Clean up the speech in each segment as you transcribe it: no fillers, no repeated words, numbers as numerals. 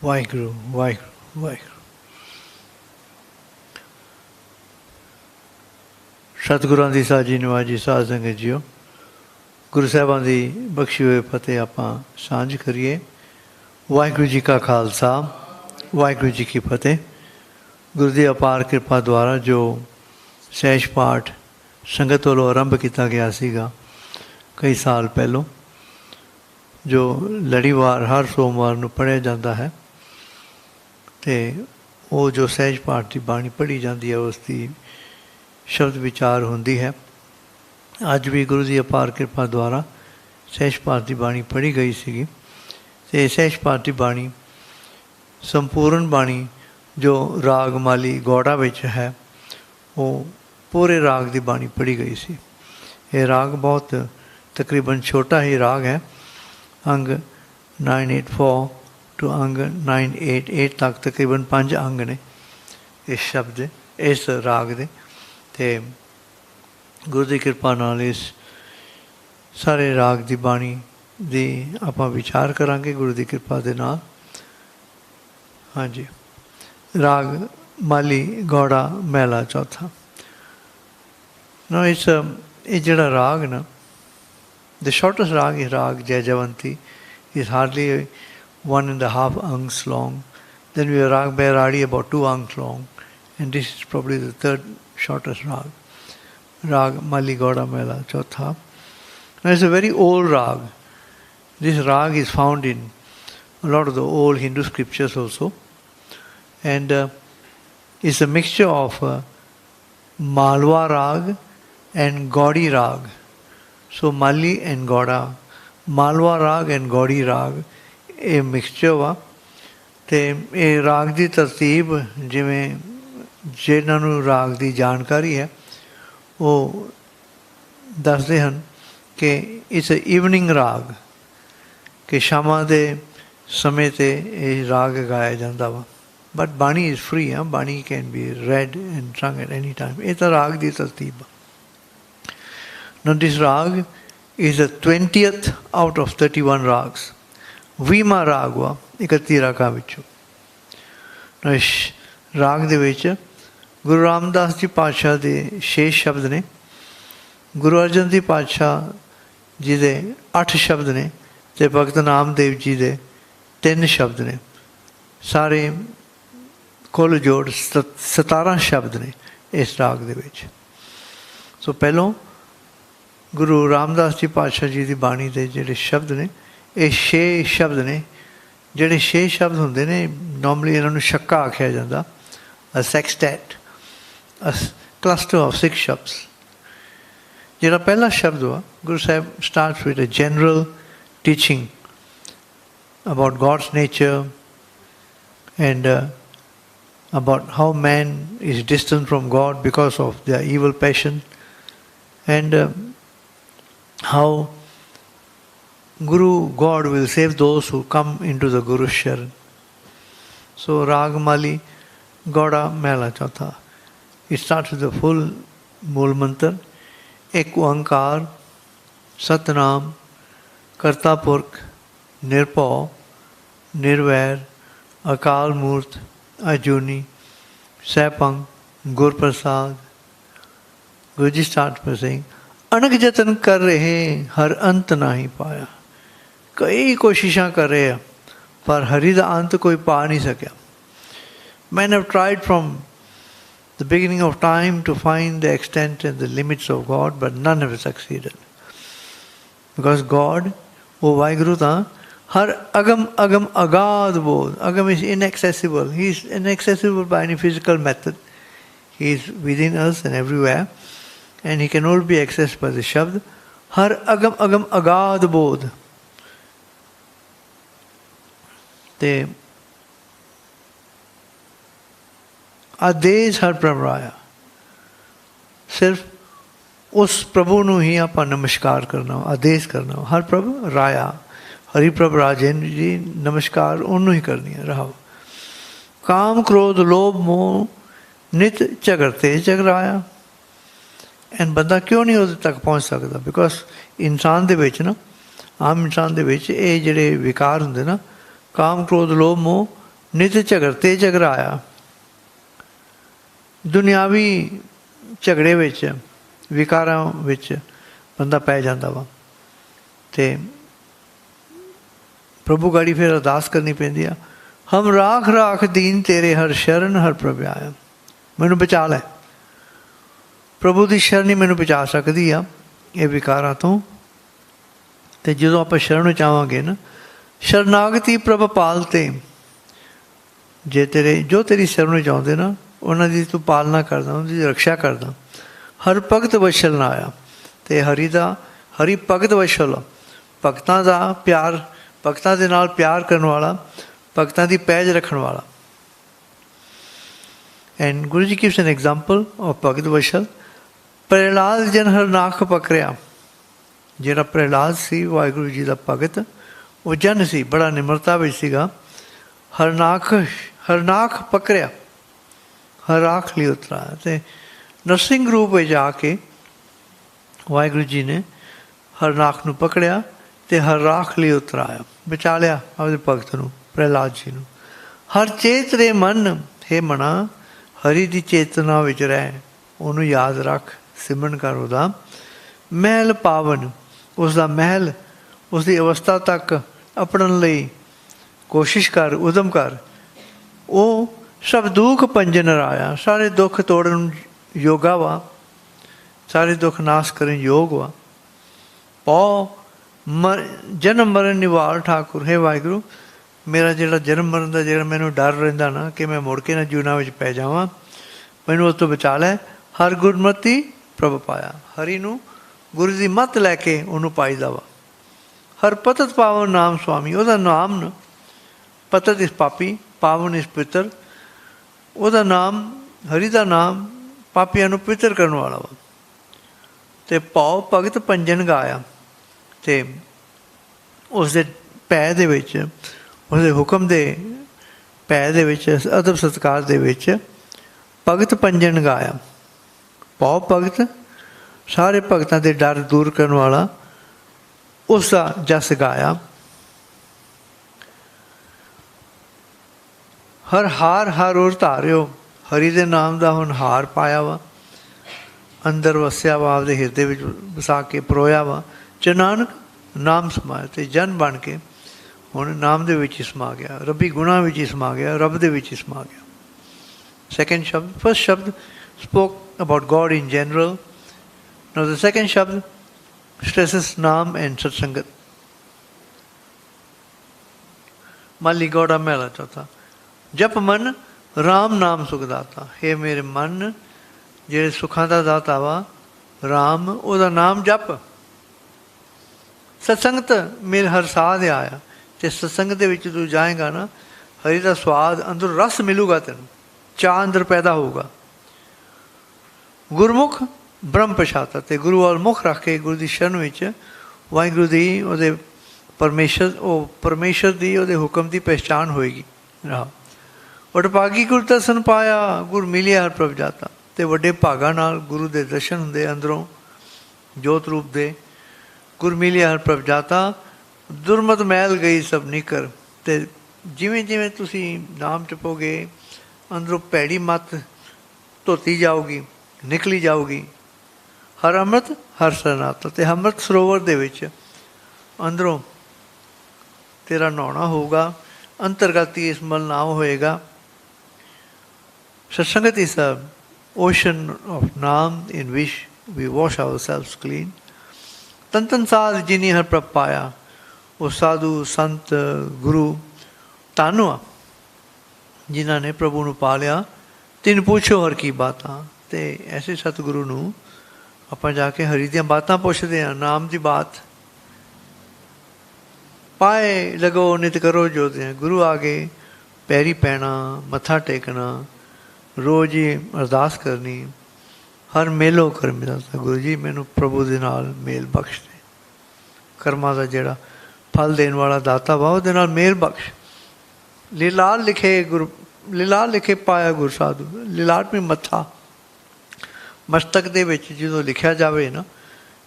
ਵਾਹਿਗੁਰੂ ਵਾਹਿਗੁਰੂ ਵਾਹਿਗੁਰੂ। ਸਤਿਗੁਰਾਂ ਦੀ ਸਾਜੀ ਨਿਵਾਜੀ ਸਾਧ ਸੰਗਤ ਜੀਓ, ਗੁਰੂ ਸਾਹਿਬਾਂ ਦੀ ਬਖਸ਼ੀ ਹੋਏ ਫਤਿਹ ਆਪਾਂ ਸਾਂਝ ਕਰੀਏ। ਵਾਹਿਗੁਰੂ ਜੀ ਕਾ ਖਾਲਸਾ, ਵਾਹਿਗੁਰੂ ਜੀ ਕੀ ਫਤਿਹ। ਗੁਰੂ ਦੀ ਅਪਾਰ ਕਿਰਪਾ ਦੁਆਰਾ ਜੋ ਸਹਿਜ ਪਾਠ ਸੰਗਤ ਵੱਲੋਂ ਆਰੰਭ ਕੀਤਾ ਗਿਆ ਸੀਗਾ ਕਈ ਸਾਲ ਪਹਿਲੋਂ, ਜੋ ਲੜੀਵਾਰ ਹਰ ਸੋਮਵਾਰ ਨੂੰ ਪੜ੍ਹਿਆ ਜਾਂਦਾ ਹੈ, ਅਤੇ ਉਹ ਜੋ ਸਹਿਜ ਪਾਠ ਦੀ ਬਾਣੀ ਪੜ੍ਹੀ ਜਾਂਦੀ ਹੈ ਉਸ ਦੀ ਸ਼ਬਦ ਵਿਚਾਰ ਹੁੰਦੀ ਹੈ। ਅੱਜ ਵੀ ਗੁਰੂ ਦੀ ਅਪਾਰ ਕਿਰਪਾ ਦੁਆਰਾ ਸਹਿਜ ਪਾਠ ਦੀ ਬਾਣੀ ਪੜ੍ਹੀ ਗਈ ਸੀਗੀ, ਅਤੇ ਸਹਿਜ ਪਾਠ ਦੀ ਬਾਣੀ ਸੰਪੂਰਨ ਬਾਣੀ ਜੋ ਰਾਗ ਮਾਲੀ ਗੌੜਾ ਵਿੱਚ ਹੈ, ਉਹ ਪੂਰੇ ਰਾਗ ਦੀ ਬਾਣੀ ਪੜ੍ਹੀ ਗਈ ਸੀ। ਇਹ ਰਾਗ ਬਹੁਤ ਤਕਰੀਬਨ ਛੋਟਾ ਹੀ ਰਾਗ ਹੈ। ਅੰਗ 984 ਟੂ ਅੰਗ 988 ਤੱਕ ਤਕਰੀਬਨ 5 ਅੰਗ ਨੇ ਇਸ ਸ਼ਬਦ ਦੇ, ਇਸ ਰਾਗ ਦੇ। ਅਤੇ ਗੁਰੂ ਦੀ ਕਿਰਪਾ ਨਾਲ ਇਸ ਸਾਰੇ ਰਾਗ ਦੀ ਬਾਣੀ ਦੀ ਆਪਾਂ ਵਿਚਾਰ ਕਰਾਂਗੇ ਗੁਰੂ ਦੀ ਕਿਰਪਾ ਦੇ ਨਾਲ। ਹਾਂਜੀ, ਰਾਗ ਮਾਲੀ ਗੌੜਾ ਮਹਿਲਾ ਚੌਥਾ। ਨਾ ਇਹ ਜਿਹੜਾ ਰਾਗ ਨਾ, the shortest rag is Raag Jai Javanti, is hardly 1.5 angs long. Then we have Raag Bairadi, about 2 angs long, and this is probably the third shortest rag. Raag Mali Gauda Mela Chautha. Now it's a very old rag. This rag is found in a lot of the old Hindu scriptures also, and it's a mixture of Malwa Rag and Gaudi Rag. So Mali and Gauda, Malwa Raag and Gaudi Raag, ਇਹ mixture ਵਾ। ਅਤੇ ਇਹ ਰਾਗ ਦੀ ਤਰਤੀਬ, ਜਿਵੇਂ ਜਿਹਨਾਂ ਨੂੰ ਰਾਗ ਦੀ ਜਾਣਕਾਰੀ ਹੈ ਉਹ ਦੱਸਦੇ ਹਨ ਕਿ ਇਸ ਈਵਨਿੰਗ ਰਾਗ, ਕਿ ਸ਼ਾਮਾਂ ਦੇ ਸਮੇਂ 'ਤੇ ਇਹ ਰਾਗ ਗਾਇਆ ਜਾਂਦਾ ਵਾ। ਬਟ ਬਾਣੀ ਇਜ਼ ਫਰੀ, ਹਾਂ, ਬਾਣੀ ਕੈਨ ਬੀ ਰੈਡ ਐਂਡ ਸੰਗ ਐਟ ਐਨੀ ਟਾਈਮ। ਇਹ ਤਾਂ ਰਾਗ ਦੀ ਤਰਤੀਬ ਆ। Now this rag is the 20th out of 31 rags. ਵੀਹਵਾਂ ਰਾਗ ਵਾ 31 ਰਾਗਾਂ ਵਿੱਚੋਂ। ਇਸ ਰਾਗ ਦੇ ਵਿੱਚ ਗੁਰੂ ਰਾਮਦਾਸ ਜੀ ਪਾਤਸ਼ਾਹ ਦੇ 6 ਸ਼ਬਦ ਨੇ, ਗੁਰੂ ਅਰਜਨ ਦੇਵ ਪਾਤਸ਼ਾਹ ਜੀ ਦੇ 8 ਸ਼ਬਦ ਨੇ, ਅਤੇ ਭਗਤ ਨਾਮਦੇਵ ਜੀ ਦੇ 3 ਸ਼ਬਦ ਨੇ। ਸਾਰੇ ਕੁੱਲ ਜੋੜ 17 ਸ਼ਬਦ ਨੇ ਇਸ ਰਾਗ ਦੇ ਵਿੱਚ। ਸੋ ਪਹਿਲੋਂ ਗੁਰੂ ਰਾਮਦਾਸ ਜੀ ਪਾਤਸ਼ਾਹ ਜੀ ਦੀ ਬਾਣੀ ਦੇ ਜਿਹੜੇ ਸ਼ਬਦ ਨੇ, ਇਹ 6 ਸ਼ਬਦ ਨੇ। ਜਿਹੜੇ 6 ਸ਼ਬਦ ਹੁੰਦੇ ਨੇ, ਨੋਰਮਲੀ ਇਹਨਾਂ ਨੂੰ ਛੱਕਾ ਆਖਿਆ ਜਾਂਦਾ, ਅ ਸੈਕਸਟੈਟ, ਅ ਕਲਸਟਰ ਆਫ 6 ਸ਼ਬਦਸ। ਜਿਹੜਾ ਪਹਿਲਾ ਸ਼ਬਦ ਵਾ, Guru Sahib starts with a general teaching about god's nature and about how man is distant from God because of their evil passion, and how Guru God will save those who come into the Guru's Sharan. So Raag Mali Gauda Mehla Chautha. It starts with the full Mool Mantra. Ek Oankar Satnam Karta Purkh Nirpau Nirvair Akal Murt Ajuni Saipang Gur Prasad. Guruji starts by saying, ਅਣਖ ਯਤਨ ਕਰ ਰਹੇ ਹਰ ਅੰਤ ਨਾ ਹੀ ਪਾਇਆ। ਕਈ ਕੋਸ਼ਿਸ਼ਾਂ ਕਰ ਰਹੇ ਆ, ਪਰ ਹਰੀ ਦਾ ਅੰਤ ਕੋਈ ਪਾ ਨਹੀਂ ਸਕਿਆ। Men have tried from the beginning of time to find the extent and the limits of God, but none have succeeded. Because God, ਉਹ ਵਾਹਿਗੁਰੂ ਤਾਂ ਹਰ ਅਗਮ ਅਗਮ ਅਗਾਧ ਬੋਧ। ਅਗਮ is inaccessible. He is inaccessible by any physical method. He is within us and everywhere. And he can only be accessed by the Shabd. Har agam agam agad bodh. Te ਆਦੇਸ਼ ਹਰ ਪ੍ਰਭ ਰਾਇਆ। ਸਿਰਫ ਉਸ ਪ੍ਰਭੂ ਨੂੰ ਹੀ ਆਪਾਂ ਨਮਸਕਾਰ ਕਰਨਾ, ਆਦੇਸ਼ ਕਰਨਾ। ਹਰ ਪ੍ਰਭ ਰਾਇਆ, ਹਰੀ ਪ੍ਰਭ ਰਾਜਨ ਜੀ, ਨਮਸਕਾਰ ਉਹਨੂੰ ਹੀ ਕਰਨੀ ਹੈ। ਰਹਾਓ ਕਾਮ ਕ੍ਰੋਧ ਲੋਭ ਮੋਹ ਨਿਤ ਝਗੜਤੇ ਝਗੜਾਇਆ। ਐਂਡ ਬੰਦਾ ਕਿਉਂ ਨਹੀਂ ਉਹਦੇ ਤੱਕ ਪਹੁੰਚ ਸਕਦਾ? ਬਿਕੋਜ਼ ਇਨਸਾਨ ਦੇ ਵਿੱਚ ਨਾ ਆਮ ਇਨਸਾਨ ਦੇ ਵਿੱਚ ਇਹ ਜਿਹੜੇ ਵਿਕਾਰ ਹੁੰਦੇ ਨਾ, ਕਾਮ ਕ੍ਰੋਧ ਲੋਭ ਮੋਹ, ਨਿਤ ਝਗੜਤੇ ਝਗੜਾਇਆ। ਦੁਨਿਆਵੀ ਝਗੜੇ ਵਿੱਚ, ਵਿਕਾਰਾਂ ਵਿੱਚ ਬੰਦਾ ਪੈ ਜਾਂਦਾ ਵਾ। ਅਤੇ ਪ੍ਰਭੂ ਗਾੜੀ ਫਿਰ ਅਰਦਾਸ ਕਰਨੀ ਪੈਂਦੀ ਆ, ਹਮ ਰਾਖ ਰਾਖ ਦੀਨ ਤੇਰੇ ਹਰ ਸ਼ਰਨ ਹਰ ਪ੍ਰਭ ਆਇਆ। ਮੈਨੂੰ ਬਚਾ ਲੈ। ਪ੍ਰਭੂ ਦੀ ਸ਼ਰਨ ਹੀ ਮੈਨੂੰ ਬਚਾ ਸਕਦੀ ਆ ਇਹ ਵਿਕਾਰਾਂ ਤੋਂ। ਅਤੇ ਜਦੋਂ ਆਪਾਂ ਸ਼ਰਨ ਚਾਹਾਂਗੇ ਨਾ, ਸ਼ਰਨਾਗਤੀ ਪ੍ਰਭ ਪਾਲ ਤੇ, ਜੇ ਤੇਰੇ ਜੋ ਤੇਰੀ ਸ਼ਰਨ ਚਾਹੁੰਦੇ ਨਾ, ਉਹਨਾਂ ਦੀ ਤੂੰ ਪਾਲਣਾ ਕਰਦਾ, ਉਹਨਾਂ ਦੀ ਰਕਸ਼ਾ ਕਰਦਾ। ਹਰ ਭਗਤ ਵਸ਼ਲ ਨਾ ਆਇਆ। ਅਤੇ ਹਰੀ ਭਗਤ ਵਸ਼ਲ, ਭਗਤਾਂ ਦਾ ਪਿਆਰ, ਭਗਤਾਂ ਦੇ ਨਾਲ ਪਿਆਰ ਕਰਨ ਵਾਲਾ, ਭਗਤਾਂ ਦੀ ਪੈਜ ਰੱਖਣ ਵਾਲਾ। And Guru ji gives N example of ਭਗਤ ਵਸ਼ਲ। ਪ੍ਰਹਿਲਾਦ ਜਨ ਹਰਨਾਖ ਪਕੜਿਆ। ਜਿਹੜਾ ਪ੍ਰਹਿਲਾਦ ਸੀ ਵਾਹਿਗੁਰੂ ਜੀ ਦਾ ਭਗਤ, ਉਹ ਜਨ ਸੀ, ਬੜਾ ਨਿਮਰਤਾ ਵਿੱਚ ਸੀਗਾ। ਹਰਨਾਖ ਪਕੜਿਆ, ਹਰਾਖ ਲਈ ਉਤਰਾਇਆ। ਅਤੇ ਨਰਸਿੰਘ ਰੂਪ ਵਿੱਚ ਆ ਕੇ ਵਾਹਿਗੁਰੂ ਜੀ ਨੇ ਹਰਨਾਖ ਨੂੰ ਪਕੜਿਆ ਅਤੇ ਹਰਰਾਖ ਲਈ ਉਤਰਾਇਆ, ਬਚਾ ਲਿਆ ਆਪਦੇ ਭਗਤ ਨੂੰ, ਪ੍ਰਹਿਲਾਦ ਜੀ ਨੂੰ। ਹਰ ਚੇਤ ਰੇ ਮਨ, ਹੇ ਮਨਾ ਹਰੀ ਦੀ ਚੇਤਨਾ ਵਿੱਚ ਰਹਿ, ਉਹਨੂੰ ਯਾਦ ਰੱਖ, ਸਿਮਰਨ ਕਰ ਉਹਦਾ। ਮਹਿਲ ਪਾਵਨ, ਉਸ ਦਾ ਮਹਿਲ, ਉਸ ਦੀ ਅਵਸਥਾ ਤੱਕ ਅਪਣਨ ਲਈ ਕੋਸ਼ਿਸ਼ ਕਰ, ਉਦਮ ਕਰ। ਉਹ ਸਭ ਦੁੱਖ ਭੰਜਨ ਰਾਇਆ, ਸਾਰੇ ਦੁੱਖ ਤੋੜਨ ਯੋਗਾ ਵਾ, ਸਾਰੇ ਦੁੱਖ ਨਾਸ਼ ਕਰਨ ਯੋਗ ਵਾ। ਪਉ ਜਨਮ ਮਰਨ ਨਿਵਾਰ ਠਾਕੁਰ, ਹੈ ਵਾਹਿਗੁਰੂ ਮੇਰਾ ਜਿਹੜਾ ਜਨਮ ਮਰਨ ਦਾ ਜਿਹੜਾ ਮੈਨੂੰ ਡਰ ਰਹਿੰਦਾ ਨਾ, ਕਿ ਮੈਂ ਮੁੜ ਕੇ ਨਾ ਜੂਨਾਂ ਵਿੱਚ ਪੈ ਜਾਵਾਂ, ਮੈਨੂੰ ਉਸ ਤੋਂ ਬਚਾ ਲੈ। ਹਰ ਗੁਰਮਤੀ ਪ੍ਰਭ ਪਾਇਆ, ਹਰੀ ਨੂੰ ਗੁਰੂ ਦੀ ਮੱਤ ਲੈ ਕੇ ਉਹਨੂੰ ਪਾਈਦਾ ਵਾ। ਹਰ ਪਤਤ ਪਾਵਨ ਨਾਮ ਸੁਆਮੀ, ਉਹਦਾ ਨਾਮ ਨਾ, ਪਤਤ ਇਸ ਪਾਪੀ, ਪਾਵਨ ਇਸ ਪਿੱਤਰ, ਉਹਦਾ ਨਾਮ, ਹਰੀ ਦਾ ਨਾਮ ਪਾਪੀਆਂ ਨੂੰ ਪਵਿੱਤਰ ਕਰਨ ਵਾਲਾ ਵਾ। ਅਤੇ ਭਾਉ ਭਗਤ ਭੰਜਨ ਗਾਇਆ। ਅਤੇ ਉਸਦੇ ਪੈ ਦੇ ਵਿੱਚ, ਉਸਦੇ ਹੁਕਮ ਦੇ ਪੈ ਦੇ ਵਿੱਚ, ਅਦਬ ਸਤਿਕਾਰ ਦੇ ਵਿੱਚ ਭਗਤ ਭੰਜਨ ਗਾਇਆ। ਭਾਉ ਭਗਤ, ਸਾਰੇ ਭਗਤਾਂ ਦੇ ਡਰ ਦੂਰ ਕਰਨ ਵਾਲਾ, ਉਸ ਦਾ ਜਸ ਗਾਇਆ। ਹਰ ਹਾਰ ਹਰ ਔਰ ਧਾਰਿਓ, ਹਰੀ ਦੇ ਨਾਮ ਦਾ ਹੁਣ ਹਾਰ ਪਾਇਆ ਵਾ, ਅੰਦਰ ਵਸਿਆ ਵਾ, ਆਪਦੇ ਹਿਰਦੇ ਵਿੱਚ ਵਸਾ ਕੇ ਪਰੋਇਆ ਵਾ। ਚ ਨਾਨਕ ਨਾਮ ਸਮਾਇਆ, ਅਤੇ ਜਨ ਬਣ ਕੇ ਹੁਣ ਨਾਮ ਦੇ ਵਿੱਚ ਹੀ ਸਮਾ ਗਿਆ, ਰੱਬੀ ਗੁਣਾਂ ਵਿੱਚ ਹੀ ਸਮਾ ਗਿਆ, ਰੱਬ ਦੇ ਵਿੱਚ ਹੀ ਸਮਾ ਗਿਆ। ਸੈਕਿੰਡ ਸ਼ਬਦ, ਫਸਟ ਸ਼ਬਦ spoke about God in general. Now the second shabd stresses Naam and Satsangat. Mali Gauraa Mela Chautha. Jap man Ram Naam Sukh Data. Hey mere man, ਜਿਹੜੇ ਸੁੱਖਾਂ ਦਾ ਦਾਤਾ ਵਾ ਰਾਮ, ਉਹਦਾ ਨਾਮ ਜਪ। ਸਤਸੰਗਤ ਮੇਰੇ ਹਰ ਸਾਧ ਆਇਆ, ਅਤੇ ਸਤਸੰਗ ਦੇ ਵਿੱਚ ਤੂੰ ਜਾਏਗਾ ਨਾ, ਹਰੀ ਦਾ ਸਵਾਦ ਅੰਦਰ ਰਸ ਮਿਲੂਗਾ, ਤੈਨੂੰ ਚਾਅ ਅੰਦਰ ਪੈਦਾ ਹੋਊਗਾ। ਗੁਰਮੁਖ ਬ੍ਰਹਮ ਪਛਾਤਾ, ਅਤੇ ਗੁਰੂ ਵੱਲ ਮੁੱਖ ਰੱਖ ਕੇ ਗੁਰੂ ਦੀ ਸ਼ਰਨ ਵਿੱਚ ਵਾਹਿਗੁਰੂ ਦੀ, ਉਹਦੇ ਪਰਮੇਸ਼ਰ ਦੀ, ਉਹਦੇ ਹੁਕਮ ਦੀ ਪਹਿਚਾਣ ਹੋਏਗੀ। ਵਡਭਾਗੀ ਗੁਰ ਦਰਸ਼ਨ ਪਾਇਆ, ਗੁਰ ਮਿਲਿਆ ਹਰ ਪ੍ਰਭ ਜਾਤਾ। ਅਤੇ ਵੱਡੇ ਭਾਗਾਂ ਨਾਲ ਗੁਰੂ ਦੇ ਦਰਸ਼ਨ ਹੁੰਦੇ, ਅੰਦਰੋਂ ਜੋਤ ਰੂਪ ਦੇ। ਗੁਰ ਮਿਲਿਆ ਹਰ ਪ੍ਰਭ ਜਾਤਾ, ਦੁਰਮਤ ਮੈਲ ਗਈ ਸਭ ਨਿਕਰ। ਅਤੇ ਜਿਵੇਂ ਜਿਵੇਂ ਤੁਸੀਂ ਨਾਮ ਜਪੋਗੇ, ਅੰਦਰੋਂ ਭੈੜੀ ਮੱਤ ਧੋਤੀ ਜਾਊਗੀ, ਨਿਕਲੀ ਜਾਊਗੀ। ਹਰ ਅੰਮ੍ਰਿਤ ਹਰ ਸਰਨਾਤਾ, ਅਤੇ ਅੰਮ੍ਰਿਤ ਸਰੋਵਰ ਦੇ ਵਿੱਚ ਅੰਦਰੋਂ ਤੇਰਾ ਨਹਾਉਣਾ ਹੋਊਗਾ, ਅੰਤਰਗਤੀ ਇਸ ਮਲ ਨਾਮ ਹੋਏਗਾ। ਸਤਸੰਗਤ is a ocean of Naam in which we wash ourselves clean. ਤਨ ਤਨ ਸਾਧ ਜਿਨੀ ਹਰ ਪ੍ਰਭ ਪਾਇਆ, ਉਹ ਸਾਧੂ ਸੰਤ ਗੁਰੂ ਧੰਨ ਆ ਜਿਨ੍ਹਾਂ ਨੇ ਪ੍ਰਭੂ ਨੂੰ ਪਾ ਲਿਆ। ਤਿੰਨ ਪੁੱਛੋ ਹਰ ਕੀ ਬਾਤਾਂ, ਅਤੇ ਐਸੇ ਸਤਿਗੁਰੂ ਨੂੰ ਆਪਾਂ ਜਾ ਕੇ ਹਰੀ ਦੀਆਂ ਬਾਤਾਂ ਪੁੱਛਦੇ ਹਾਂ, ਨਾਮ ਦੀ ਬਾਤ। ਪਾਏ ਲਗੋ ਨਿਤ ਕਰੋ ਜੋਦੇ, ਗੁਰੂ ਆ ਗਏ ਪੈਰੀ ਪੈਣਾ, ਮੱਥਾ ਟੇਕਣਾ, ਰੋਜ਼ ਹੀ ਅਰਦਾਸ ਕਰਨੀ। ਹਰ ਮੇਲੋ ਕਰ ਮਿਲਦਾ, ਗੁਰੂ ਜੀ ਮੈਨੂੰ ਪ੍ਰਭੂ ਦੇ ਨਾਲ ਮੇਲ ਬਖਸ਼ ਦੇ। ਕਰਮਾਂ ਦਾ ਜਿਹੜਾ ਫਲ ਦੇਣ ਵਾਲਾ ਦਾਤਾ ਵਾ, ਉਹਦੇ ਨਾਲ ਮੇਲ ਬਖਸ਼। ਲੀਲਾਲ ਲਿਖੇ ਪਾਇਆ ਗੁਰ ਸਾਧੂ, ਲੀਲਾਟ ਵੀ ਮੱਥਾ, ਮਸਤਕ ਦੇ ਵਿੱਚ ਜਦੋਂ ਲਿਖਿਆ ਜਾਵੇ ਨਾ,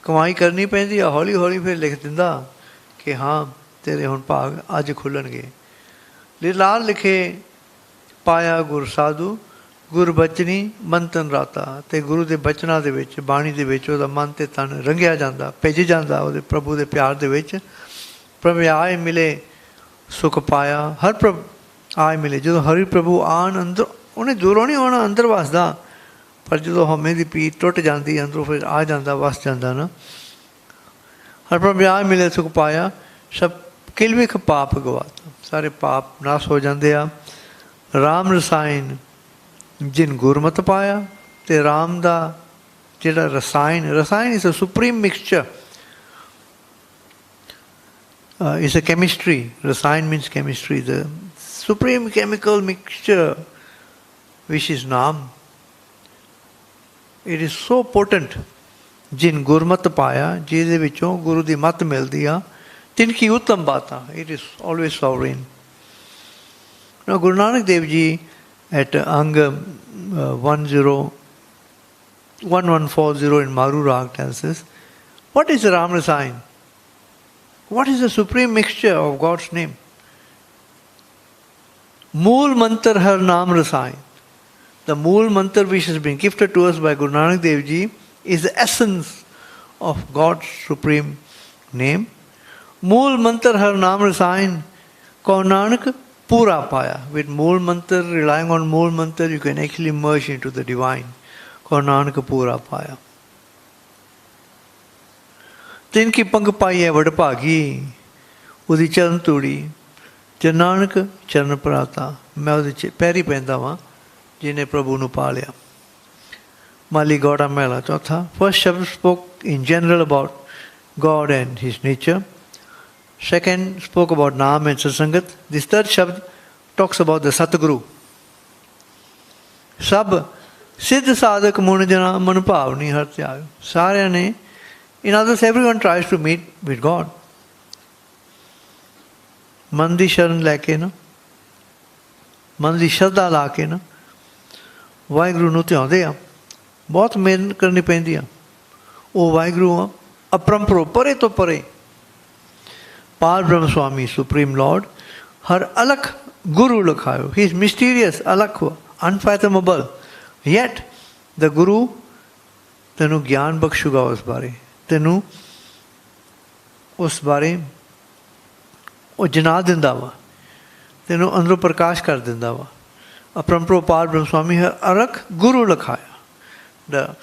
ਕਮਾਈ ਕਰਨੀ ਪੈਂਦੀ ਆ, ਹੌਲੀ ਹੌਲੀ ਫਿਰ ਲਿਖ ਦਿੰਦਾ कि हाँ तेरे हुण भाग अज खुलणगे। लीलार लिखे पाया गुर साधु गुर बचनी मंतन राता। ते गुरु के बचनां दे विच बाणी दे विच उहदा मन ते तन रंगिया जांदा, भिज जांदा उहदे प्रभु दे प्यार दे विच। प्रभु आए मिले सुख पाया, हर प्रभु आए मिले। जो हरि प्रभु आन अंदर उन्हें दूरों नहीं आना, अंदर वसदा, पर जो हमें की पीर टुट जाती अंदरों फिर आ जाता वस जाता ना। हर प्रभु आए मिले सुख पाया, सब किलविख पाप गवाता। सारे पाप नाश हो जाते आ। राम रसायन जिन गुरमत पाया। ते राम दा जिहड़ा रसायन, रसायन is a supreme mixture, is a chemistry. Rasayan means chemistry, the supreme chemical mixture which is Naam. It is so potent. जिन गुरमत पाया, जिहदे विचों गुरु दी मत मिलदी आ, तिनकी उत्तम बातां. It is always sovereign. Now Guru Nanak Dev Ji at Angg 1140 in Maru Raag tells us, what is the Ram Rasayan? What is the supreme mixture of God's name? Mool Mantar Har Naam Rasayan. The Mool Mantar which has been gifted to us by Guru Nanak Dev Ji is the essence of God's supreme name. Mool Mantar Har Naam Rasayan Ko Nanak Pura Paya. With Mool Mantar, relying on Mool Mantar, you can actually merge into the divine. Ko Nanak Pura Paya. तिनकी पंग पाई है वडभागी, उहदी चरण तूड़ी, जे नानक चरण पराता। मैं उहदे पैरी पैंदा वां जिन्हें प्रभु नूं पा लिया। माली गौड़ा महला चौथा. First Shabad spoke in general about God and His nature. Second spoke about Naam and Satsangat. This third Shabad talks about the Satguru. सब सिद्ध साधक मुन जना मन भावनी हर त्याग. सारिਆਂ ने, in others, everyone tries to meet with God. मन दी शरण लैके ना, मन दी शरधा ला के ना वाहिगुरू नूं ध्याउंदे आ. बहुत मेहनत करनी पैंदी आ. ਉਹ ਵਾਹਿਗੁਰੂ ਆ अपरंपरो परे तो परे. पार ब्रह्म स्वामी सुप्रीम लॉर्ड हर अलख गुरु लखायो. ही इज मिस्टीरियस, अलख हुआ, अनफैथमेबल. येट द गुरु तेनों ज्ञान बख्शूगा, उस बारे तेनों उस बारे वो जना दिंदा वा, तेनों अंदरों प्रकाश कर दिंदा वा. अपरंपरो पार ब्रह्म स्वामी हर अलख गुरु लखाया. The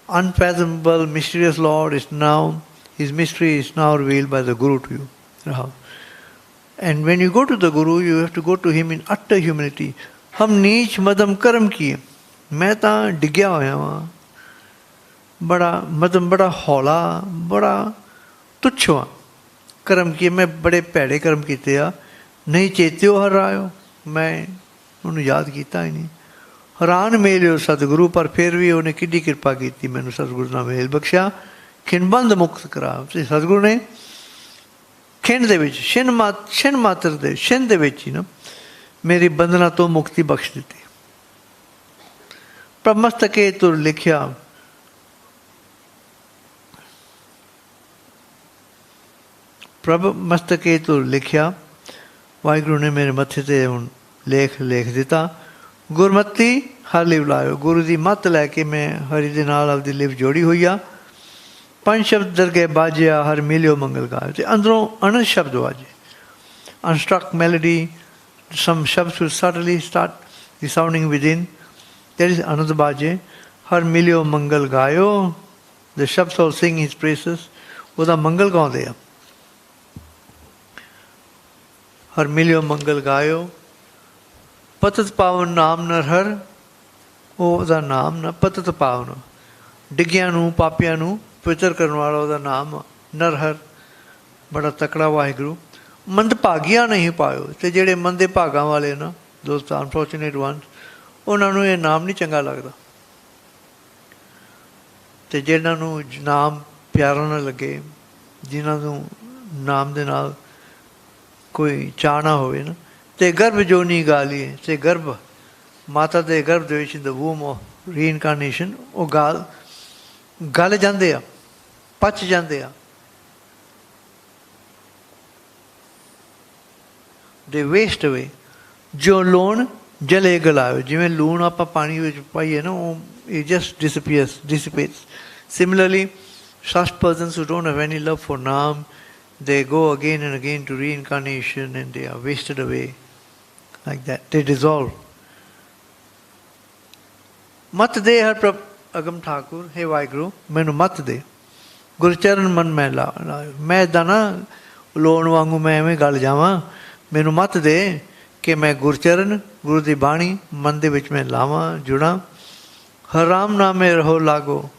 unfathomable, mysterious Lord is now, His mystery is now revealed by the Guru to you. And when you go to the Guru, you have to go to Him in utter humility. हम नीच मदम कर्म किए. मैं तां डिग्या होया वां, बड़ा मदम, बड़ा हौला, बड़ा तुच्छ वां. कर्म किए, मैं बड़े भैड़े कर्म कीते आ. नहीं चेत्यो हर आयो, मैं उन्हें याद किया ही नहीं. हैरान मेलियो सतगुरु, पर फिर भी उन्हें किड्डी किरपा की. मैनू सतगुरु ने मेल बख्शिया, खिनबंद मुक्त करा. सतगुरु ने खिंड दे विच, छिन मात्र दे छिन दे विच ही ना मेरी बंधना तो मुक्ति बख्श दी. प्रमस्तके तुर लिखिया, प्रभ मस्तके तुर लिखिया. वाहिगुरु ने मेरे मत्थे ते हुण लेख लिख दिता. गुरमती हर लिव लायो. गुरु की मत लैके मैं हरि दे नाल आपदी लिव जोड़ी हुई आ. पंज शब्द दरगे बाजिया हर मिलियो मंगल गायो. ते अंदरों अनंत शब्द बाजे. Unstruck melody, some shabds will subtly start resounding within. There is another baje. Har milio mangal gayo. The shabds all sing His praises. Uda mangal gaunde a. Har milio mangal gayo. Patat pavan naam nar har. ਉਹਦਾ ਨਾਮ ਨਾ ਪਤਤ ਪਾਵਨ. ਡਿੱਗਿਆਂ ਨੂੰ, ਪਾਪੀਆਂ ਨੂੰ ਪਵਿੱਤਰ ਕਰਨ ਵਾਲਾ ਉਹਦਾ ਨਾਮ ਨਰਹਰ. ਬੜਾ ਤਕੜਾ ਵਾਹਿਗੁਰੂ. ਮੰਦਭਾਗੀਆਂ ਨਹੀਂ ਪਾਇਓ. ਅਤੇ ਜਿਹੜੇ ਮੰਦੇ ਭਾਗਾਂ ਵਾਲੇ ਨਾ, ਦੋਸਤ ਅਨਫੋਰਚੂਨੇਟ ਵਨਸ, ਉਹਨਾਂ ਨੂੰ ਇਹ ਨਾਮ ਨਹੀਂ ਚੰਗਾ ਲੱਗਦਾ. ਅਤੇ ਜਿਹਨਾਂ ਨੂੰ ਨਾਮ ਪਿਆਰਾ ਨਾ ਲੱਗੇ, ਜਿਨ੍ਹਾਂ ਨੂੰ ਨਾਮ ਦੇ ਨਾਲ ਕੋਈ ਚਾਅ ਨਾ ਹੋਵੇ ਨਾ, ਅਤੇ ਗਰਭ ਜੋਨੀ ਗਾ ਲਈਏ. ਅਤੇ ਗਰਭ ਮਾਤਾ ਦੇ ਗਰਭ ਦੇ ਵਿੱਚ, ਦ ਵੂਮ ਆਫ ਰੀਇਨਕਾਰਨੇਸ਼ਨ, ਉਹ ਗਲ ਜਾਂਦੇ ਆ, ਪਚ ਜਾਂਦੇ ਆ. they waste away. Jo loan jale galayo. Jiਵੇਂ ਲੂਣ ਆਪਾਂ ਪਾਣੀ ਵਿੱਚ ਪਾਈਏ ਨਾ ਉਹ it just dissipates. Similarly, such persons who don't have any love for Naam, they go again and again to reincarnation and they are wasted away like that. They dissolve. Mat de har Prabh Agam Thakur, hey Vaheguru, ਮੈਨੂੰ ਮਤ ਦੇ ਗੁਰਚਰਨ ਮਨ ਮੈਂ ਲਾਇਓ ਮੈਂ ਇੱਦਾਂ ਨਾ loan ਵਾਂਗੂ ਮੈਂ ਐਵੇਂ ਗਲ ਜਾਵਾਂ ਮੈਨੂੰ ਮਤ ਦੇ ਕਿ ਮੈਂ ਗੁਰਚਰਨ ਗੁਰੂ ਦੀ ਬਾਣੀ ਮਨ ਦੇ ਵਿੱਚ ਮੈਂ ਲਾਵਾਂ ਜੁੜਾਂ ਹਰ ਰਾਮ ਨਾਮੇ ਰਹੋ ਲਾਗੋ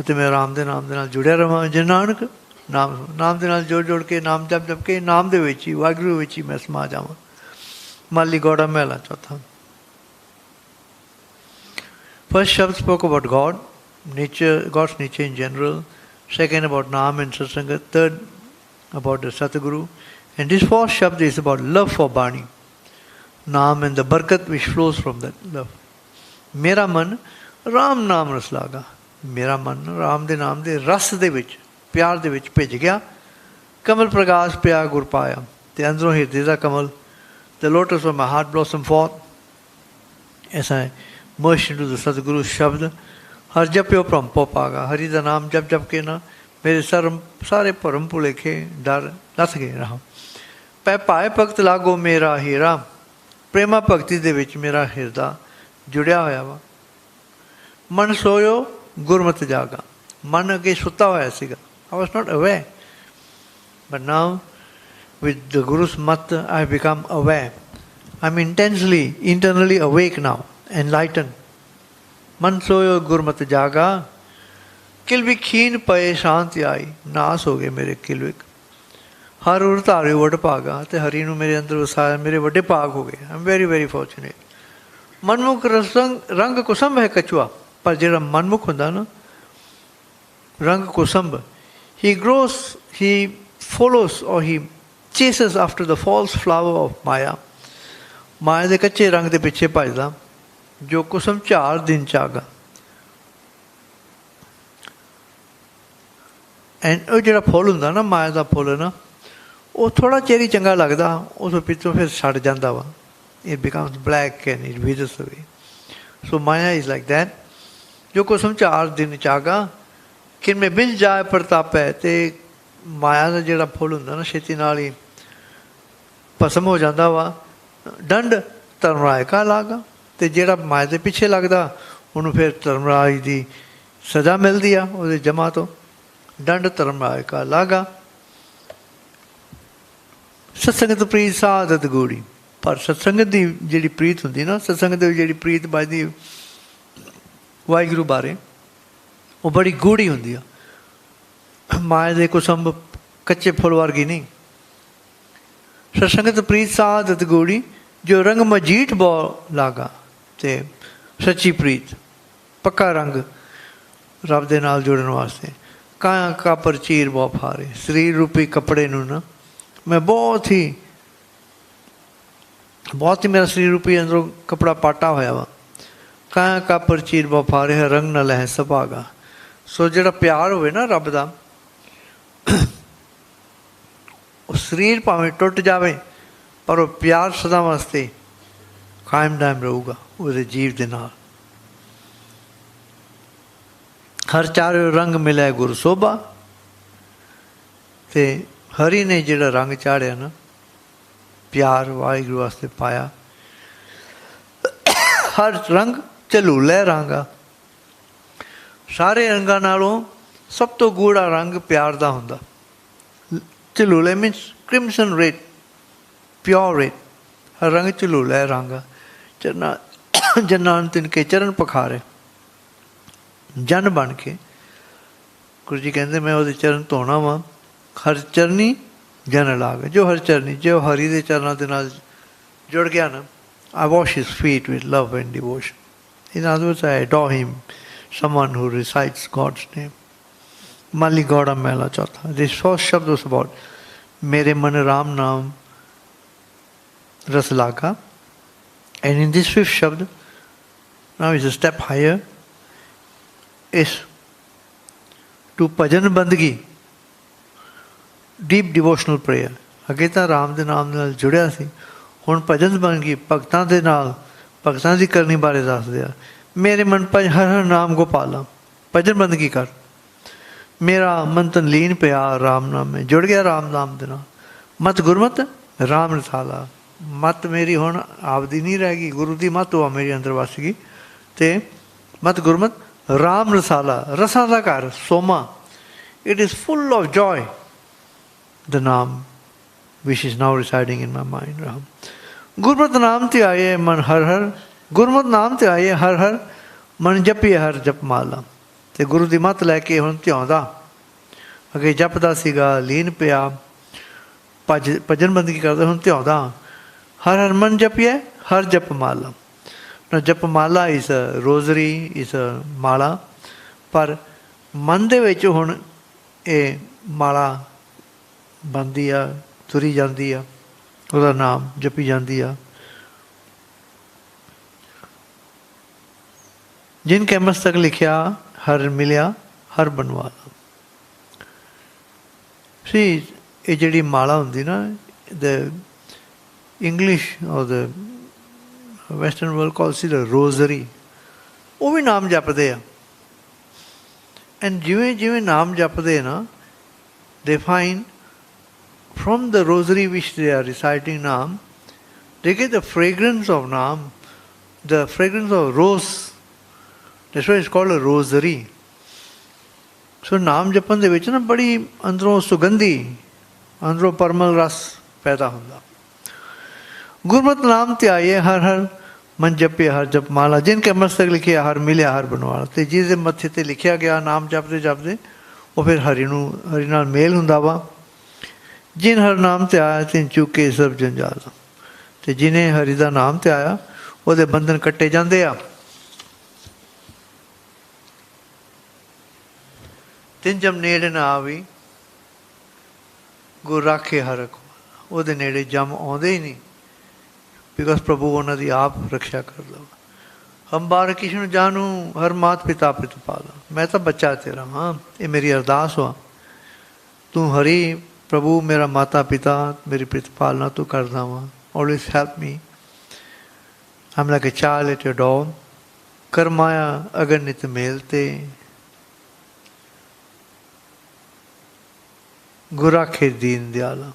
ਅਤੇ ਮੈਂ ਰਾਮ ਦੇ ਨਾਮ ਦੇ ਨਾਲ ਜੁੜਿਆ ਰਹਾਂ ਜੇ ਨਾਨਕ ਨਾਮ ਦੇ ਨਾਲ ਜੋੜ ਕੇ ਨਾਮ ਜਪ ਕੇ ਨਾਮ ਦੇ ਵਿੱਚ ਹੀ ਵਾਹਿਗੁਰੂ ਵਿੱਚ ਹੀ ਮੈਂ ਸਮਾ ਜਾਵਾਂ। ਮਾਲੀ ਗੌੜਾ ਮਹਿਲਾ ਚੌਥਾ। First Shabad spoke about God, nature, God's nature in general. Second about Naam and Satsangat. Third about the Satguru. And this fourth Shabad is about love for Bani, Naam and the Barkat which flows from that love. Mera man Ram Naam Ras Laga. Mera man Ram de Naam de Ras de vich, Pyar de vich ਭਿੱਜ ਗਿਆ। Kamal Prakash Pyar Gur Paya. The ਅੰਦਰੋਂ ਹਿਰਦੇ ਦਾ ਕਮਲ, the lotus of my heart blossom forth. As I merged into the Sadguru Shabd, ਹਰ ਜਪਿਓ ਭਰਮ ਪੋ ਪਾਗਾ। ਹਰੀ ਦਾ ਨਾਮ ਜਪ ਕੇ ਨਾ ਮੇਰੇ ਸਾਰੇ ਭਰਮ ਭੁਲੇਖੇ ਡਰ ਲੱਥ ਗਏ ਰਹਾ। ਪੈ ਭਾਏ ਭਗਤ ਲਾਗੋ ਮੇਰਾ ਹੀਰਾ। ਪ੍ਰੇਮਾ ਭਗਤੀ ਦੇ ਵਿੱਚ ਮੇਰਾ ਹਿਰਦਾ ਜੁੜਿਆ ਹੋਇਆ ਵਾ। ਮਨ ਸੋਇਓ ਗੁਰਮਤਿ ਜਾਗਾ। ਮਨ ਅੱਗੇ ਸੁੱਤਾ ਹੋਇਆ ਸੀਗਾ। I was not aware. But now with the Guru's mat I have become aware. I'm internally awake now, enlightened. ਮਨ ਸੋਇਓ ਗੁਰਮਤਿ ਜਾਗਾ। ਕਿਲਵਿਕ ਖੀਨ ਪਏ ਸ਼ਾਂਤੀ ਆਈ। ਨਾਸ ਹੋ ਗਏ ਮੇਰੇ ਕਿਲਵਿਕ। ਹਰ ਉਰ ਧਾਰਿਓ ਵੱਡ ਭਾਗਾ। ਅਤੇ ਹਰੀ ਨੂੰ ਮੇਰੇ ਅੰਦਰ ਵਸਾਇਆ ਮੇਰੇ ਵੱਡੇ ਭਾਗ ਹੋ ਗਏ। ਆਮ ਵੈਰੀ ਵੈਰੀ ਫੋਰਚੂਨੇਟ। ਮਨਮੁਖ ਰੰਗ ਕੁਸੰਭ ਹੈ ਕਛੂਆ। ਪਰ ਜਿਹੜਾ ਮਨਮੁਖ ਹੁੰਦਾ ਨਾ ਰੰਗ ਕੁਸੰਭ, he follows or he chases after the false flower of Maya. ਮਾਇਆ ਦੇ ਕੱਚੇ ਰੰਗ ਦੇ ਪਿੱਛੇ ਭੱਜਦਾ ਜੋ ਕੁਸਮ ਝਾੜ ਦਿਨ ਚ ਆਗਾ। ਐਂਡ ਉਹ ਜਿਹੜਾ ਫੁੱਲ ਹੁੰਦਾ ਨਾ ਮਾਇਆ ਦਾ ਫੁੱਲ ਨਾ ਉਹ ਥੋੜ੍ਹਾ ਚਿਰ ਹੀ ਚੰਗਾ ਲੱਗਦਾ, ਉਸ ਪਿੱਛੋਂ ਫਿਰ ਸੜ ਜਾਂਦਾ ਵਾ। It becomes black and it withers away. So Maya is like that. ਜੋ ਕੁਸਮ ਝਾੜ ਦਿਨ ਚ ਆਗਾ ਕਿ ਮੈਂ ਬਿੰਜ ਜਾਏ ਪ੍ਰਤਾਪ ਹੈ। ਅਤੇ ਮਾਇਆ ਦਾ ਜਿਹੜਾ ਫੁੱਲ ਹੁੰਦਾ ਨਾ ਛੇਤੀ ਨਾਲ ਹੀ ਭਸਮ ਹੋ ਜਾਂਦਾ ਵਾ। ਡੰਡ ਧਰਮਰਾਜ ਕਾ ਲਾਗਾ। ਅਤੇ ਜਿਹੜਾ ਮਾਇਆ ਦੇ ਪਿੱਛੇ ਲੱਗਦਾ ਉਹਨੂੰ ਫਿਰ ਧਰਮਰਾਜ ਦੀ ਸਜ਼ਾ ਮਿਲਦੀ ਆ ਉਹਦੇ ਜਮਾ ਤੋਂ। ਡੰਡ ਧਰਮਰਾਜ ਕਾ ਲਾਗਾ। ਸਤਸੰਗਤ ਪ੍ਰੀਤ ਸਾਧਤ ਗੂੜੀ। ਪਰ ਸਤਸੰਗਤ ਦੀ ਜਿਹੜੀ ਪ੍ਰੀਤ ਹੁੰਦੀ ਨਾ ਸਤਸੰਗਤ ਦੀ ਜਿਹੜੀ ਪ੍ਰੀਤ ਵੱਜਦੀ ਵਾਹਿਗੁਰੂ ਬਾਰੇ ਉਹ ਬੜੀ ਗੂੜੀ ਹੁੰਦੀ ਆ। ਮਾਇਆ ਦੇ ਕੁਸੰਭ ਕੱਚੇ ਫੁੱਲ ਵਰਗੀ ਨਹੀਂ। ਸਤਸੰਗਤ ਪ੍ਰੀਤ ਸਾਧਤ ਗੂੜੀ ਜੋ ਰੰਗ ਮਜੀਠ ਬਹੁ ਲਾਗਾ। ਅਤੇ ਸੱਚੀ ਪ੍ਰੀਤ ਪੱਕਾ ਰੰਗ ਰੱਬ ਦੇ ਨਾਲ ਜੁੜਨ ਵਾਸਤੇ। ਕਾਇਆ ਕਾਪਰ ਚੀਰ ਬਹੁ ਫਾਰੇ। ਸਰੀਰ ਰੂਪੀ ਕੱਪੜੇ ਨੂੰ ਨਾ ਮੈਂ ਬਹੁਤ ਹੀ ਮੇਰਾ ਸਰੀਰ ਰੂਪੀ ਅੰਦਰੋਂ ਕੱਪੜਾ ਪਾਟਾ ਹੋਇਆ ਵਾ। ਕਾਇਆ ਕਾਪਰ ਚੀਰ ਬਹੁ ਫਾਰੇ ਰੰਗ ਨਾ ਲਹਿ ਸੁਭਾਗਾ। ਸੋ ਜਿਹੜਾ ਪਿਆਰ ਹੋਵੇ ਨਾ ਰੱਬ ਦਾ ਉਹ ਸਰੀਰ ਭਾਵੇਂ ਟੁੱਟ ਜਾਵੇ ਪਰ ਉਹ ਪਿਆਰ ਸਦਾ ਵਾਸਤੇ ਕਾਇਮ ਦਾਇਮ ਰਹੂਗਾ ਉਹਦੇ ਜੀਵ ਦੇ ਨਾਲ। ਹਰ ਚਾਰਿਓ ਰੰਗ ਮਿਲਿਆ ਗੁਰ ਸੋਭਾ। ਅਤੇ ਹਰੀ ਨੇ ਜਿਹੜਾ ਰੰਗ ਚਾੜਿਆ ਨਾ ਪਿਆਰ ਵਾਹਿਗੁਰੂ ਵਾਸਤੇ ਪਾਇਆ। ਹਰ ਰੰਗ ਝਲੂਲੇ ਰੰਗ ਆ। ਸਾਰੇ ਰੰਗਾਂ ਨਾਲੋਂ ਸਭ ਤੋਂ ਗੂੜਾ ਰੰਗ ਪਿਆਰ ਦਾ ਹੁੰਦਾ। ਝਲੂਲੇ ਮੀਨਸ ਕ੍ਰਿਮਸਨ ਰੈਡ, ਪਿਓਰ ਰੈਡ। ਹਰ ਰੰਗ ਝਲੂਲੇ ਰੰਗ ਆ। ਜਨਾਂ ਤਿਨ ਕੇ ਚਰਨ ਪਖਾਰੇ। ਜਨ ਬਣ ਕੇ ਗੁਰੂ ਜੀ ਕਹਿੰਦੇ ਮੈਂ ਉਹਦੇ ਚਰਨ ਧੋਣਾ ਵਾਂ। ਹਰ ਚਰਨੀ ਜਨ ਲਾਗ। ਜੋ ਹਰ ਚਰਨੀ ਜੋ ਹਰੀ ਦੇ ਚਰਨਾਂ ਦੇ ਨਾਲ ਜੁੜ ਗਿਆ ਨਾ I wash his feet with love and devotion. In other words, I adore him, someone who recites God's name. Mali Gauraa Mehla Chautha. This first Shabd was about Mere Man Ram Naam Ras Laga. And in this fifth Shabd, now is a step higher, is to Bhajan Bandagi, deep devotional prayer. ਅੱਗੇ ਤਾਂ ਰਾਮ ਦੇ ਨਾਮ ਨਾਲ ਜੁੜਿਆ ਸੀ, ਹੁਣ ਭਜਨ ਬੰਦਗੀ ਭਗਤਾਂ ਦੇ ਨਾਲ ਭਗਤਾਂ ਦੀ ਕਰਨੀ ਬਾਰੇ ਦੱਸਦੇ ਆ। ਮੇਰੇ ਮਨ ਭਜ ਹਰ ਹਰ ਨਾਮ ਗੋਪਾਲਾ, ਭਜਨ ਬੰਦਗੀ ਕਰ। ਮੇਰਾ ਮਨ ਤਨ ਲੀਨ ਪਿਆ ਰਾਮ ਨਾਮੇ, ਜੁੜ ਗਿਆ ਰਾਮ ਨਾਮ ਦੇ ਨਾਲ। ਮਤ ਗੁਰਮਤ ਰਾਮ ਰਸਾਲਾ, ਮਤ ਮੇਰੀ ਹੁਣ ਆਪਦੀ ਨਹੀਂ ਰਹਿ ਗਈ, ਗੁਰੂ ਦੀ ਮਤ ਉਹ ਮੇਰੀ ਅੰਦਰ ਵਸ ਗਈ। ਅਤੇ ਮਤ ਗੁਰਮਤ ਰਾਮ ਰਸਾਲਾ, ਰਸਾਂ ਦਾ ਘਰ ਸੋਮਾ। It is full of joy the naam which is now residing in my mind, Ram. ਗੁਰਮਤਿ ਨਾਮ ਤੇ ਆਏ ਮਨ ਹਰ ਹਰ, ਗੁਰਮਤਿ ਨਾਮ ਤੇ ਆਏ ਹਰ ਹਰ, ਮਨ ਜਪੀਏ ਹਰ ਜਪਮਾਲਾ। ਅਤੇ ਗੁਰੂ ਦੀ ਮੱਤ ਲੈ ਕੇ ਹੁਣ ਧਿਆਉਂਦਾ, ਅੱਗੇ ਜਪਦਾ ਸੀਗਾ, ਲੀਨ ਪਿਆ, ਭਜਨ ਬੰਦਗੀ ਕਰਦਾ, ਹੁਣ ਧਿਆਉਂਦਾ ਹਰ ਹਰ ਮਨ ਜਪੀਏ ਹਰ ਜਪਮਾਲਾ। ਜਪਮਾਲਾ ਇਸ ਰੋਜ਼ਰੀ, ਇਸ ਮਾਲਾ, ਪਰ ਮਨ ਦੇ ਵਿੱਚ ਹੁਣ ਇਹ ਮਾਲਾ ਬਣਦੀ ਆ, ਤੁਰੀ ਜਾਂਦੀ ਆ, ਉਹਦਾ ਨਾਮ ਜਪੀ ਜਾਂਦੀ ਆ। ਜਿਨ ਕੇ ਮਸਤਕ ਲਿਖਿਆ ਹਰ ਮਿਲਿਆ ਹਰ ਬਣਵਾਲਾ। ਸੀ ਇਹ ਜਿਹੜੀ ਮਾਲਾ ਹੁੰਦੀ ਨਾ, ਦ ਇੰਗਲਿਸ਼ ਔਰ ਦ ਵੈਸਟਰਨ ਵਰਲਡ ਕਾਲਸ ਇਟ ਰੋਜ਼ਰੀ, ਉਹ ਵੀ ਨਾਮ ਜਪਦੇ ਆ। ਐਂਡ ਜਿਵੇਂ ਜਿਵੇਂ ਨਾਮ ਜਪਦੇ ਨਾ, ਦੇ fine from the rosary which they are reciting Naam, they get the fragrance of Naam, the fragrance of rose. That's why it's called a rosary. So Naam japan ਦੇ ਵਿੱਚ ਨਾ ਬੜੀ ਅੰਦਰੋਂ ਸੁਗੰਧੀ, ਅੰਦਰੋਂ ਪਰਮਲ ਰਸ ਪੈਦਾ ਹੁੰਦਾ। ਗੁਰਮਤਿ ਨਾਮ ਤੇ ਆਏ ਹਰ ਹਰ, ਮਨ ਜਪੇ ਹਰ ਜਪਮਾਲਾ। ਜਿਨ ਕੇ ਮਸਤਕ ਲਿਖਿਆ ਹਰ ਮਿਲਿਆ ਹਰ ਬਣਵਾਲਾ। ਅਤੇ ਜਿਹਦੇ ਮੱਥੇ 'ਤੇ ਲਿਖਿਆ ਗਿਆ ਨਾਮ ਜਪਦੇ ਜਪਦੇ, ਉਹ ਫਿਰ ਹਰੀ ਨੂੰ, ਹਰੀ ਨਾਲ ਮੇਲ ਹੁੰਦਾ ਵਾ। ਜਿਨ ਹਰ ਨਾਮ ਤੇ ਆਇਆ ਤਿਨ ਚੁੱਕੇ ਸਭ ਜੰਜਾਲਾ। ਅਤੇ ਜਿਹਨੇ ਹਰੀ ਦਾ ਨਾਮ ਤੇ ਆਇਆ, ਉਹਦੇ ਬੰਧਨ ਕੱਟੇ ਜਾਂਦੇ ਆ। ਤਿੰਨ ਜਮ ਨੇੜੇ ਨਾ ਆਵੀ, ਗੁਰ ਰਾਖੇ ਹਰ ਰਖਵਾਲਾ। ਉਹਦੇ ਨੇੜੇ ਜਮ ਆਉਂਦੇ ਹੀ ਨਹੀਂ, ਬਿਕਾਜ਼ ਪ੍ਰਭੂ ਉਹਨਾਂ ਦੀ ਆਪ ਰੱਖਿਆ ਕਰਦਾ। ਹਮ ਬਾਰ ਕਿਸ਼ਨ ਜਾਨੂ ਹਰ ਮਾਤ ਪਿਤਾ ਪ੍ਰਤਪਾਲਾ। ਮੈਂ ਤਾਂ ਬੱਚਾ ਤੇਰਾ ਹਾਂ, ਇਹ ਮੇਰੀ ਅਰਦਾਸ ਵਾ। ਤੂੰ ਹਰੀ ਪ੍ਰਭੂ ਮੇਰਾ ਮਾਤਾ ਪਿਤਾ, ਮੇਰੀ ਪ੍ਰਤਪਾਲਨਾ ਤੂੰ ਕਰਦਾ ਵਾ। Always help me. I'm like a child at your door. ਕਰ ਮਾਇਆ ਅਗਰ ਨਿਤ ਮੇਲ ਤੇ, ਗੁਰ ਰਾਖੇ ਦੀਨ ਦਿਆਲਾ।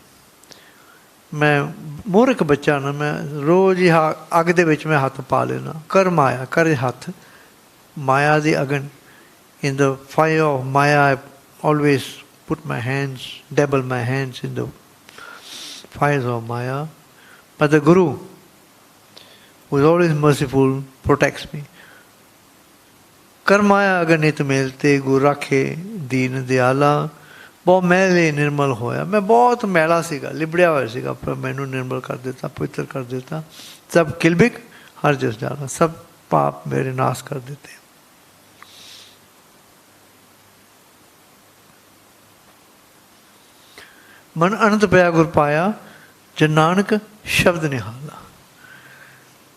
ਮੈਂ ਮੂਰਖ ਬੱਚਾ ਨਾ, ਮੈਂ ਰੋਜ਼ ਹੀ ਅੱਗ ਦੇ ਵਿੱਚ ਮੈਂ ਹੱਥ ਪਾ ਲੈਣਾ। ਕਰ ਮਾਇਆ, ਕਰ ਹੱਥ, ਮਾਇਆ ਦੀ ਅਗਨ, in the fire of maya I always put my hands, dabble my hands in the fires of Maya. But the Guru, who is always merciful, protects me. ਕਰ ਮਾਇਆ ਅਗਰ ਨਿਤ ਮੇਲ ਤੇ, ਗੁਰ ਰਾਖੇ ਦੀਨ ਦਿਆਲਾ। ਬਹੁਤ ਮੈਲੇ ਨਿਰਮਲ ਹੋਇਆ। ਮੈਂ ਬਹੁਤ ਮੈਲਾ ਸੀਗਾ, ਲਿਬੜਿਆ ਹੋਇਆ ਸੀਗਾ, ਪਰ ਮੈਨੂੰ ਨਿਰਮਲ ਕਰ ਦਿੱਤਾ, ਪਵਿੱਤਰ ਕਰ ਦਿੱਤਾ। ਸਭ ਕਿਲਬਿਕ ਹਰ ਜਸ ਜਾਲਾ, ਸਭ ਪਾਪ ਮੇਰੇ ਨਾਸ਼ ਕਰ ਦਿੱਤੇ। ਮਨ ਅਨੰਤ ਪਿਆ ਗੁਰ ਪਾਇਆ, ਜੇ ਨਾਨਕ ਸ਼ਬਦ ਨਿਹਾਲਾ।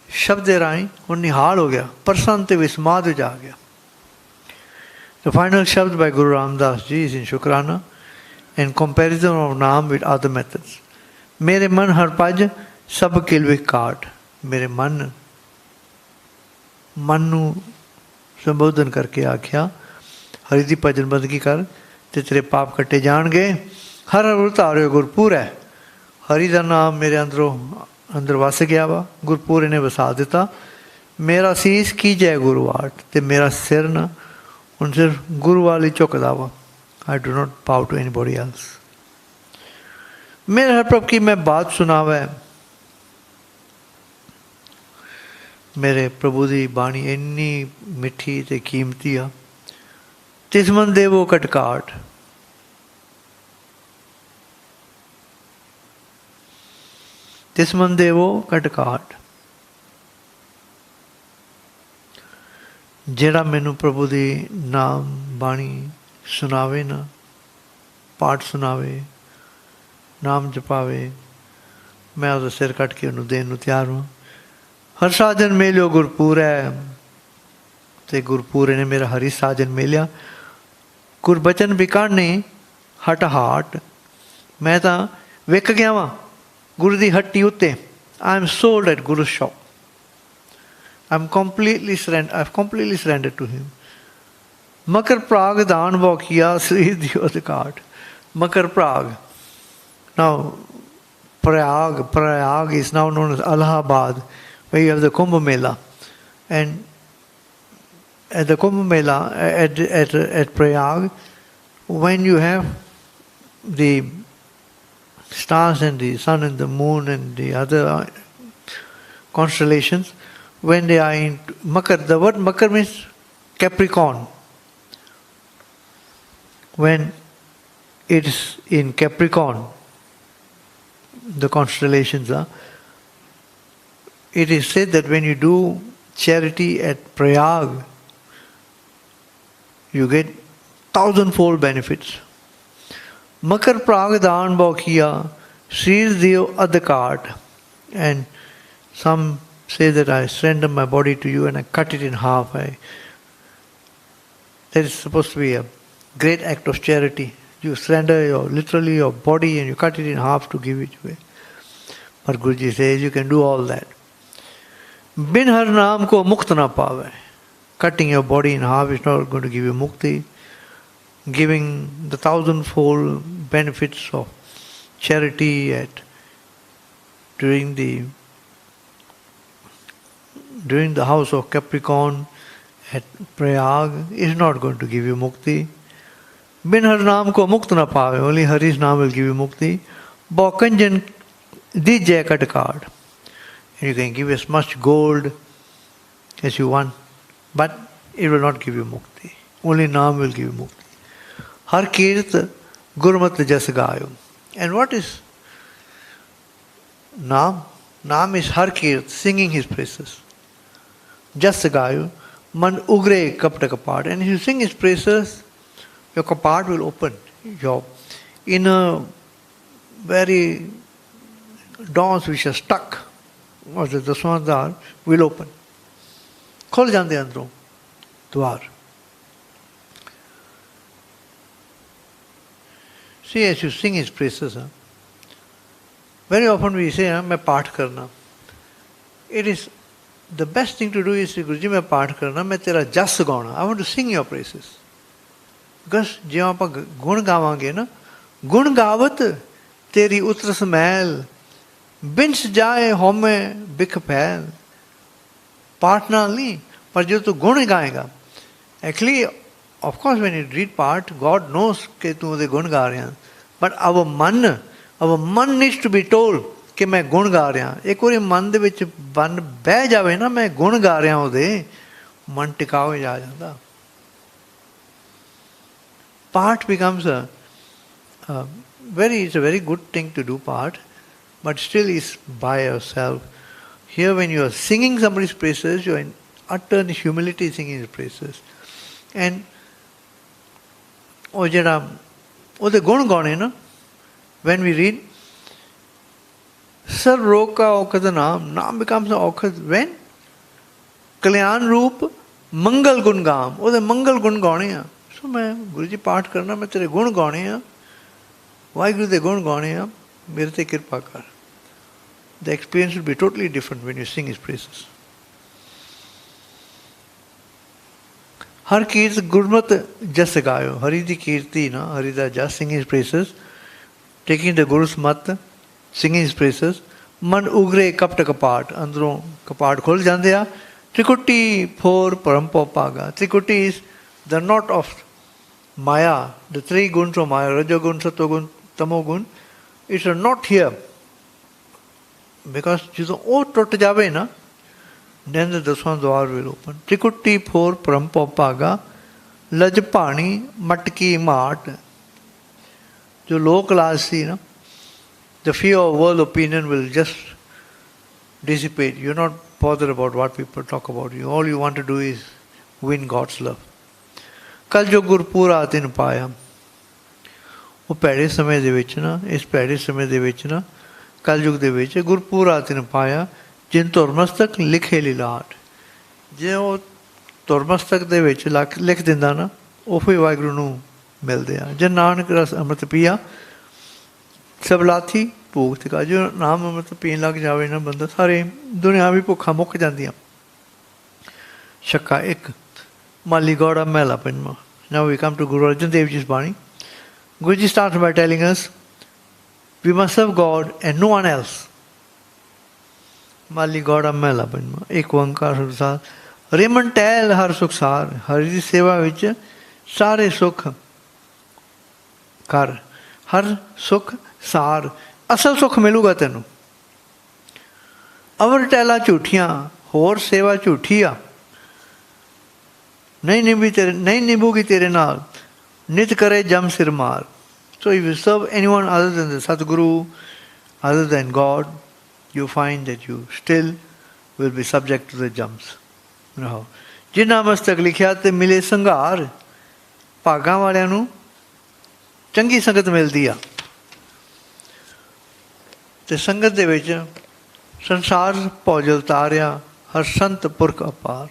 ਸ਼ਬਦ ਦੇ ਰਾਹੀਂ ਹੁਣ ਨਿਹਾਲ ਹੋ ਗਿਆ, ਪ੍ਰਸੰਨ ਤੇ ਵਿਸਮਾਦ ਵਿੱਚ ਆ ਗਿਆ। The final Shabd by Guru Ramdas Ji is in Shukrana in comparison of Naam with other methods. ਮੇਰੇ ਮਨ ਹਰ ਭਜ ਸਭ ਕਿਲ ਵਿਖ ਕਾਟ। ਮੇਰੇ ਮਨ ਨੂੰ ਸੰਬੋਧਨ ਕਰਕੇ ਆਖਿਆ, ਹਰੀ ਦੀ ਭਜਨ ਬੰਦਗੀ ਕਰ ਤੇ ਤੇਰੇ ਪਾਪ ਕੱਟੇ ਜਾਣਗੇ। ਹਰ ਹਰ ਧਾਰਿਓ ਗੁਰਪੁਰ ਹੈ। ਹਰੀ ਦਾ ਨਾਮ ਮੇਰੇ ਅੰਦਰ ਵਸ ਗਿਆ ਵਾ, ਗੁਰਪੁਰ ਨੇ ਵਸਾ ਦਿੱਤਾ। ਮੇਰਾ ਸੀਸ ਕੀ ਜੈ ਗੁਰਵਾਟ, ਅਤੇ ਮੇਰਾ ਸਿਰ ਨਾ ਹੁਣ ਸਿਰਫ ਗੁਰੂ ਵੱਲ ਹੀ ਝੁਕਦਾ ਵਾ। I do not bow to anybody else. ਮੇਰੇ ਹਰ ਪ੍ਰਭ ਕੀ ਮੈਂ ਬਾਤ ਸੁਣਾਵੈ। ਮੇਰੇ ਪ੍ਰਭੂ ਦੀ ਬਾਣੀ ਇੰਨੀ ਮਿੱਠੀ ਅਤੇ ਕੀਮਤੀ ਆ। ਤਿਸ ਮਨ ਦੇਵੋ ਕਟਕਾਟ। ਤਿਸ ਮਨ ਦੇਵੋ ਕਟਕਾਟ। ਜਿਹੜਾ ਮੈਨੂੰ ਪ੍ਰਭੂ ਦੀ ਨਾਮ ਬਾਣੀ ਸੁਣਾਵੇ ਨਾ, ਪਾਠ ਸੁਣਾਵੇ, ਨਾਮ ਜਪਾਵੇ, ਮੈਂ ਉਹਦਾ ਸਿਰ ਕੱਟ ਕੇ ਉਹਨੂੰ ਦੇਣ ਨੂੰ ਤਿਆਰ ਹਾਂ। ਹਰ ਸਾਜਨ ਮੇਲਿਓ ਗੁਰਪੂਰ ਹੈ, ਅਤੇ ਗੁਰਪੂਰੇ ਨੇ ਮੇਰਾ ਹਰੀ ਸਾਜਨ ਮੇਲਿਆ। ਗੁਰਬਚਨ ਬਿਕਾਣੇ ਹਟ ਹਾਟ। ਮੈਂ ਤਾਂ ਵਿਕ ਗਿਆ ਵਾਂ ਗੁਰੂ ਦੀ ਹੱਟੀ ਉੱਤੇ। I am sold at Guru's shop. I've completely surrendered to him. Makar Prag daan Viakhia Sri Diodikart. Makar Prag. Now, Prayag is now known as Allahabad, where you have the Kumbh Mela. And at the Kumbh Mela, at Prayag, when you have the stars and the sun and the moon and the other constellations, when they are in Makar, the word Makar means Capricorn. When it is in Capricorn, the constellations are, it is said that when you do charity at Prayag, you get 1,000-fold benefits. Makar Prag daan Viakhia Sri Dio Adhikart. And some say that I surrender my body to you and I cut it in half. That is supposed to be a great act of charity. You surrender literally your body and you cut it in half to give it away. But Guruji says you can do all that. Bin har naam ko mukt na paave. Cutting your body in half is not going to give you mukti. Giving the 1,000-fold benefits of charity during the house of Capricorn at Prayag is not going to give you mukti. Bin har naam ko mukt na paave. Only Hari's naam will give you mukti. Bokanjan di jacket card. You can give as much gold as you want, but it will not give you mukti. Only naam will give you mukti. Har kirt gurmat jas gayo. And what is naam? Naam is har kirt, singing his praises. Jas gayo, man ugre kapta kapat. And if you sing his praises, your kapat will open. Your inner very doors which are stuck, or the daswandar, will open. Khol jande andron dwar. See, as you sing his praises, very often we say, "Main paath karna." It is the best thing to do is, Guruji, main paath karna, main tera jas gauna. I want to sing your praises. Because ਜੇ ਆਪਾਂ ਗੁਣ ਗਾਵਾਂਗੇ ਨਾ, ਗੁਣ ਗਾਵਤ ਤੇਰੀ ਉਤਰਸ ਮਹਿਲ, ਬਿੰਸ ਜਾਏ ਹਉਮੈ ਬਿਖ ਫੈਲ. ਪਾਠ ਨਾਲ ਨਹੀਂ, ਪਰ ਜੇ ਤੂੰ ਗੁਣ ਗਾਏਗਾ, actually, of course, when you read part, God knows ਕਿ ਤੂੰ ਉਹਦੇ ਗੁਣ ਗਾ ਰਿਹਾ. But our man needs to be told ਕਿ ਮੈਂ ਗੁਣ ਗਾ ਰਿਹਾ. ਇੱਕ ਵਾਰੀ ਮਨ ਦੇ ਵਿੱਚ ਬਹਿ ਜਾਵੇ ਨਾ, ਮੈਂ ਗੁਣ ਗਾ ਰਿਹਾ ਉਹਦੇ, ਮਨ ਟਿਕਾਓ ਜਾ ਜਾਂਦਾ. Part becomes it's a very good thing to do part, but still is by yourself. Here when you are singing somebody's praises, you are in utter humility singing his praises. And ਉਹਦੇ ਗੁਣ ਗਾਉਣੇ ਨਾ, when we read ਸਰਬ ਰੋਗ ਕਾ ਔਖਦ ਨਾਮ becomes ਔਖਦ when ਕਲਿਆਣ ਰੂਪ ਮੰਗਲ ਗੁਣ ਗਾਮ, ਉਹਦੇ ਮੰਗਲ ਗੁਣ ਗਾਉਣੇ ਆ. ਸੋ ਮੈਂ ਗੁਰੂ ਜੀ ਪਾਠ ਕਰਨਾ, ਮੈਂ ਤੇਰੇ ਗੁਣ ਗਾਉਣੇ ਆ, ਵਾਹਿਗੁਰੂ ਦੇ ਗੁਣ ਗਾਉਣੇ ਆ, ਮੇਰੇ ਤੇ ਕਿਰਪਾ ਕਰ. The experience will be totally different when you sing his praises. ਹਰ ਕੀਰਤ ਗੁਰਮਤ ਜਸ ਗਾਇਓ. ਹਰੀ ਦੀ ਕੀਰਤੀ ਨਾ, ਹਰੀ ਦਾ ਜਸ, singing his praises, taking the Guru's mat, singing his praises. ਮਨ ਉਗਰੇ ਕਪਟ ਕਪਾਟ, ਅੰਦਰੋਂ ਕਪਾਟ ਖੁੱਲ ਜਾਂਦੇ ਆ. ਤ੍ਰਿਕੁਟੀ ਫੋਰ ਪਰਮ ਪੋ ਭਾਗਾ. Trikuti is the knot of Maya, the three guns of Maya, Rajagun, Satogun, Tamogun. It's a knot here. Because ਜਦੋਂ ਉਹ ਟੁੱਟ ਜਾਵੇ ਨਾ, then the ਦਸਵਾਂ ਦਵਾਰ will open. Trikuti for Parampa Paga, Laj Pani, Matki Maat. जो लोक लाज सी ना, the fear of world opinion will just dissipate. You're not bothered about what people talk about you. All you want to do is win God's love. ਕੱਲ ਜੋ ਗੁਰਪੂਰਾ ਤਿਨ ਪਾਇਆ, ਉਹ ਭੈੜੇ ਸਮੇਂ ਦੇ ਵਿੱਚ ਨਾ, ਇਸ ਭੈੜੇ ਸਮੇਂ ਦੇ ਵਿੱਚ ਨਾ, ਕਲਯੁਗ ਦੇ ਵਿੱਚ ਗੁਰਪੂਰਾ ਤਿਨ ਪਾਇਆ, ਜਿਨ ਧੁਰਮਸਤਕ ਲਿਖੇ ਲੀਲਾਟ. ਜੇ ਉਹ ਧੁਰਮਸਤਕ ਦੇ ਵਿੱਚ ਲਿਖ ਦਿੰਦਾ ਨਾ, ਉਹ ਹੀ ਵਾਹਿਗੁਰੂ ਨੂੰ ਮਿਲਦੇ ਆ. ਜੇ ਨਾਨਕ ਰਸ ਅੰਮ੍ਰਿਤ ਪੀਆ, ਸਭ ਲਾਥੀ ਭੂਖ ਤੇ ਜੋ ਨਾਮ ਅੰਮ੍ਰਿਤ ਪੀਣ ਲੱਗ ਜਾਵੇ ਨਾ ਬੰਦਾ, ਸਾਰੇ ਦੁਨੀਆ ਵੀ ਭੁੱਖਾਂ ਮੁੱਕ ਜਾਂਦੀਆਂ। ਛੱਕਾ ਇੱਕ, ਮਾਲੀ ਗੌੜਾ ਮਹਿਲਾ ਪੰਜਵਾਂ। Now we come to Guru Arjan Dev Ji's Bani. Guruji starts by telling us we must serve God and no one else. ਮਾਲੀ ਗੌੜਾ ਮਹਿਲਾ ਪੰਜਵਾਂ। ਇੱਕ ਓਂਕਾਰ ਸੁਖਸਾਰ ਰੇਮਨ ਟਹਿਲ ਹਰ ਸੁਖਸਾਰ। ਹਰੀ ਦੀ ਸੇਵਾ ਵਿੱਚ ਸਾਰੇ ਸੁੱਖ ਕਰ, ਹਰ ਸੁੱਖ ਸਾਰ, ਅਸਲ ਸੁੱਖ ਮਿਲੂਗਾ ਤੈਨੂੰ। ਅਵਰ ਟਹਿਲਾ ਝੂਠੀਆਂ, ਹੋਰ ਸੇਵਾ ਝੂਠੀ ਆ, ਨਹੀਂ ਨਿਭੂਗੀ ਤੇਰੇ ਨਾਲ। ਨਿਤ ਕਰੇ ਜਮ ਸਿਰ ਮਾਰ। So if you serve anyone other than the Sadguru, other than God, you find that you still will be subject to the jumps. ਜਿਨ੍ਹਾਂ ਮਸਤਕ ਲਿਖਿਆ ਤੇ ਮਿਲੇ ਸੰਘਾਰ। ਭਾਗਾਂ ਵਾਲਿਆਂ ਨੂੰ ਚੰਗੀ ਸੰਗਤ ਮਿਲਦੀ ਆ, ਤੇ ਸੰਗਤ ਦੇ ਵਿੱਚ ਸੰਸਾਰ ਭੌਜਲ ਤਾਰਿਆ, ਹਰ ਸੰਤ ਪੁਰਖ ਅਪਾਰ।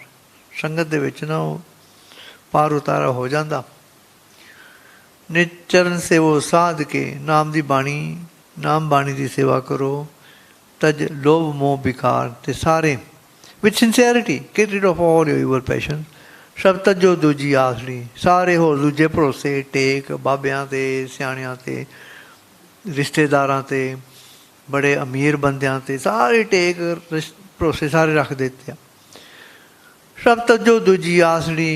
ਸੰਗਤ ਦੇ ਵਿੱਚ ਨਾ ਉਹ ਪਾਰ ਉਤਾਰਾ ਹੋ ਜਾਂਦਾ। ਨਿਤ ਚਰਨ ਸੇਵੋ ਸਾਧ ਕੇ, ਨਾਮ ਦੀ ਬਾਣੀ, ਨਾਮ ਬਾਣੀ ਦੀ ਸੇਵਾ ਕਰੋ। ਤਜ ਲੋਭ ਮੋਹ ਵਿਕਾਰ, ਤੇ ਸਾਰੇ with sincerity get rid of all your evil passion। ਸਭ ਤਜੋ ਦੂਜੀ ਆਸਰੀ, ਸਾਰੇ ਹੋਰ ਦੂਜੇ ਭਰੋਸੇ ਟੇਕ ਬਾਬਿਆਂ 'ਤੇ, ਸਿਆਣਿਆਂ 'ਤੇ, ਰਿਸ਼ਤੇਦਾਰਾਂ 'ਤੇ, ਬੜੇ ਅਮੀਰ ਬੰਦਿਆਂ 'ਤੇ, ਸਾਰੇ ਟੇਕ ਭਰੋਸੇ ਸਾਰੇ ਰੱਖ ਦਿੱਤੇ ਆ। ਸਭ ਤਜੋ ਦੂਜੀ ਆਸਰੀ,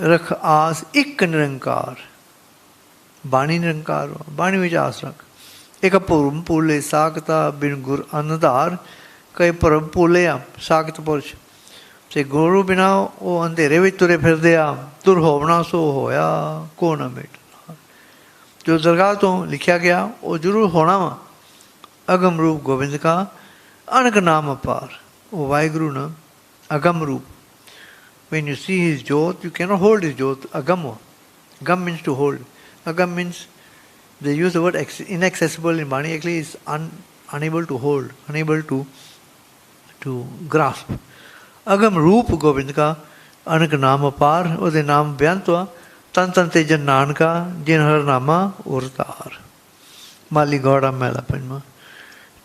ਰਖ ਆਸ ਇੱਕ ਨਿਰੰਕਾਰ। ਬਾਣੀ ਨਿਰੰਕਾਰ, ਬਾਣੀ ਵਿੱਚ ਆਸ ਰੱਖ। ਇੱਕ ਭੁਰਮ ਭੂਲੇ ਸਾਖਤਾ ਬਿਨ ਗੁਰ ਅੰਧਾਰ। ਕਈ ਭਰਮ ਭੂਲੇ ਆ ਸਾਖਤ ਪੁਰਸ਼, ਤੇ ਗੁਰੂ ਬਿਨਾਂ ਉਹ ਅੰਧੇਰੇ ਵਿੱਚ ਤੁਰੇ ਫਿਰਦੇ ਆ। ਤੁਰ ਹੋਵਣਾ ਸੋ ਹੋਇਆ, ਕੋ ਨਾ ਮਿਟਣਾ। ਜੋ ਦਰਗਾਹ ਤੋਂ ਲਿਖਿਆ ਗਿਆ ਉਹ ਜ਼ਰੂਰ ਹੋਣਾ ਵਾ। ਅਗਮ ਰੂਪ ਗੋਬਿੰਦ ਕਾ, ਅਣਕ ਨਾਮ ਅਪਾਰ। ਉਹ ਵਾਹਿਗੁਰੂ ਨਾ ਅਗਮ ਰੂਪ। When you see his jyot, you cannot hold his jyot. Agam. Gam means to hold. Agam means, they use the word inaccessible in Bani. Actually, is unable to hold, unable to grasp. Agam Roop Gobind ka, Anak Naam Apar, ਉਹਦੇ ਨਾਮ ਬੇਅੰਤ ਆ। ਤਨ ਤਨ ਤੇਜਨ ਨਾਨਕਾ, ਜਿਨ ਹਰ ਨਾਮਾ ਉਰਤਾਰ। ਮਾਲੀ ਗੌੜਾ ਮਹਿਲਾ ਪੰਜਵਾਂ।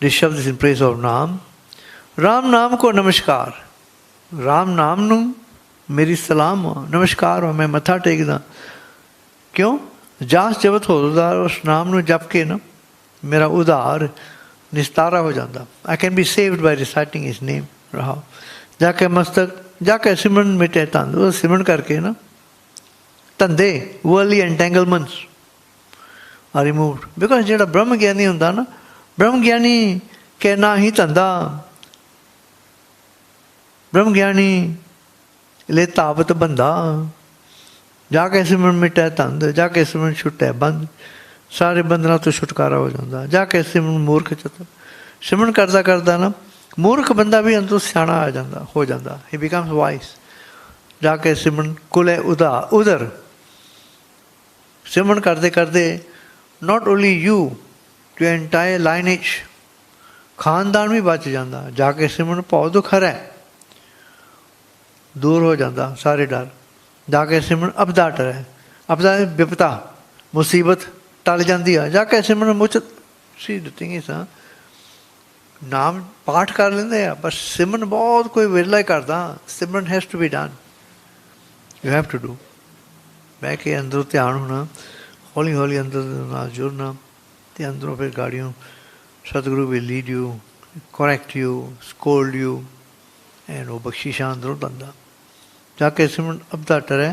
This shabd is in praise of Naam. Ram ਨਾਮ ਕੋ ਨਮਸਕਾਰ। ਰਾਮ ਨਾਮ ਨੂੰ ਮੇਰੀ ਸਲਾਮ ਆ, ਨਮਸਕਾਰ ਆ, ਮੈਂ ਮੱਥਾ ਟੇਕਦਾ। ਕਿਉਂ? ਜਾਸ ਜਬਤ ਹੋ ਉਦਾਰ। ਉਸ ਨਾਮ ਨੂੰ ਜਪ ਕੇ ਨਾ ਮੇਰਾ ਉਧਾਰ ਨਿਸਤਾਰਾ ਹੋ ਜਾਂਦਾ। I can be saved by reciting his name. ਰਹਾ ਜਾ ਕੇ ਮਸਤਕ, ਜਾ ਕੇ ਸਿਮਰਨ ਮਿਟੇ ਧੰਦ। ਉਹ ਸਿਮਰਨ ਕਰਕੇ ਨਾ ਧੰਦੇ, worldly entanglements are removed. Because ਜਿਹੜਾ ਬ੍ਰਹਮ ਗਿਆਨੀ ਹੁੰਦਾ ਨਾ, ਬ੍ਰਹਮ ਗਿਆਨੀ ਕੇ ਨਾ ਹੀ ਧੰਦਾ। ਬ੍ਰਹਮ ਗਿਆਨੀ ਲੈ ਤਾਵਤ ਬੰਦਾ। ਜਾ ਕੇ ਸਿਮਰਨ ਮਿਟੇ ਧੰਦ, ਜਾ ਕੇ ਸਿਮਰਨ ਛੁੱਟੇ ਬੰਦ। ਸਾਰੇ ਬੰਧਨਾਂ ਤੋਂ ਛੁਟਕਾਰਾ ਹੋ ਜਾਂਦਾ। ਜਾ ਕੇ ਸਿਮਰਨ ਮੂਰਖ ਚਤੁਰ। ਸਿਮਰਨ ਕਰਦਾ ਕਰਦਾ ਨਾ ਮੂਰਖ ਬੰਦਾ ਵੀ ਅੰਦਰੋਂ ਸਿਆਣਾ ਆ ਜਾਂਦਾ, ਹੋ ਜਾਂਦਾ। ਹੀ ਬਿਕਮਸ ਵਾਈਸ। ਜਾ ਕੇ ਸਿਮਰਨ ਕੁਲੇ ਉਦਰ। ਸਿਮਰਨ ਕਰਦੇ ਕਰਦੇ not only you, to entire lineage, ਖਾਨਦਾਨ ਵੀ ਬਚ ਜਾਂਦਾ। ਜਾ ਕੇ ਸਿਮਰਨ ਭਉ ਦੁੱਖ ਹਰੈ, ਦੂਰ ਹੋ ਜਾਂਦਾ ਸਾਰੇ ਡਰ। ਜਾ ਕੇ ਸਿਮਰਨ ਅਬਦਾ ਟਰੈ। ਅਬਦਾ ਵਿਪਤਾ, ਮੁਸੀਬਤ ਟਲ ਜਾਂਦੀ ਆ। ਜਾ ਕੇ ਸਿਮਰਨ ਮੁਚਤ। ਸੀ ਦ ਥਿੰਗ ਇਸ ਨਾਮ ਪਾਠ ਕਰ ਲੈਂਦੇ ਆ, ਪਰ ਸਿਮਰਨ ਬਹੁਤ ਕੋਈ ਵਿਰਲਾ ਹੀ ਕਰਦਾ। Simran has to be done, you have to do. ਬਹਿ ਕੇ ਅੰਦਰੋਂ ਧਿਆਨ ਹੋਣਾ, ਹੌਲੀ ਹੌਲੀ ਅੰਦਰ ਨਾਲ ਜੁੜਨਾ, ਅਤੇ ਅੰਦਰੋਂ ਫਿਰ ਗਾੜੀਆਂ Satguru will lead you, correct you, scold you, and ਉਹ ਬਖਸ਼ਿਸ਼ਾਂ ਅੰਦਰੋਂ ਦਿੰਦਾ। ਜਾ ਕੇ ਸਿਮਰਨ ਅਬਦਾ ਟਰੈ।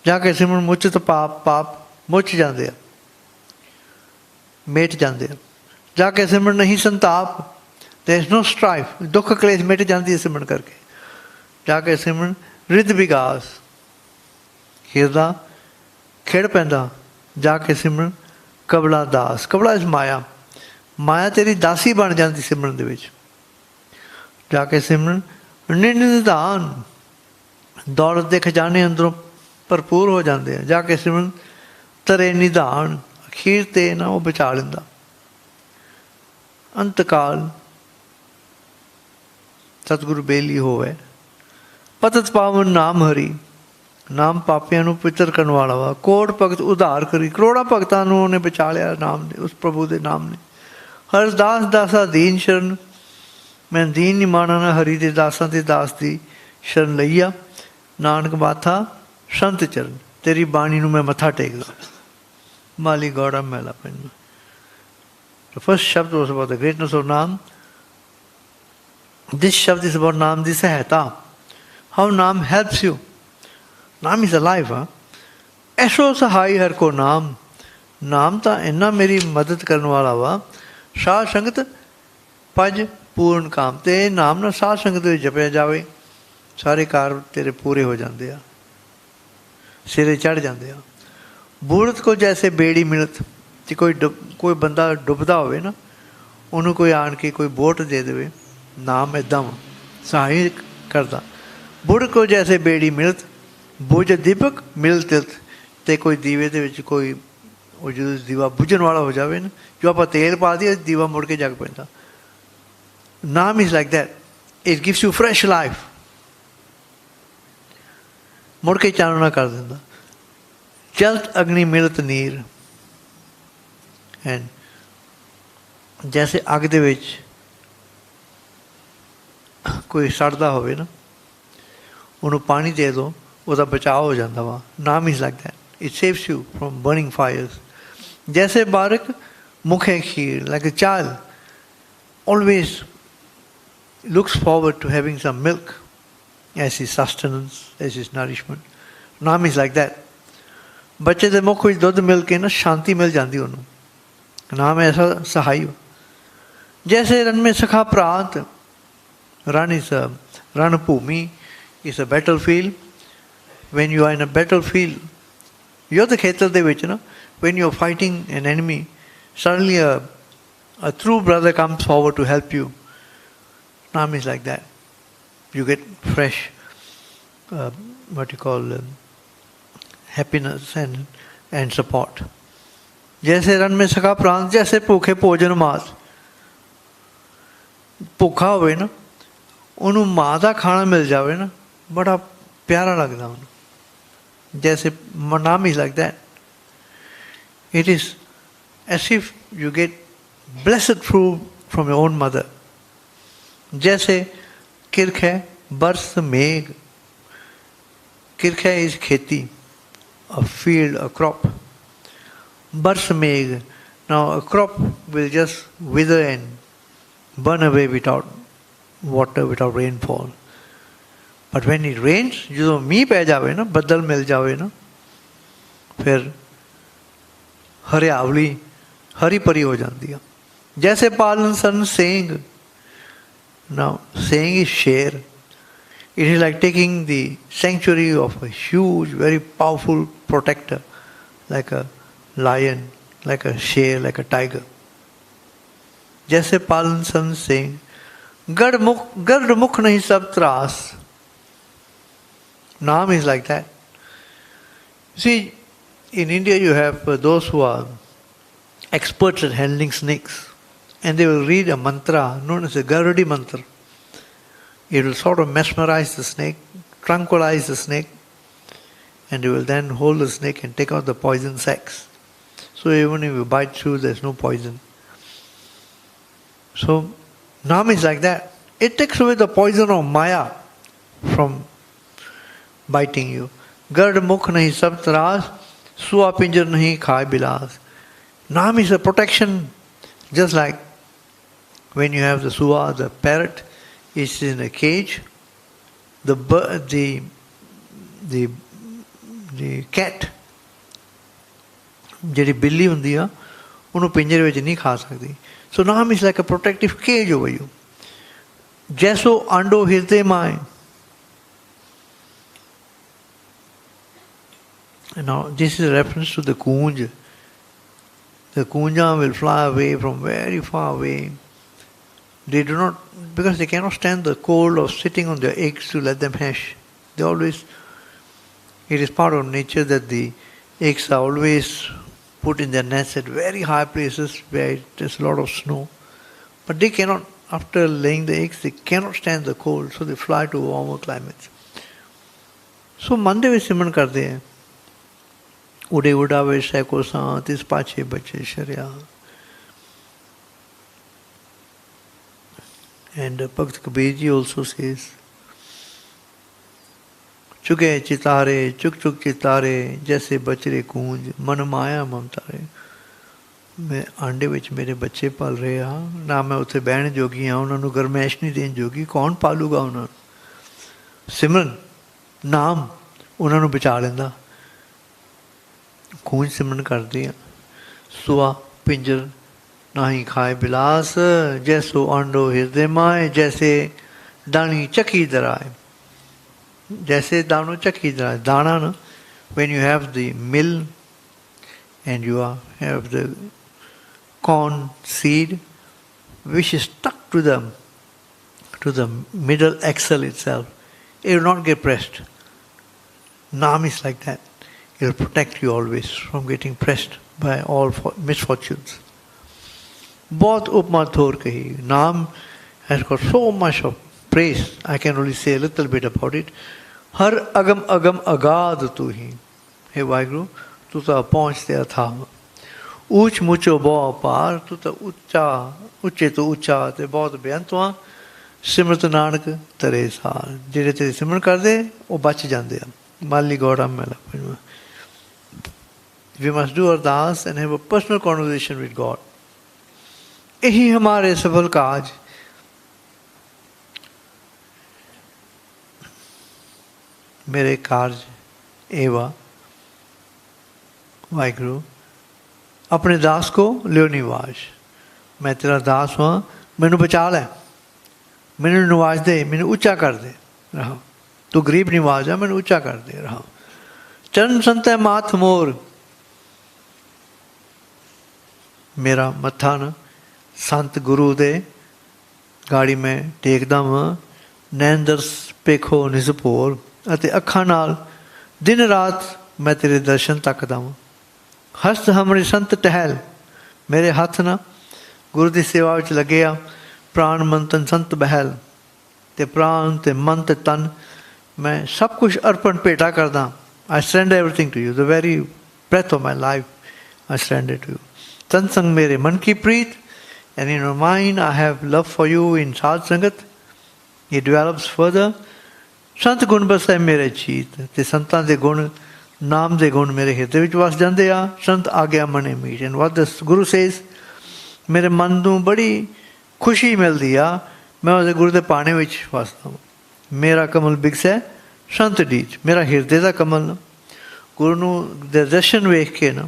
ਜਾ ਕੇ ਸਿਮਰਨ ਮੁਚਤ ਪਾਪ ਮੁੱਚ ਜਾਂਦੇ ਆ, ਮਿਟ ਜਾਂਦੇ ਆ। ਜਾ ਕੇ ਸਿਮਰਨ ਨਹੀਂ ਸੰਤਾਪ, there is no strife, ਦੁੱਖ ਕਲੇਸ਼ ਮਿਟ ਜਾਂਦੀ ਹੈ ਸਿਮਰਨ ਕਰਕੇ। ਜਾ ਕੇ ਸਿਮਰਨ ਰਿੱਧ ਵਿਗਾਸ, ਹਿਰਦਾ ਖਿੜ ਪੈਂਦਾ। ਜਾ ਕੇ ਸਿਮਰਨ ਕਬਲਾ ਦਾਸ। ਕਬਲਾ ਇਸ ਮਾਇਆ, ਮਾਇਆ ਤੇਰੀ ਦਾਸੀ ਬਣ ਜਾਂਦੀ ਸਿਮਰਨ ਦੇ ਵਿੱਚ। ਜਾ ਕੇ ਸਿਮਰਨ ਨਿਧਾਨ, ਦੌਲਤ ਦੇ ਖਜ਼ਾਨੇ ਅੰਦਰੋਂ ਭਰਪੂਰ ਹੋ ਜਾਂਦੇ ਆ। ਜਾ ਕੇ ਸਿਮਰਨ ਤਰੇ ਨਿਧਾਨ, ਅਖੀਰ 'ਤੇ ਨਾ ਉਹ ਬਚਾ ਲੈਂਦਾ। ਅੰਤਕਾਲ ਸਤਿਗੁਰੂ ਬੇਲੀ ਹੋਵੇ। ਪਤਤ ਪਾਵਨ ਨਾਮ ਹਰੀ, ਨਾਮ ਪਾਪੀਆਂ ਨੂੰ ਪਵਿੱਤਰ ਕਰਨ ਵਾਲਾ ਵਾ। ਕੋਟ ਭਗਤ ਉਧਾਰ ਕਰੀ, ਕਰੋੜਾਂ ਭਗਤਾਂ ਨੂੰ ਉਹਨੇ ਬਚਾ ਲਿਆ ਨਾਮ ਨੇ, ਉਸ ਪ੍ਰਭੂ ਦੇ ਨਾਮ ਨੇ। हर दास दासा दीन शरण, मैं दीन नहीं माना ना हरि दे दासां ते दास दी शरण लईया। नानक बाथा संत चरण, तेरी बाणी नूं मैं मत्था टेकदा। माली गौड़ा मैला पैना। The first shabd was about the greatness of Naam. This shabd is about Naam di sahayata. How Naam helps you. Naam is alive. ऐसो सहाय हर को नाम, नाम ਤਾਂ ਇੰਨਾ ਮੇਰੀ ਮਦਦ ਕਰਨ ਵਾਲਾ ਵਾ। ਸਾਧ ਸੰਗਤ ਪੰਜ ਪੂਰਨ ਕਾਮ, ਤੇ ਇਹ ਨਾਮ ਨਾਲ ਸਾਧ ਸੰਗਤ ਵਿੱਚ ਜਪਿਆ ਜਾਵੇ, ਸਾਰੇ ਕਾਰ ਤੇਰੇ ਪੂਰੇ ਹੋ ਜਾਂਦੇ ਆ, ਸਿਰੇ ਚੜ੍ਹ ਜਾਂਦੇ ਆ। ਬੂੜਤ ਕੋ ਜੈਸੇ ਬੇੜੀ ਮਿਲਤ, ਜੇ ਕੋਈ ਬੰਦਾ ਡੁੱਬਦਾ ਹੋਵੇ ਨਾ, ਉਹਨੂੰ ਕੋਈ ਆਣ ਕੇ ਕੋਈ ਬੋਟ ਦੇ ਦੇਵੇ, ਨਾਮ ਇੱਦਾਂ ਵਾ ਸਹਾਈ ਕਰਦਾ। ਬੁੜਤ ਕੋ ਜੈਸੇ ਬੇੜੀ ਮਿਲਤ, ਬੁਝ ਦੀਪਕ ਮਿਲ ਤਿਲਤ, ਤੇ ਕੋਈ ਦੀਵੇ ਦੇ ਵਿੱਚ ਕੋਈ ਉਹ ਜਦੋਂ ਦੀਵਾ ਬੁਝਣ ਵਾਲਾ ਹੋ ਜਾਵੇ ਨਾ, ਜੋ ਆਪਾਂ ਤੇਲ ਪਾ ਦਈਏ ਦੀਵਾ ਮੁੜ ਕੇ ਜਗ ਪੈਂਦਾ। ਨਾਮ is like that, it gives you fresh life, ਮੁੜ ਕੇ ਚਾਨਣਾ ਕਰ ਦਿੰਦਾ। ਜਲਤ ਅਗਨੀ ਮਿਲਤ ਨੀਰ, ਐਂਡ ਜੈਸੇ ਅੱਗ ਦੇ ਵਿੱਚ ਕੋਈ ਸੜਦਾ ਹੋਵੇ ਨਾ, ਉਹਨੂੰ ਪਾਣੀ ਦੇ ਦਿਓ, ਉਹਦਾ ਬਚਾਅ ਹੋ ਜਾਂਦਾ ਵਾ। ਨਾਮ is like that, it saves you from burning fires. जैसे बारक मुखे खीर, like a child always looks forward to having some milk as his sustenance, as his nourishment. Naam is like that. बच्चे दे मुख विच दुध मिल के ना शांति मिल जाती उन्होंने, नाम ऐसा सहाय। जैसे रण में सखा प्रांत, रण is a Rann Bhumi is a battlefield. When you are in a battlefield, युद्ध खेतर ਦੇ ਵਿੱਚ ਨਾ, when you are fighting an enemy, suddenly a true brother comes forward to help you. Naam is like that. You get fresh, what you call happiness and support. जैसे रण में सखा प्रांत, जैसे भूखे भोजन मास, ਭੁੱਖਾ ਹੋਵੇ ਨਾ, ਉਹਨੂੰ ਮਾਂ ਦਾ ਖਾਣਾ ਮਿਲ ਜਾਵੇ ਨਾ, ਬੜਾ ਪਿਆਰਾ ਲੱਗਦਾ ਉਹਨੂੰ। जैसे नाम is like that. It is as if you get blessed fruit from your own mother. जैसे किरख है बरस मेघ, किरख is खेती, a field, a crop. बरस मेघ, now a crop will just wither and burn away without water, without rainfall. But when it rains, जो मींह पै जावे ना, बदल मिल जावे ना, फिर हरियावली हरी भरी हो जाती है। जैसे पालन सन सेंग, now saying is शेर. It is like taking the sanctuary of a huge, very powerful protector, like a lion, like a शेर, like a tiger. जैसे पालन सन सेंग, गर्द मुख नहीं सब त्रास. Naam is like that. See, in India you have those who are experts at handling snakes, and they will read a mantra known as a Gaurudi mantra. It will sort of mesmerize the snake, tranquilize the snake, and you will then hold the snake and take out the poison sacs. So even if you bite through, there's no poison. So Naam is like that. It takes away the poison of Maya from biting you. गर्द मुख नहीं सब त्रास, सुआ पिंजर नहीं खाए Bilas. Naam is a protection, just like when you have the suwa, the parrot is in a cage, the bird, the cat, ਜਿਹੜੀ ਬਿੱਲੀ ਹੁੰਦੀ ਆ, ਉਹਨੂੰ ਪਿੰਜਰੇ ਵਿੱਚ ਨਹੀਂ ਖਾ ਸਕਦੀ. So Naam is like a protective cage over you. जैसो आंडो हिरते माए. Now this is a reference to the kunj. The kunja will fly away from very far away. They do not, because they cannot stand the cold of sitting on their eggs to let them hatch. They always, it is part of nature that the eggs are always put in their nests at very high places where there's a lot of snow. But they cannot, after laying the eggs, they cannot stand the cold, so they fly to warmer climates. So Mande with Simon karde hai. उड़े उड़ावे psycho सांत, इस पाछे बचे शरिया. And Bhakt Kabir ji also says, चुके चितारे चुक चुक चितारे जैसे बचरे कूंज मन माया ममतारे। मैं आंडे विच मेरे बच्चे पल रहे हाँ, ना मैं उत्थे बहन जोगी हाँ, उन्होंने गरमैश नहीं देन जोगी, कौन पालूगा उन्होंने। सिमरन नाम उन्होंने बचा लेंदा, कूंज सिमरन करते हैं। सुआ पिंजर नाही खाए बिलास, जैसो आंडो हृदय माए जैसे दानी चकी दराए। जैसे दानो चक्की दराए, दाना ना, when you have the mill and you have the corn seed which is stuck to the middle axle itself, it will not get pressed. Naam is like that. It will protect you always from getting pressed by all misfortunes. बहुत उपमा थोर कही. Naam has got so much of praise. I can only say a little bit about it. हर अगम अगम अगाध तू ही, हे वाहिगुरु तू तो पहुँचते अथाह। ऊंच मुचो बहु पार, तू तो उच्चा उच्चे तो उच्चा ते बहुत बेअंत वा। सिमरत नानक तरे सार, जेड़े तेरी सिमरन करदे वो बच जाते हैं। माली गौड़ा मेला पंजवा। We must do Ardas and have a personal conversation with God. यही हमारे सफल काज। मेरे कार्य एवं वाहिगुरु अपने दास को लियो निवाज। मैं तेरा दास हुआ, मैनू बचा लै, मैनू निवाज दे, मैनू ऊंचा कर दे रहा। तू गरीब निवाज है, मैनू ऊंचा कर दे रहा। चरण संत है माथ मोर, मेरा मत्था न संत गुरु दे गाड़ी में टेकदा वां। नैन दरस पेखो निसपोर, ਅਤੇ ਅੱਖਾਂ ਨਾਲ ਦਿਨ ਰਾਤ ਮੈਂ ਤੇਰੇ ਦਰਸ਼ਨ ਤੱਕਦਾ ਵਾਂ। ਹਸਤ ਹਮਰੇ ਸੰਤ ਟਹਿਲ, ਮੇਰੇ ਹੱਥ ਨਾ ਗੁਰੂ ਦੀ ਸੇਵਾ ਵਿੱਚ ਲੱਗੇ ਆ। ਪ੍ਰਾਣ ਮਨ ਤਨ ਸੰਤ ਬਹਿਲ, ਅਤੇ ਪ੍ਰਾਣ ਅਤੇ ਮਨ ਅਤੇ ਤਨ ਮੈਂ ਸਭ ਕੁਛ ਅਰਪਣ ਭੇਟਾ ਕਰਦਾ। I surrender everything to you, the very breath of my life I surrender to you. ਤਨ ਸੰਗ ਮੇਰੇ ਮਨ ਕੀ ਪ੍ਰੀਤ, and in your mind I have love for you in ਸਾਧ ਸੰਗਤ. It develops further. ਸੰਤ ਗੁਣ ਬਸੈ ਮੇਰੇ ਚੀਤ, ਅਤੇ ਸੰਤਾਂ ਦੇ ਗੁਣ ਨਾਮ ਦੇ ਗੁਣ ਮੇਰੇ ਹਿਰਦੇ ਵਿੱਚ ਵਸ ਜਾਂਦੇ ਆ। ਸੰਤ ਆਗਿਆ ਮਨੇ ਮੀਟ। And what this Guru says, ਮੇਰੇ ਮਨ ਨੂੰ ਬੜੀ ਖੁਸ਼ੀ ਮਿਲਦੀ ਆ, ਮੈਂ ਉਹਦੇ ਗੁਰੂ ਦੇ ਪਾਣੇ ਵਿੱਚ ਵਸਦਾ ਹਾਂ। ਮੇਰਾ ਕਮਲ ਬਿਗਸੈ ਸੰਤ ਡੀਚ, ਮੇਰਾ ਹਿਰਦੇ ਦਾ ਕਮਲ ਨਾ ਗੁਰੂ ਨੂੰ ਦੇ ਦਰਸ਼ਨ ਵੇਖ ਕੇ ਨਾ,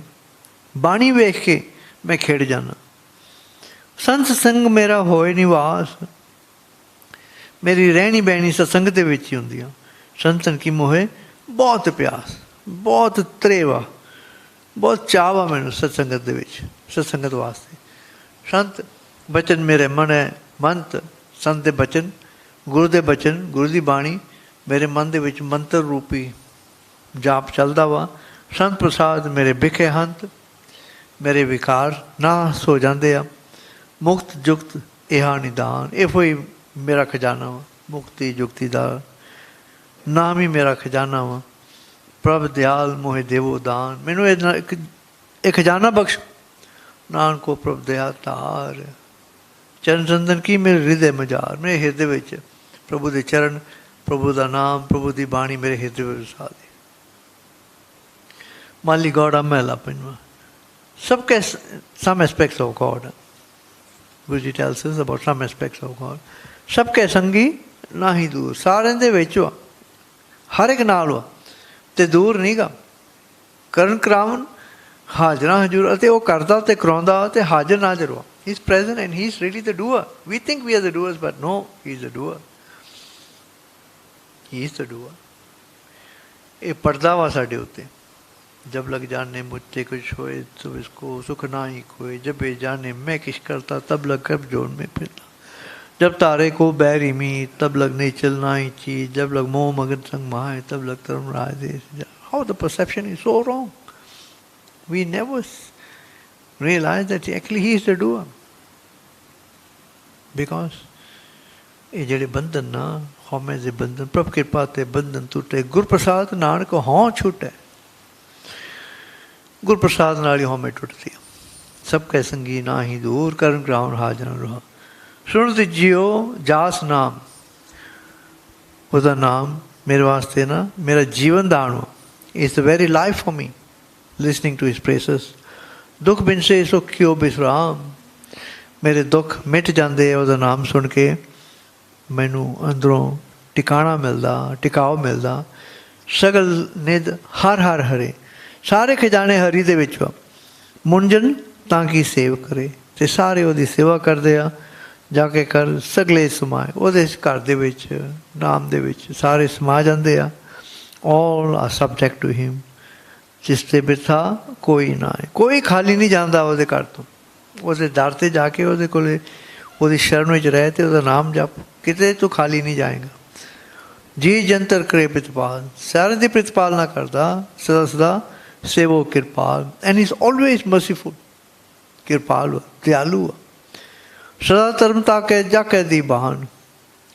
ਬਾਣੀ ਵੇਖ ਕੇ ਮੈਂ ਖਿੜ ਜਾਂਦਾ। ਸੰਤ ਸੰਗ ਮੇਰਾ ਹੋਏ ਨਿਵਾਸ, ਮੇਰੀ ਰਹਿਣੀ ਬਹਿਣੀ ਸਤਸੰਗ ਦੇ ਵਿੱਚ ਹੀ ਹੁੰਦੀ ਆ। ਸੰਤਨ ਕੀ ਮੋਹੇ ਬਹੁਤ ਪਿਆਸ, ਬਹੁਤ ਤਰੇਵਾ, ਬਹੁਤ ਚਾਹਵਾ ਮੈਨੂੰ ਸਤਸੰਗਤ ਦੇ ਵਿੱਚ, ਸਤਸੰਗਤ ਵਾਸਤੇ। ਸੰਤ ਬਚਨ ਮੇਰੇ ਮਨ ਹੈ ਮੰਤ, ਸੰਤ ਦੇ ਬਚਨ, ਗੁਰੂ ਦੇ ਬਚਨ, ਗੁਰੂ ਦੀ ਬਾਣੀ ਮੇਰੇ ਮਨ ਦੇ ਵਿੱਚ ਮੰਤਰ ਰੂਪੀ ਜਾਪ ਚੱਲਦਾ ਵਾ। ਸੰਤ ਪ੍ਰਸਾਦ ਮੇਰੇ ਬਿਖੇ ਹੰਤ, ਮੇਰੇ ਵਿਕਾਰ ਨਾਸ ਹੋ ਜਾਂਦੇ ਆ। ਮੁਕਤ ਜੁਗਤ ਇਹਾ ਨਿਦਾਨ, ਇਹੋ ਹੀ ਮੇਰਾ ਖਜ਼ਾਨਾ ਵਾ। ਮੁਕਤੀ ਜੁਗਤੀ ਦਾ ਨਾਮ ਹੀ ਮੇਰਾ ਖਜ਼ਾਨਾ ਵਾ। ਪ੍ਰਭ ਦਿਆਲ ਮੋਹਿ ਦੇਵੋ ਦਾਨ, ਮੈਨੂੰ ਇਹ ਖਜ਼ਾਨਾ ਬਖਸ਼। ਨਾਨਕੋ ਪ੍ਰਭ ਦਇਆ ਧਾਰ, ਚਰਨ ਚੰਦਨ ਕੀ ਮੇਰੇ ਹਿਰਦੇ ਮਜ਼ਾਰ। ਮੇਰੇ ਹਿਰਦੇ ਵਿੱਚ ਪ੍ਰਭੂ ਦੇ ਚਰਨ, ਪ੍ਰਭੂ ਦਾ ਨਾਮ, ਪ੍ਰਭੂ ਦੀ ਬਾਣੀ ਮੇਰੇ ਹਿਰਦੇ ਵਿੱਚ ਵਸਾ ਦੇ। ਮਾਲੀ ਗੌੜਾ ਮਹਿਲਾ ਪੰਜਵਾਂ। सबके some aspects of God. Guruji tells us about some aspects of God. सबके संगी ना ही दूर, सारे दे विच वा, हर एक नाल वा ते दूर नहीं गा। करन करावन हाजरा हजूर, अते वो करदा ते कराउंदा ते हाजिर नाजिर वा। He is present and he is really the doer. We think we are the doers, but no, he is the doer. He is the doer. ये पर्दा वा साडे उत्ते। जब लग जाने मुझसे कुछ होए तो इसको सुख ना ही खोए, जब ये जाने मैं किस करता तब लग कर जोड़ में फिरता। जब तारे को बैरी मीत तब लग नहीं चलना ही चीज, जब लग मोह मगन संग माए तब लग तरम राय देश। How the perception is so wrong. We never realize that actually he is the doer. Because ये जेड़े बंधन ना हौमे दे बंधन, प्रभ कृपा ते बंधन टूटे, गुर प्रसाद नानक हों छूटे। गुर प्रसाद नाल ही हौमे टुटती है। सब कह संगी ना ही दूर, करन ग्राउंड हाजर रहा। ਸੁਣ ਤੀਜਿਓ ਜਾਸ ਨਾਮ, ਉਹਦਾ ਨਾਮ ਮੇਰੇ ਵਾਸਤੇ ਨਾ ਮੇਰਾ ਜੀਵਨ ਦਾਨ ਹੋ। It's the very life for me listening to his praises. ਦੁੱਖ ਬਿਨਸੇ ਸੁਖਿਓ ਬਿਸਰਾਮ, ਮੇਰੇ ਦੁੱਖ ਮਿਟ ਜਾਂਦੇ ਆ ਉਹਦਾ ਨਾਮ ਸੁਣ ਕੇ। ਮੈਨੂੰ ਅੰਦਰੋਂ ਟਿਕਾਣਾ ਮਿਲਦਾ, ਟਿਕਾਓ ਮਿਲਦਾ। ਸਗਲ ਨਿਧ ਹਰ ਹਰ ਹਰੇ, ਸਾਰੇ ਖਜ਼ਾਨੇ ਹਰੀ ਦੇ ਵਿੱਚ ਵਾ। ਮੁੰਜਨ ਤਾਂ ਕਿ ਸੇਵ ਕਰੇ, ਅਤੇ ਸਾਰੇ ਉਹਦੀ ਸੇਵਾ ਕਰਦੇ ਆ। ਜਾ ਕੇ ਕਰ ਸਗਲੇ ਸਮਾਏ, ਉਹਦੇ ਘਰ ਦੇ ਵਿੱਚ ਨਾਮ ਦੇ ਵਿੱਚ ਸਾਰੇ ਸਮਾ ਜਾਂਦੇ ਆ। All are subject to him, ਜਿਸ 'ਤੇ ਬਿਰਥਾ ਕੋਈ ਨਾ ਹੈ। ਕੋਈ ਖਾਲੀ ਨਹੀਂ ਜਾਂਦਾ ਉਹਦੇ ਘਰ ਤੋਂ। ਉਹਦੇ ਦਰ 'ਤੇ ਜਾ ਕੇ ਉਹਦੇ ਕੋਲ ਉਹਦੀ ਸ਼ਰਨ ਵਿੱਚ ਰਹਿ ਅਤੇ ਉਹਦਾ ਨਾਮ ਜਪ, ਕਿਤੇ ਤੂੰ ਖਾਲੀ ਨਹੀਂ ਜਾਏਗਾ। ਜੀ ਜੰਤਰ ਕਰੇ ਪ੍ਰਤਿਪਾਲ, ਸਾਰਿਆਂ ਦੀ ਪ੍ਰਤਿਪਾਲਨਾ ਕਰਦਾ ਸਦਾ ਸਦਾ। ਸੇਵੋ ਕਿਰਪਾਲ, ਐਂਡ ਇਜ਼ ਆਲਵੇਜ਼ ਮਰਸੀਫੁਲ। ਕਿਰਪਾਲ ਵਾ, ਦਿਆਲੂ ਆ। ਸਦਾ ਧਰਮ ਤਾਕੇ ਜਾਕੇ ਦੀ ਬਹਾਨ,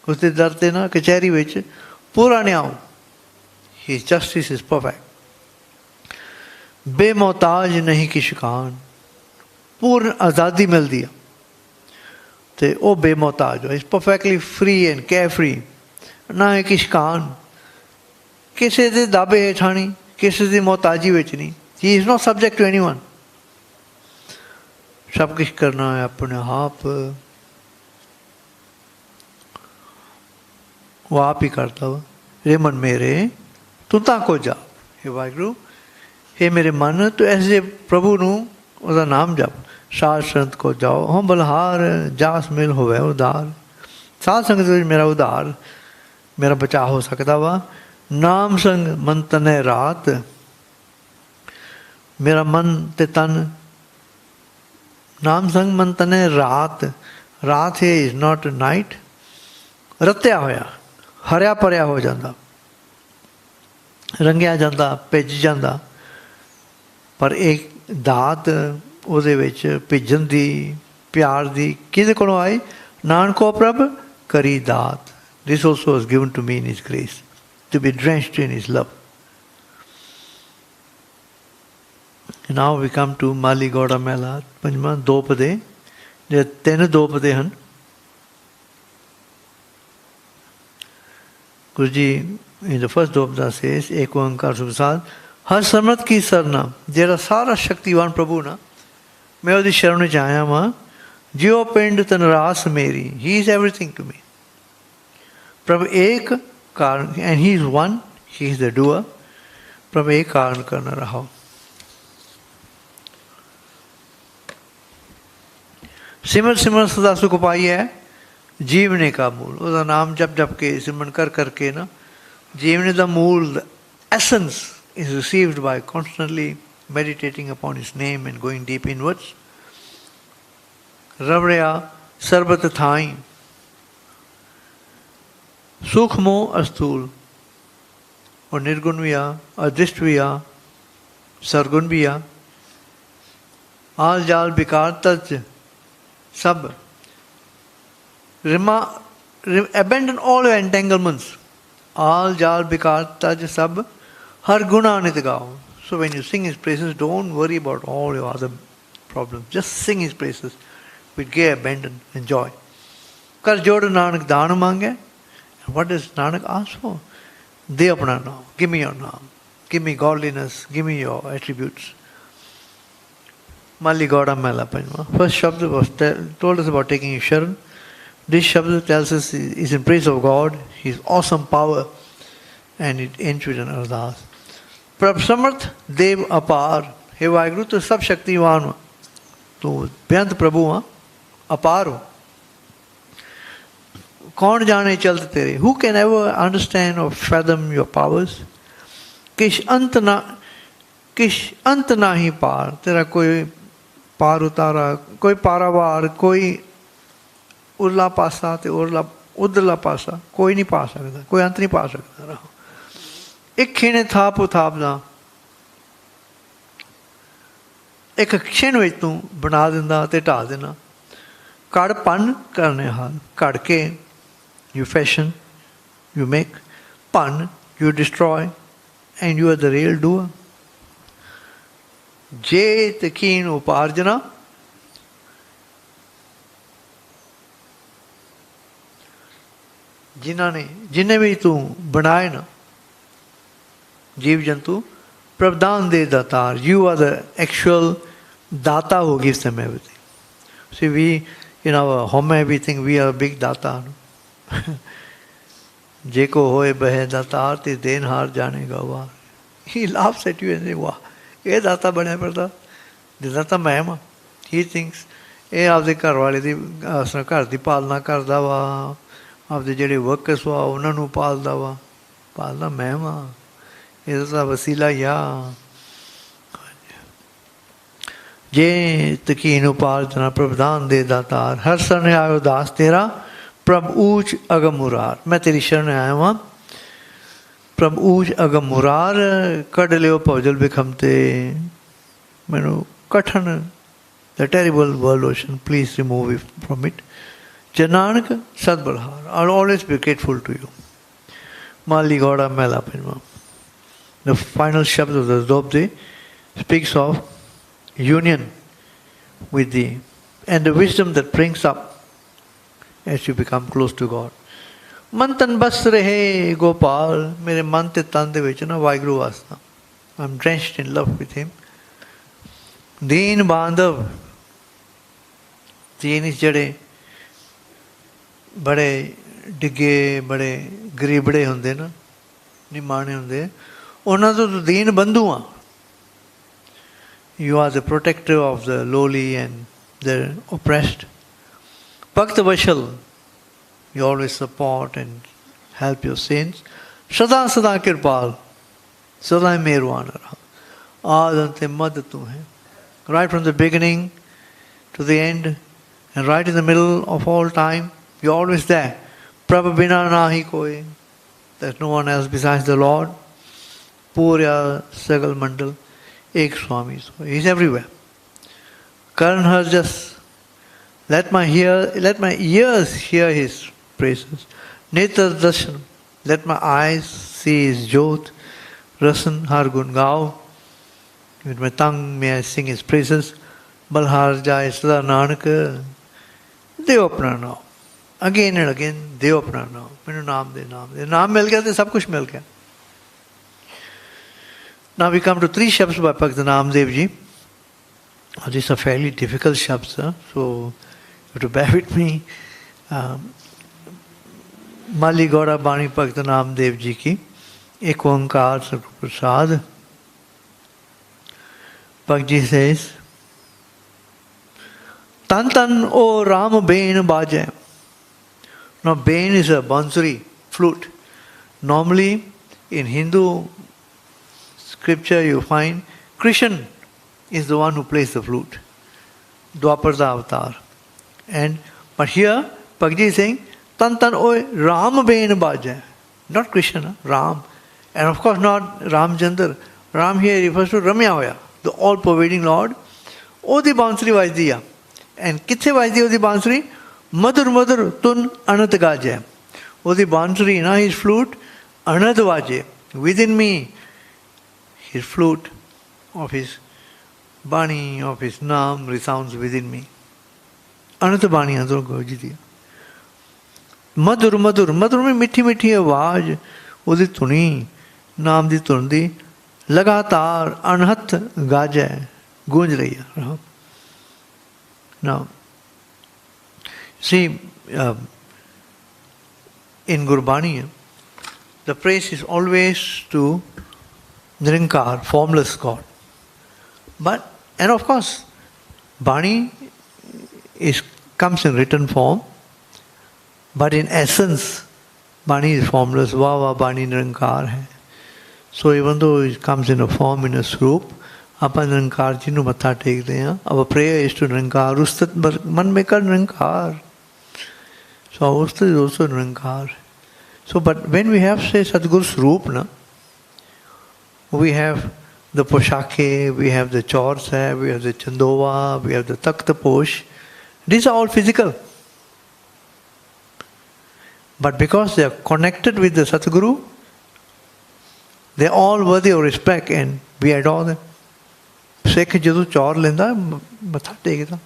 ਉਸਦੇ ਦਰ 'ਤੇ ਨਾ ਕਚਹਿਰੀ ਵਿੱਚ ਪੂਰਾ ਨਿਆਂ। ਹਿਸ ਜਸਟਿਸ ਇਜ਼ ਪਰਫੈਕਟ। ਬੇਮੋਹਤਾਜ ਨਹੀਂ ਕਿਛ ਖਾਨ, ਪੂਰਨ ਆਜ਼ਾਦੀ ਮਿਲਦੀ ਆ ਅਤੇ ਉਹ ਬੇਮੋਹਤਾਜ ਹੋ। Is perfectly free and care free. ਨਾ ਹੈ ਕਿਛ ਖਾਨ, ਕਿਸੇ ਦੇ ਦਾਬੇ ਹੇਠਾਂ ਨਹੀਂ, ਕਿਸੇ ਦੀ ਮੁਹਤਾਜੀ ਵਿੱਚ ਨਹੀਂ। He is not subject to anyone. ਸਭ ਕੁਛ ਕਰਨਾ ਹੈ ਆਪਣੇ ਆਪ, ਉਹ ਆਪ ਹੀ ਕਰਦਾ ਵਾ। ਰੇ ਮਨ ਮੇਰੇ ਤੂੰ ਤਾਂ ਕੋ ਜਾ, ਹੇ ਵਾਹਿਗੁਰੂ, ਹੇ ਮੇਰੇ ਮਨ ਤੂੰ ਐਸੇ ਪ੍ਰਭੂ ਨੂੰ ਉਹਦਾ ਨਾਮ ਜਪ। ਸਾਧ ਸੰਤ ਕੋ ਜਾਓ ਹਮ ਬਲਹਾਰ, ਜਾਸ ਮਿਲ ਹੋਵੇ ਉਧਾਰ। ਸਾਧ ਸੰਗਤ ਵਿੱਚ ਮੇਰਾ ਉਧਾਰ, ਮੇਰਾ ਬਚਾਅ ਹੋ ਸਕਦਾ ਵਾ। ਨਾਮ ਸੰਗ ਮਨ ਤਨੈ ਰਾਤ, ਮੇਰਾ ਮਨ ਅਤੇ ਤਨ। ਨਾਮ ਸੰਗ ਮਨ ਤਨੈ ਰਾਤ, ਰਾਤ ਹੈ ਇਜ਼ ਨੋਟ ਨਾਈਟ। ਰਤਿਆ ਹੋਇਆ, ਹਰਿਆ ਭਰਿਆ ਹੋ ਜਾਂਦਾ, ਰੰਗਿਆ ਜਾਂਦਾ, ਭਿੱਜ ਜਾਂਦਾ। ਪਰ ਇਹ ਦਾਤ ਉਹਦੇ ਵਿੱਚ ਭਿੱਜਣ ਦੀ, ਪਿਆਰ ਦੀ ਕਿਹਦੇ ਕੋਲੋਂ ਆਈ? ਨਾਨਕੋ ਪ੍ਰਭ ਕਰੀ ਦਾਤ। This also was given to me in His grace, to be drenched in His love. Now we come to Mali Gauraa Mela, ਪੰਜਵਾਂ ਦੋ ਪਦੇ, ਜਿਹੜੇ ਤਿੰਨ ਦੋ ਪਦੇ ਹਨ। Guru ji in the first ਦੋਪਦਾ says, ਏਕ ਓਂਕਾਰ ਸੁਬਸਾਦ ਹਰ ਸਮਰਥ ਕੀ ਸਰਨਾ, ਜਿਹੜਾ ਸਾਰਾ ਸ਼ਕਤੀਵਾਨ ਪ੍ਰਭੂ ਨਾ, ਮੈਂ ਉਹਦੀ ਸ਼ਰਨ ਵਿੱਚ ਆਇਆ ਵਾਂ। ਜਿਉ ਪਿੰਡ ਤਨਰਾਸ ਮੇਰੀ, He is everything to me. ਪ੍ਰਭ ਏਕ ਕਾਰਨ, and He is one, He is the doer. ਪ੍ਰਭ ਏਕ ਕਾਰਨ ਕਰਨਾ ਰਹਾਓ। ਸਿਮਰ ਸਿਮਰ ਸਦਾ ਸੁਖ ਪਾਈਐ, ਜੀਵਨੇ ਕਾ ਮੂਲ। ਉਹਦਾ ਨਾਮ ਜਪ ਜਪ ਕੇ, ਸਿਮਰਨ ਕਰ ਕਰਕੇ ਨਾ, ਜੀਵਨੇ ਦਾ ਮੂਲ, essence is received by constantly meditating upon His name and going deep inwards. ਰਵੜਿਆ ਸਰਬਤ ਥਾਈ, ਸੁਖ ਮੋਹ ਅਸਥੂਲ। ਔਰ ਨਿਰਗੁਣ ਵੀ ਆ, ਅਦ੍ਰਿਸ਼ਟ ਵੀ ਆ, ਸਰਗੁਣ ਵੀ ਆ। ਆਲ ਜਾਲ ਵਿਕਾਰ ਤਜ ਸਭ, abandon all your entanglements. All jal bikar taj sab, har guna nit gao. So when you sing His praises, don't worry about all your other problems. Just sing His praises with gay abandon and joy. Kar jod Nanak daan mange. What does Nanak ask for? De apna naam. Give me your naam. Give me godliness. Give me your attributes. Mali Gauraa Mela Panjwa. First Shabd was told us about taking Sharan. This Shabd tells us is in praise of God, His awesome power, and it ends with an ardas. Prabh Samarth Dev Apar. He Vaheguru, tu sab shaktivan ho. Tu beyant Prabhu ha, apar ho. Kaun jaane chalte tere. Who can ever understand or fathom your powers? Kish ant na hi par. Tera koi par utara, koi paravar, koi ਉਰਲਾ ਪਾਸਾ ਅਤੇ ਉਧਰਲਾ ਪਾਸਾ ਕੋਈ ਨਹੀਂ ਪਾ ਸਕਦਾ, ਕੋਈ ਅੰਤ ਨਹੀਂ ਪਾ ਸਕਦਾ। ਰਹੋ ਇੱਕ ਖਿਣੇ ਥਾਪ ਉਥਾਪ ਦਾ, ਇੱਕ ਖਿਣ ਵਿੱਚ ਤੂੰ ਬਣਾ ਦਿੰਦਾ ਅਤੇ ਢਾਹ ਦੇਣਾ। ਘੜ ਭੰਨ ਕਰਨੇ ਹਾਲ, ਘੜ ਕੇ ਯੂ ਫੈਸ਼ਨ, ਯੂ ਮੇਕ, ਭੰਨ you destroy, and you are the real doer. ਜੇ ਤੇ ਕੀਨ ਉਪਾਰਜਨਾ, जिन्हें भी तू बनाए ना जीव जंतु, प्रवदान दे दातार, you are the actual data who gives them everything. See, we in our home we think we are a big data. Jeko hoye bahe datar te den har jane gawa. He laughs at you and says, "Wow, ye data bane parda, the data main." He thinks, "Eh, aapde ghar wale di asna ghar di palna karda wa, aapde jehde workers wa unna nu palda wa, palna main wa." ਇਹਦਾ ਵਸੀਲਾ ਯਾ ਜੇ ਤਕੀਨ ਉਪਾਰਜਨਾ ਪ੍ਰਭਦਾਨ ਦੇ ਦਾਤਾਰ ਹਰ ਸ਼ਰਨ ਆਇਓ ਦਾਸ ਤੇਰਾ ਪ੍ਰਭ ਊਚ ਅਗਮ ਮੁਰਾਰ। ਮੈਂ ਤੇਰੀ ਸ਼ਰਨ ਆਇਆ ਵਾਂ ਪ੍ਰਭ ਊਚ ਅਗਮ ਮੁਰਾਰ, ਕੱਢ ਲਿਓ ਭੌਜਲ ਬਿਖਮ ਤੇ ਮੈਨੂੰ ਕਠਨ the terrible world ocean, please remove it from it. Nanak Sadbalhar, I'll always be grateful to you. Mali Gauraa Mela Pinma. The final Shabad of the Dobde speaks of union with thee and the wisdom that brings up as you become close to God. Man tan bas rahe Gopal, mere man te tan de vich na Vaheguru vasta. I'm drenched in love with him. Deen Bandhav, deen is jade bade digge, bade garibde hunde na, nimane hunde. ਉਹਨਾਂ ਤੋਂ ਦੀਨ ਬੰਧੂ ਆ। You are the protector of the lowly and the oppressed. Bhakt Vashal, you always support and help your saints. Sada Sada Kirpal, Sada Merwana Raha. Adante Mad tu hai. Right from the beginning to the end and right in the middle of all time, you're always there. Prabhu Bina Nahi Koi. There's no one else besides the Lord. Purya Sagal Mandal, Ek Swami. So he's everywhere. Karan has just let my ears hear his praises. Netra Darshan, let my eyes see his jot. Rasan Har Gun Gao. With my tongue may I sing his praises. Balhar Jai Sada Nanak. Deo apna naam. Again and again, Deo apna naam. Mainu naam de naam de. Naam mil gaya to sab kuch mil gaya. Now we come to three shabds by Bhakt Namdev ji. These are fairly difficult shabds, so you have to bear with me. Mali Gauraa Bani Bhakt Namdev ji ki Ek Oankar Satguru Prasad. Bhakt ji says, Tan tan o Ram Bain Baje. Now Bain is a bansuri, flute. Normally in Hindu scripture you find Krishna is the one who plays the flute. Dwaparda avatar. But here Bhakt ji is saying Tan tan oi Ram bain baje. Not Krishna, Ram. And of course not Ramchandra. Ram here refers to Ramyavaya, the all pervading Lord. Odi bansuri vajdiya. And kithe vajdi odi bansuri? Madhur madhur tun anat gaje. Odi bansuri na his flute anat vaje. Within me his flute of his bani, of his naam resounds within me. Ananta bani andro goji diya. Madhur madhur, madhur mein mithi mithi awaaz, udi tuni, naam di tun di, lagatar anhat gaja, gunj rahi hai. Now, see, in Gurbani, the praise is always to Nirinkar, formless God. And of course, Bani comes in written form, but in essence, Bani is formless. Vava Bani Nirinkar hai. So even though it comes in a form, in a swarup, apan Nirinkar ji nu matha tekde hain. Our prayer is to Nirinkar. Ustat man mein kar Nirinkar. So Ustat is also Nirinkar. So, but when we have, say, Sadguru's swarup, na, we have the Poshake, we have the Chaur, we have the Chandova, we have the Takta Posh. These are all physical. But because they are connected with the Satguru, they are all worthy of respect and we adore them. Sikh jadu chaur lenda, matha tekda.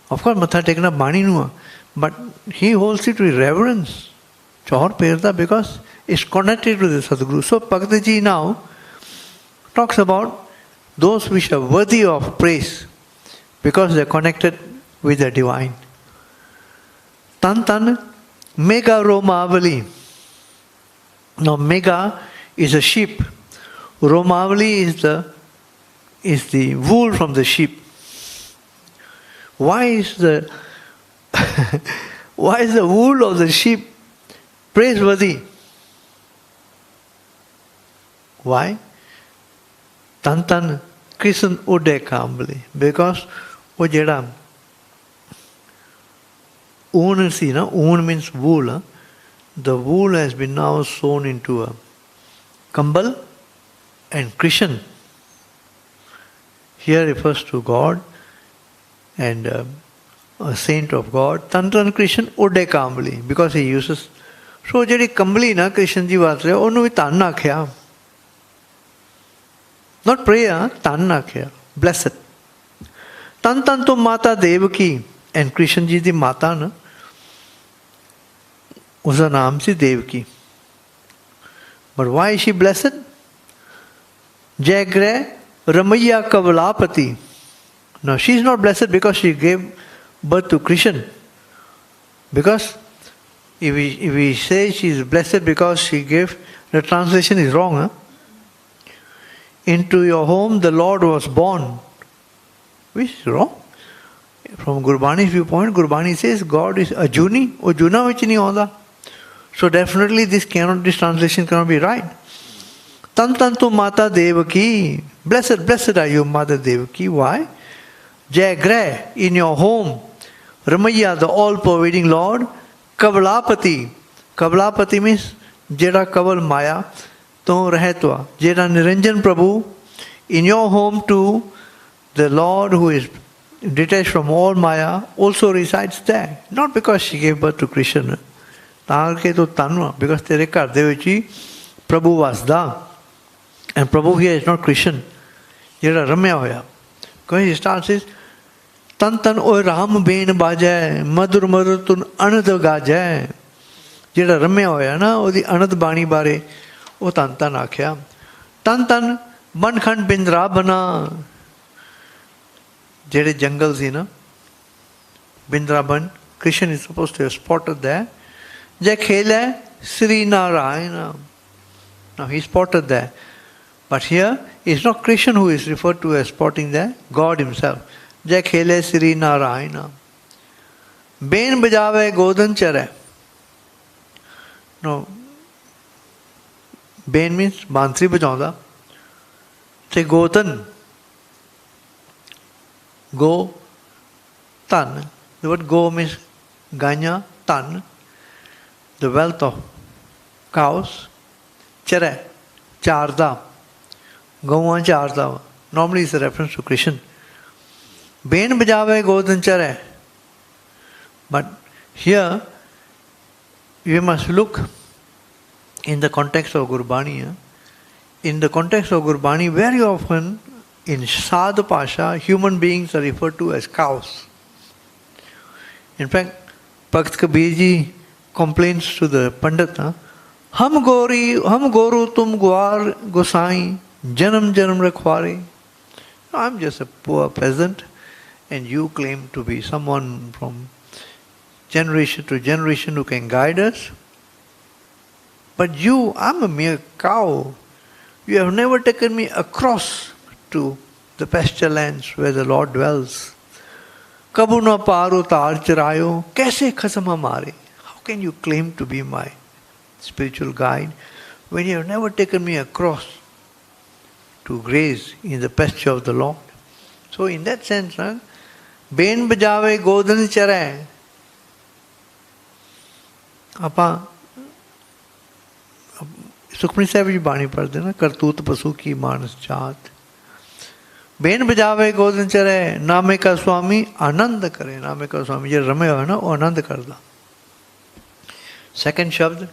Of course, matha tekna bani nu, but he holds it with reverence. Chaur Perda, because it's connected to the Sadguru. So Bhakti Ji now talks about those which are worthy of praise because they're connected with the divine. Tan Tan Mega Romavali. Now Mega is a sheep. Romavali is the wool from the sheep. Why is the wool of the sheep praiseworthy? Why? Tan Tan Krishna Ude Kambali. Because वो जेड़ा ऊन सी ना, ऊन means wool. The wool has been now sewn into a kambal and Krishna. Here refers to God and a saint of God. Tantan Krishna Ude Kambali, because he uses. So जेड़ी kambali ना Krishna जी बात रहे, उन्होंने भी तान आख्या. Not prayer, तान आख्या. Blessed. Tan Tan to Mata Devaki, and Krishna ji di Mata na, usa naam si Devaki. But why is she blessed? Jagre Ramaya Kavalapati. Now she is not blessed because she gave birth to Krishna. Because if we say she is blessed because she gave, the translation is wrong. Huh? Into your home the Lord was born. Which is wrong. From Gurbani's viewpoint, Gurbani says God is Ajuni, Ojuna which nahi honda. So definitely this translation cannot be right. Tan Tan tu Mata Devaki. Blessed are you, Mother Devaki. Why? Jagre, in your home, Ramaya, the all-pervading Lord, Kavalapati. Kavalapati means Jeda Kaval Maya, to Rahetwa. Jeda Niranjan Prabhu, in your home too, the Lord who is detached from all Maya also resides there. Not because she gave birth to Krishna. Because tere kar de vich Prabhu Vasda. And Prabhu here is not Krishna. Jera Ramya hoya. Because he starts with Tan Tan oi Ram ben bajai, Madur Madur tun Anad gajai. Jera Ramya hoya na, odi Anad bani bare, o Tan Tan akhya. Tan Tan Bankhand Bindra bana. Jede jungle see na, Bindraban, Krishna is supposed to have spotted there. Jai khele Sri Narayana. Now he spotted there. But here it's not Krishna who is referred to as spotting there, God himself. Jai khele Sri Narayana. Ben bajave Godan chare. No. Ben means Bansri bajaunda. Say Godan. Go, tan. The word go means ganya, tan. The wealth of cows. Chare, charda. Gawan charda. Normally it's a reference to Krishna. Ben bajave godan chare. But here, you must look in the context of Gurbani. In the context of Gurbani, very often in Sadhu Pasha, human beings are referred to as cows. In fact, Bhakt Kabir ji complains to the Pandit, Hum Goru tum Gwar Gosai, Janam Janam Rakhwari. I'm just a poor peasant, and you claim to be someone from generation to generation who can guide us. But I'm a mere cow. You have never taken me across to the pasture lands where the Lord dwells. Kabu na paru tar charayo, kaise khasam hamare? How can you claim to be my spiritual guide when you have never taken me across to graze in the pasture of the Lord? So in that sense, Ben bajave godan charay. Apa Sukhmani Sahib ji Bani padde na, Kartut pasu ki manas chaat. Ben बजावे गोदन चरे नामे का स्वामी आनंद करे. नामे का स्वामी जो रमे हो ना वो आनंद करदा. Second शब्द.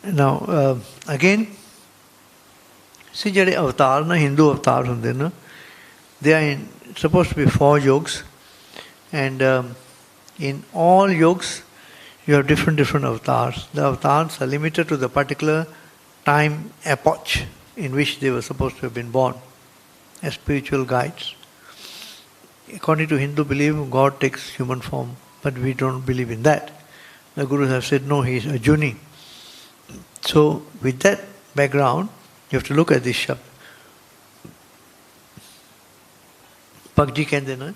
Now again, see जेडे अवतार ना हिंदू अवतार होंदे ना, they are supposed to be 4 yogs, and in all yugs, you have different avatars. The avatars are limited to the particular time epoch in which they were supposed to have been born as spiritual guides. According to Hindu belief, God takes human form, but we don't believe in that. The Gurus have said, no, he is a Juni. So, with that background, you have to look at this shabd. Pagji कहते ना,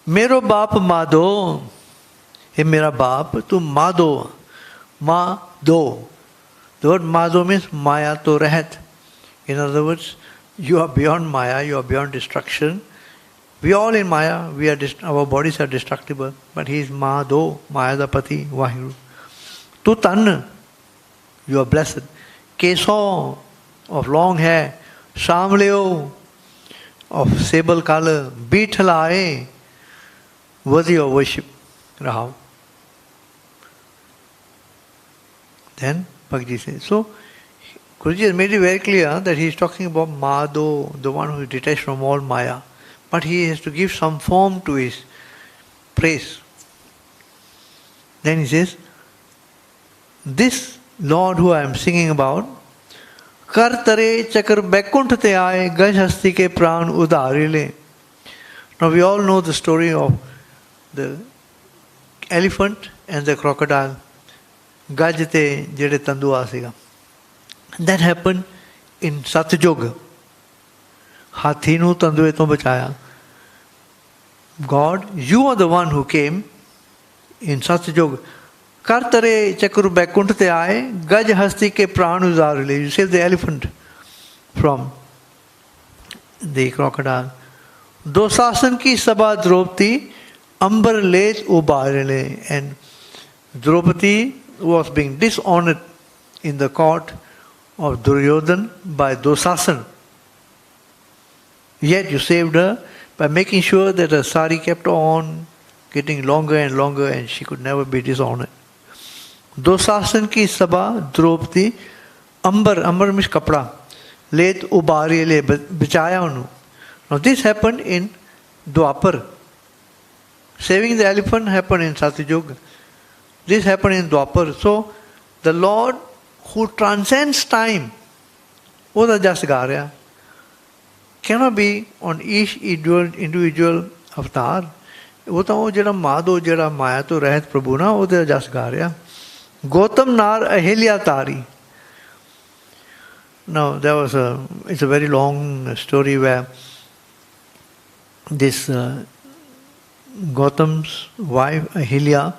मेरो बाप माधो, हे मेरा बाप तू Madho, Madho. The word madho means maya to rahat. In other words, you are beyond maya, you are beyond destruction. We are all in maya, our bodies are destructible, but he is madho, maya da pati, Vaheguru. Tu tan, you are blessed. Keso, of long hair, Shamleo, of sable color, Beetalae, worthy of worship. Rahau. Then Bhagji says, so Guruji has made it very clear that he is talking about Madho, the one who is detached from all Maya. But he has to give some form to his praise. Then he says, this Lord who I am singing about, Kar tare chakar baikunt te aaye, gaj hasti ke pran udhari le. Now we all know the story of the elephant and the crocodile. Gaj te jede tandu asiga. That happened in Satyuga. Hathi nu tanduए तो बचाया. God, you are the one who came in Satyuga. Kar tare chakru baikunt te aaye, gaj hasti ke pran uzar le. You saved the elephant from the crocodile. Dosasan ki sabha Draupadi, ambar let ubare le. And Draupadi was being dishonored in the court of Duryodhan by Dosasan. Yet you saved her by making sure that her sari kept on getting longer and longer and she could never be dishonored. Dosasan ki sabha Draupadi, ambar means kapda, let ubari le, bachaya unu. Now this happened in Dwapar. Saving the elephant happened in Satyuga. This happened in Dwapar. So the Lord who transcends time, वो तो just गा रहा, cannot be on each individual avatar. वो तो वो जरा माधो जरा माया तो रहत प्रभु ना, वो तो just गा रहा. Gautam Nar Ahilya Tari. Now it's a very long story where this Gautam's wife Ahilya,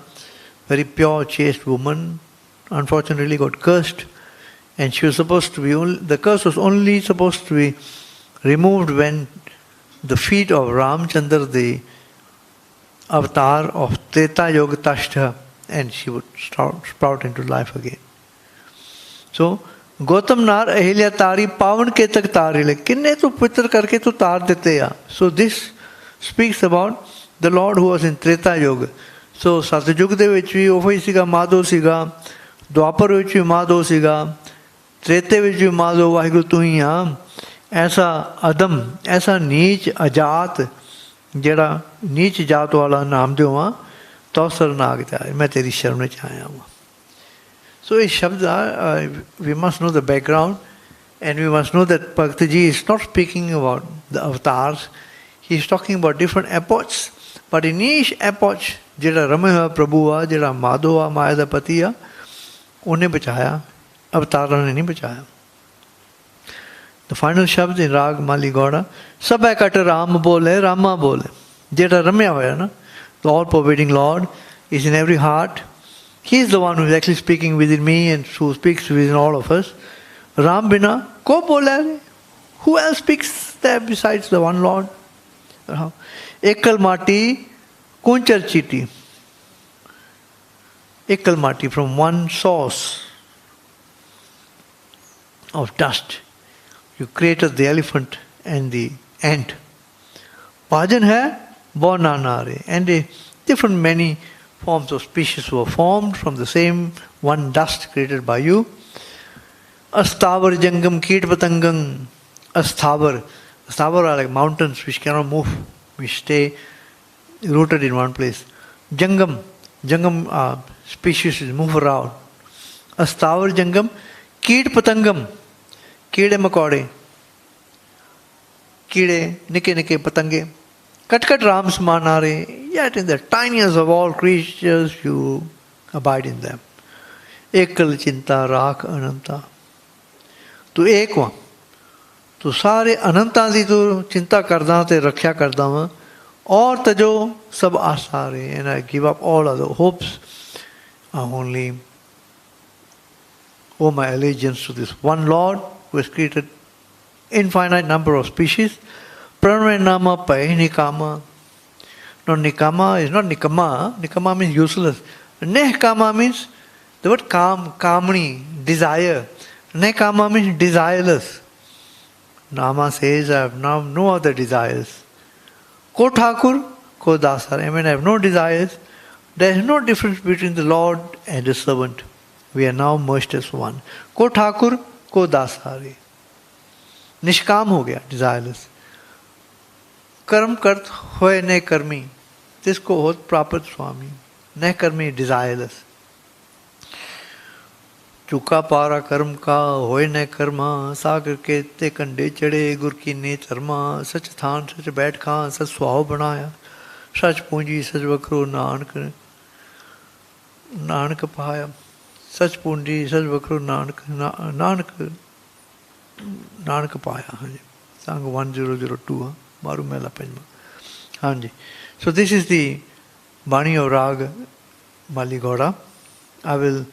very pure, chaste woman, unfortunately got cursed, and she was supposed to be the curse was only supposed to be removed when the feet of Ramchandra, the avatar of Treta Yoga, touched her, and she would sprout into life again. So, Gautam Nar Ahilya Tari Pavan ke tak tari le, kinne tu pitra karke tu tar dete ya. So this speaks about the Lord who was in Treta Yoga. So Satyuga de vich vi ਉਹੀ ਸੀਗਾ ਮਾਧੋ ਸੀਗਾ, ਦੁਆਪਰ ਵਿੱਚ ਵੀ ਮਾਧੋ ਸੀਗਾ, त्रेते ਵਿੱਚ ਵੀ ਮਾਧੋ ਵਾਹਿਗੁਰੂ ਤੂੰ ਹੀ ਆ. ऐसा अदम, ऐसा नीच अजात, ਜਿਹੜਾ नीच जात वाला नाम ਦਿਓ ਆ, तो शरणागत ਤੇ ਆਏ, मैं तेरी शरण ਵਿੱਚ आया हूँ. So these shabds we must know the background, and we must know that Bhakta Ji is not speaking about the avatars, he is talking about different epochs, but in each epoch ਜਿਹੜਾ ਰਮੇ ਹੋਇਆ ਪ੍ਰਭੂ ਆ, ਜਿਹੜਾ ਮਾਧੋ ਆ, ਮਾਇਆ ਦਾ ਪਤੀ ਆ, ਉਹਨੇ ਬਚਾਇਆ, ਅਵਤਾਰਾਂ ਨੇ ਨਹੀਂ ਬਚਾਇਆ. The final shabd in Raag Mali Gauraa, ਸਭੈ ਕਟ ਰਾਮ ਬੋਲੇ, ਰਾਮਾ ਬੋਲੇ. ਜਿਹੜਾ ਰਮਿਆ ਹੋਇਆ ਨਾ, the all-pervading Lord is in every heart. He is the one who is actually speaking within me and who speaks within all of us. Ram bina ko bola? Who else speaks there besides the one Lord? Ekal mati kunchar chiti. Ekal mati, from one source of dust, you created the elephant and the ant. Bhajan hai bonanare, and a different many forms of species were formed from the same one dust created by you. Asthavar jangam keet patangam. Asthavar. Asthavar are like mountains which cannot move, which stay rooted in one place. Jangam, Jangam species move around. Astavar Jangam, Keed Patangam, Kide Makode, Kide, Nike Nike Patange, Kat Ram Smanare, yet in the tiniest of all creatures you abide in them. Ekal Chinta Raak Ananta. Tu Ekwa. तो सारे अनंता दी तो चिंता करदा ते रक्षा करदा वां और तजो सब आसारे and I give up all other hopes. I only owe my allegiance to this one Lord who has created infinite number of species. Pranama Pai Nikama. No, Nikama is not Nikama. Nikama means useless. Nehkama means the word calm, calmly, desire. Nekama means desireless. Nama says, I have now no other desires. Ko Thakur, ko Dasar. I mean, I have no desires. There is no difference between the Lord and the servant. We are now merged as one. Ko Thakur, ko Dasari. Nishkam ho gaya, desireless. Karm kart hoye ne karmi. Jisko hot prapat Swami. Ne karmi, desireless. चुका पारा कर्म का होए न कर्मा सागर के ते कंडे चढ़े गुर की ने चरमा सच थान सच बैठ खां सच सुहाव बनाया सच पूंजी सच वखरो नानक नानक पाया सच पूंजी सच वखरो नानक नानक नानक पाया हाँ जी सांग 1002 हाँ मारू मेला पंजमा हाँ जी so this is the Bani of Raag Mali Gauraa. I will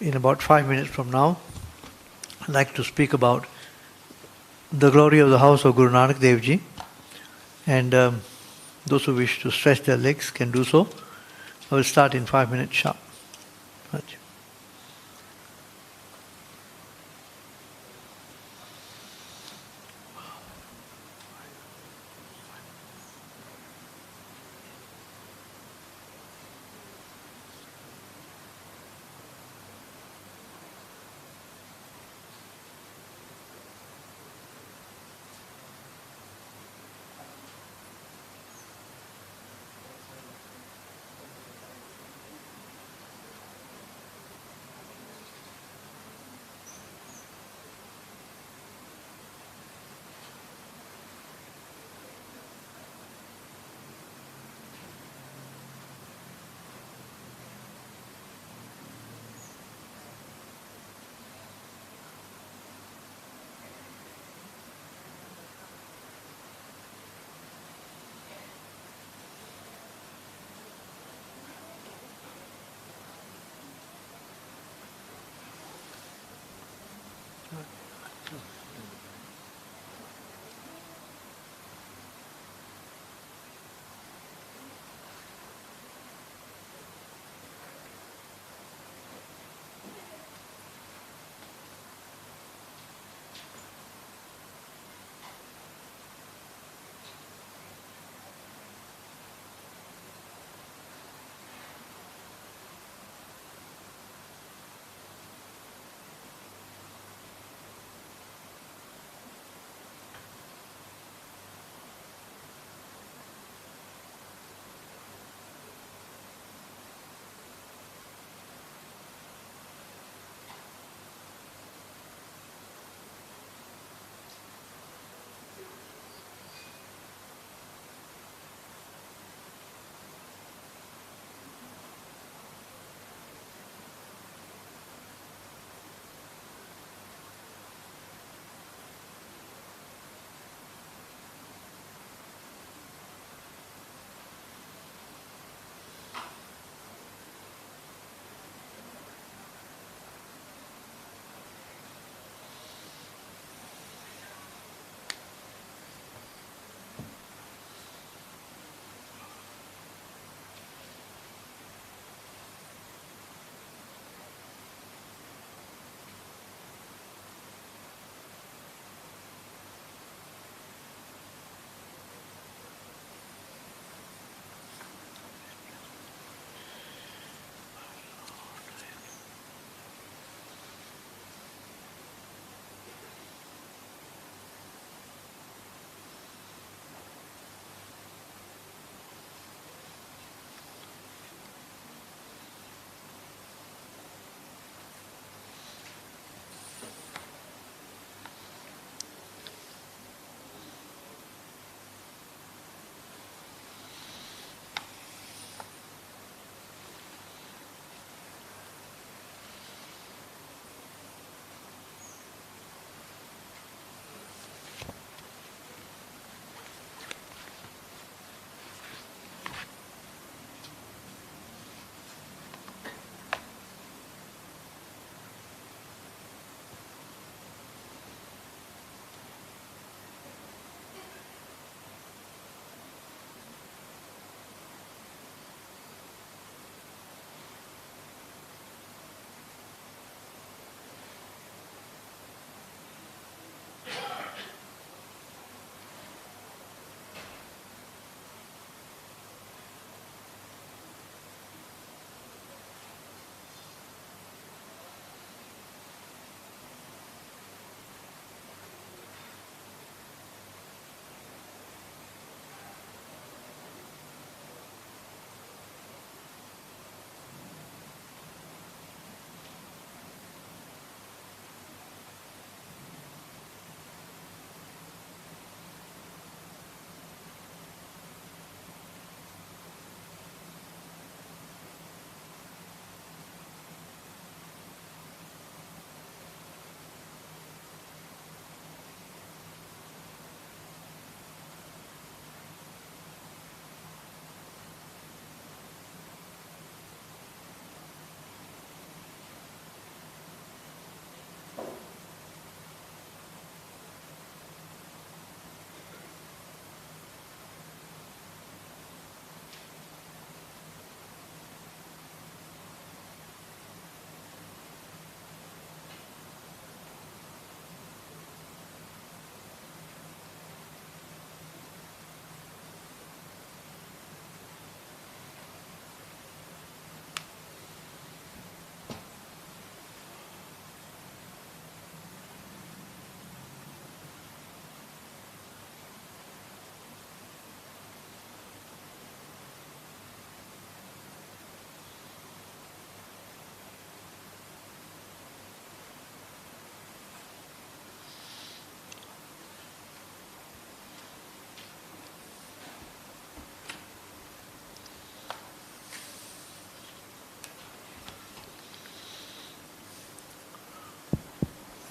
in about 5 minutes from now, I'd like to speak about the glory of the house of Guru Nanak Dev Ji. And those who wish to stretch their legs can do so. I will start in 5 minutes sharp.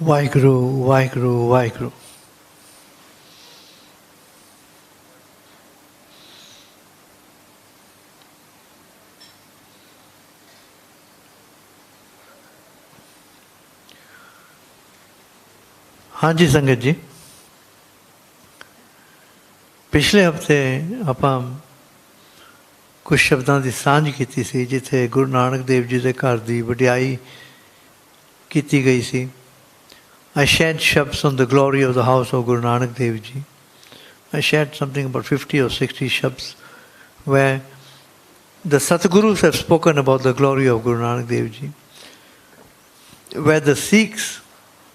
Vaheguru, Vaheguru, Vaheguru. हाँ जी संगत जी, पिछले हफ्ते ਆਪਾਂ कुछ शब्दां ਦੀ ਸਾਂਝ ਕੀਤੀ ਸੀ ਜਿੱਥੇ ਗੁਰੂ ਨਾਨਕ ਦੇਵ ਜੀ ਦੇ ਘਰ ਦੀ ਵਡਿਆਈ ਕੀਤੀ ਗਈ ਸੀ. I shared shabds on the glory of the house of Guru Nanak Dev Ji. I shared something about 50 or 60 shabds where the Satgurus have spoken about the glory of Guru Nanak Dev Ji, where the Sikhs,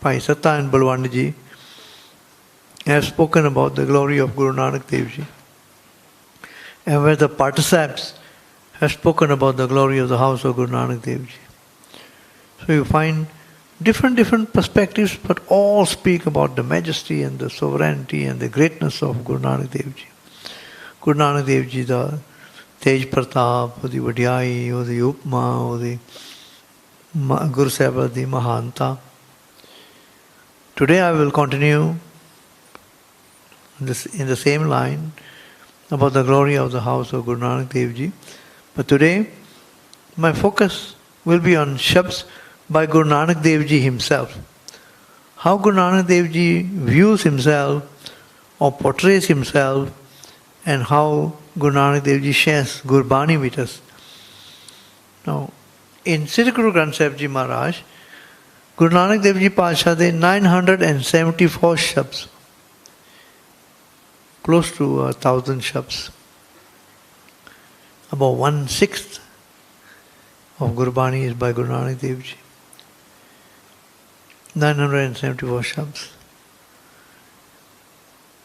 Bhai Satta and Balwani Ji, have spoken about the glory of Guru Nanak Dev Ji, and where the participants have spoken about the glory of the house of Guru Nanak Dev Ji. So you find different perspectives, but all speak about the majesty and the sovereignty and the greatness of Guru Nanak Dev Ji. Guru Nanak Dev Ji da Tej Pratap, ਉਹਦੀ ਵਡਿਆਈ, ਉਹਦੀ ਉਪਮਾ, ਉਹਦੀ ਗੁਰੂ ਸਾਹਿਬ ਦੀ ਮਹਾਨਤਾ. Today I will continue in the same line about the glory of the house of Guru Nanak Dev Ji. But today my focus will be on shabds by Guru Nanak Dev Ji himself. How Guru Nanak Dev Ji views himself or portrays himself, and how Guru Nanak Dev Ji shares Gurbani with us. Now, in Sri Guru Granth Sahib Ji Maharaj, Guru Nanak Dev Ji Pasha de 974 shabds, close to 1,000 shabds, about 1/6 of Gurbani is by Guru Nanak Dev Ji. 974 shabds.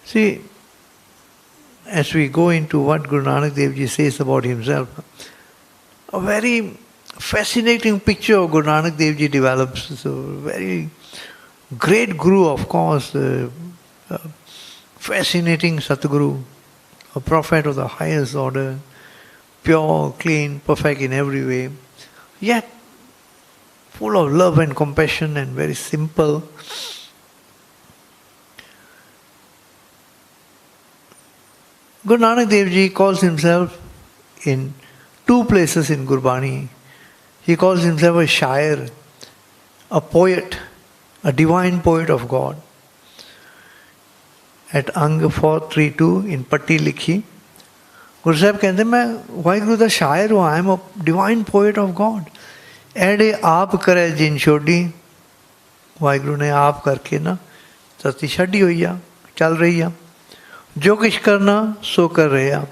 See, as we go into what Guru Nanak Dev Ji says about himself, a very fascinating picture of Guru Nanak Dev Ji develops. So, very great Guru, of course, fascinating Satguru, a prophet of the highest order, pure, clean, perfect in every way, yet full of love and compassion and very simple. Guru Nanak Dev Ji calls himself in two places in Gurbani. He calls himself a shair, a poet, a divine poet of God. At Angg 432 in Patti Likhi, Guru Sahib कहते हैं मैं वाहिगुरु दा शायर हूँ, I am a divine poet of God. एड़े आप करे जिन छोड़ी, वाहिगुरु ने आप करके ना धरती छड़ी हुई आ, चल रही आ, जो कुछ करना सो कर रहे आ,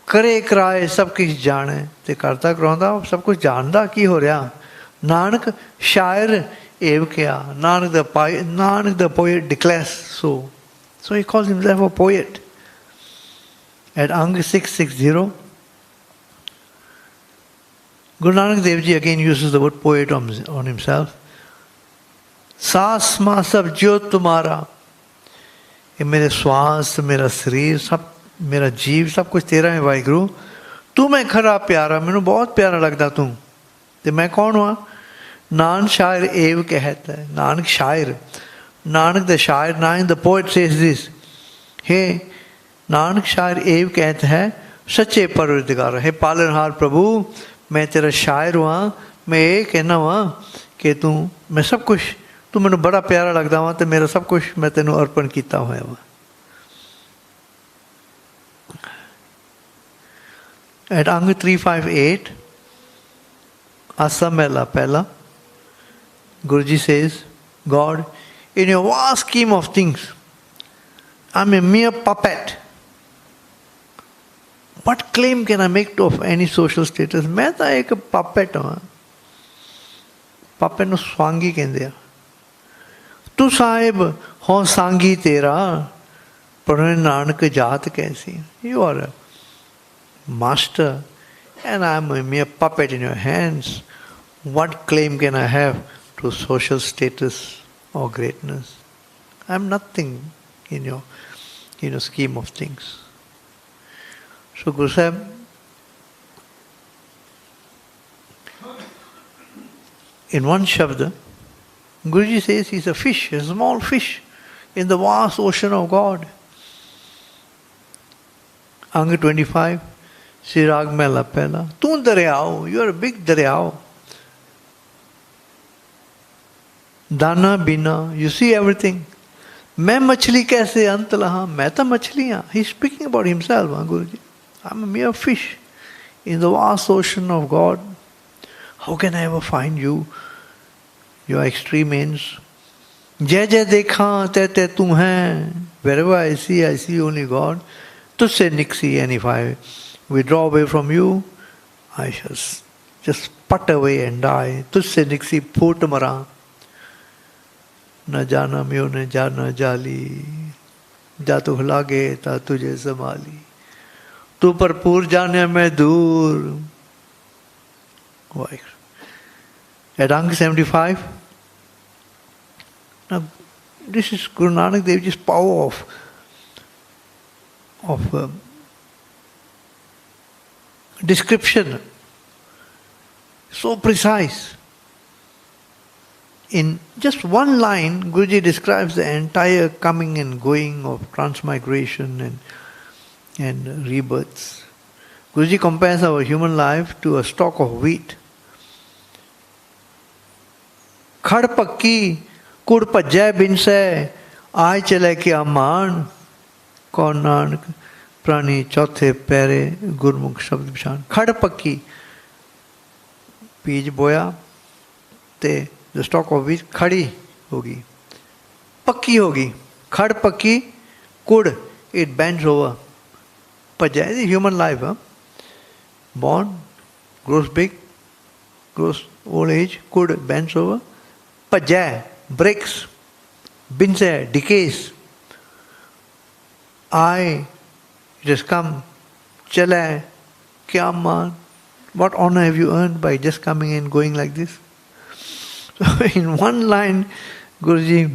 करे कराए सब कुछ जाने ते करता करांदा सब कुछ जानदा की हो रहा. नानक शायर एव क्या, Nanak the poet declares so. So he calls himself a poet. At Angg 660, Guru Nanak Dev Ji again uses the word poet on himself. Saas maa sab jyot tumhara. ये मेरे श्वास, मेरा शरीर, सब मेरा जीव, सब कुछ तेरा है वाहिगुरु. तू मैं खरा प्यारा, मैनू बहुत प्यारा लगदा तू. ते मैं कौन हुआ? नानक शायर एव कहता है. नानक शायर, Nanak the शायर, Nanak the poet says this. हे नानक शायर एव कहता है सच्चे परवरदिगार, हे पालनहार प्रभु, मैं तेरा शायर हुआ. मैं ये कहना हुआ कि तू, मैं सब कुछ, तू मैनू बड़ा प्यारा लगता हुआ, तो मेरा सब कुछ मैं तेनू अर्पण किया हुआ वा. At Angg 358, Asa Mela Pehla, Guruji says, God, in your vast scheme of things, I'm a mere puppet. What claim can I make of any social status? मैं तो एक puppet हूँ. Puppet ਨੂੰ ਸਵਾਂਗੀ ਕਹਿੰਦੇ ਆ. तू साहिब हो सांगी तेरा, पर नानक जात कैसी. You are a master and I am a mere puppet in your hands. What claim can I have to social status or greatness? I am nothing in your scheme of things. So Guru Sahib in one shabd Guruji says he's a fish, a small fish in the vast ocean of God. Angg 25, Sri Raag Mehla Pehla. Tu daryao, you are a big daryao. Dana bina, you see everything. मैं मछली कैसे अंत लहा, मैं तो मछलियाँ. He's speaking about himself, Guruji. I'm a mere fish in the vast ocean of God. How can I ever find you? Your extreme ends. जय जय देखा ते ते तू है. Wherever I see only God. तुझसे निकसी, and if I withdraw away from you, I shall just put away and die. तुझसे निकसी फूट मरा. न जाना म्यों ने जाना जाली, जा तो लागे ता तुझे संभाली, तू भरपूर जाने मैं दूर. At Angg 75, now this is Guru Nanak Dev Ji's power of description, so precise. In just one line, Guruji describes the entire coming and going of transmigration and rebirths. Guruji compares our human life to a stalk of wheat. खड़ पक्की कुड़ भज्जै बिन से आए चले क्या मान, कौन नानक प्राणी चौथे पैरे गुरमुख शब्द पछान. खड़ पक्की, बीज बोया ते the stalk of wheat खड़ी होगी, पक्की होगी. खड़ पक्की, कुड़, it bends over. भज्जै is human life, born, grows big, grows old age, कुड़ bends over. भज्जै, breaks, बिनसे, decays. I, it has come, चले, क्या मान. What honor have you earned by just coming and going like this? So in one line, Guruji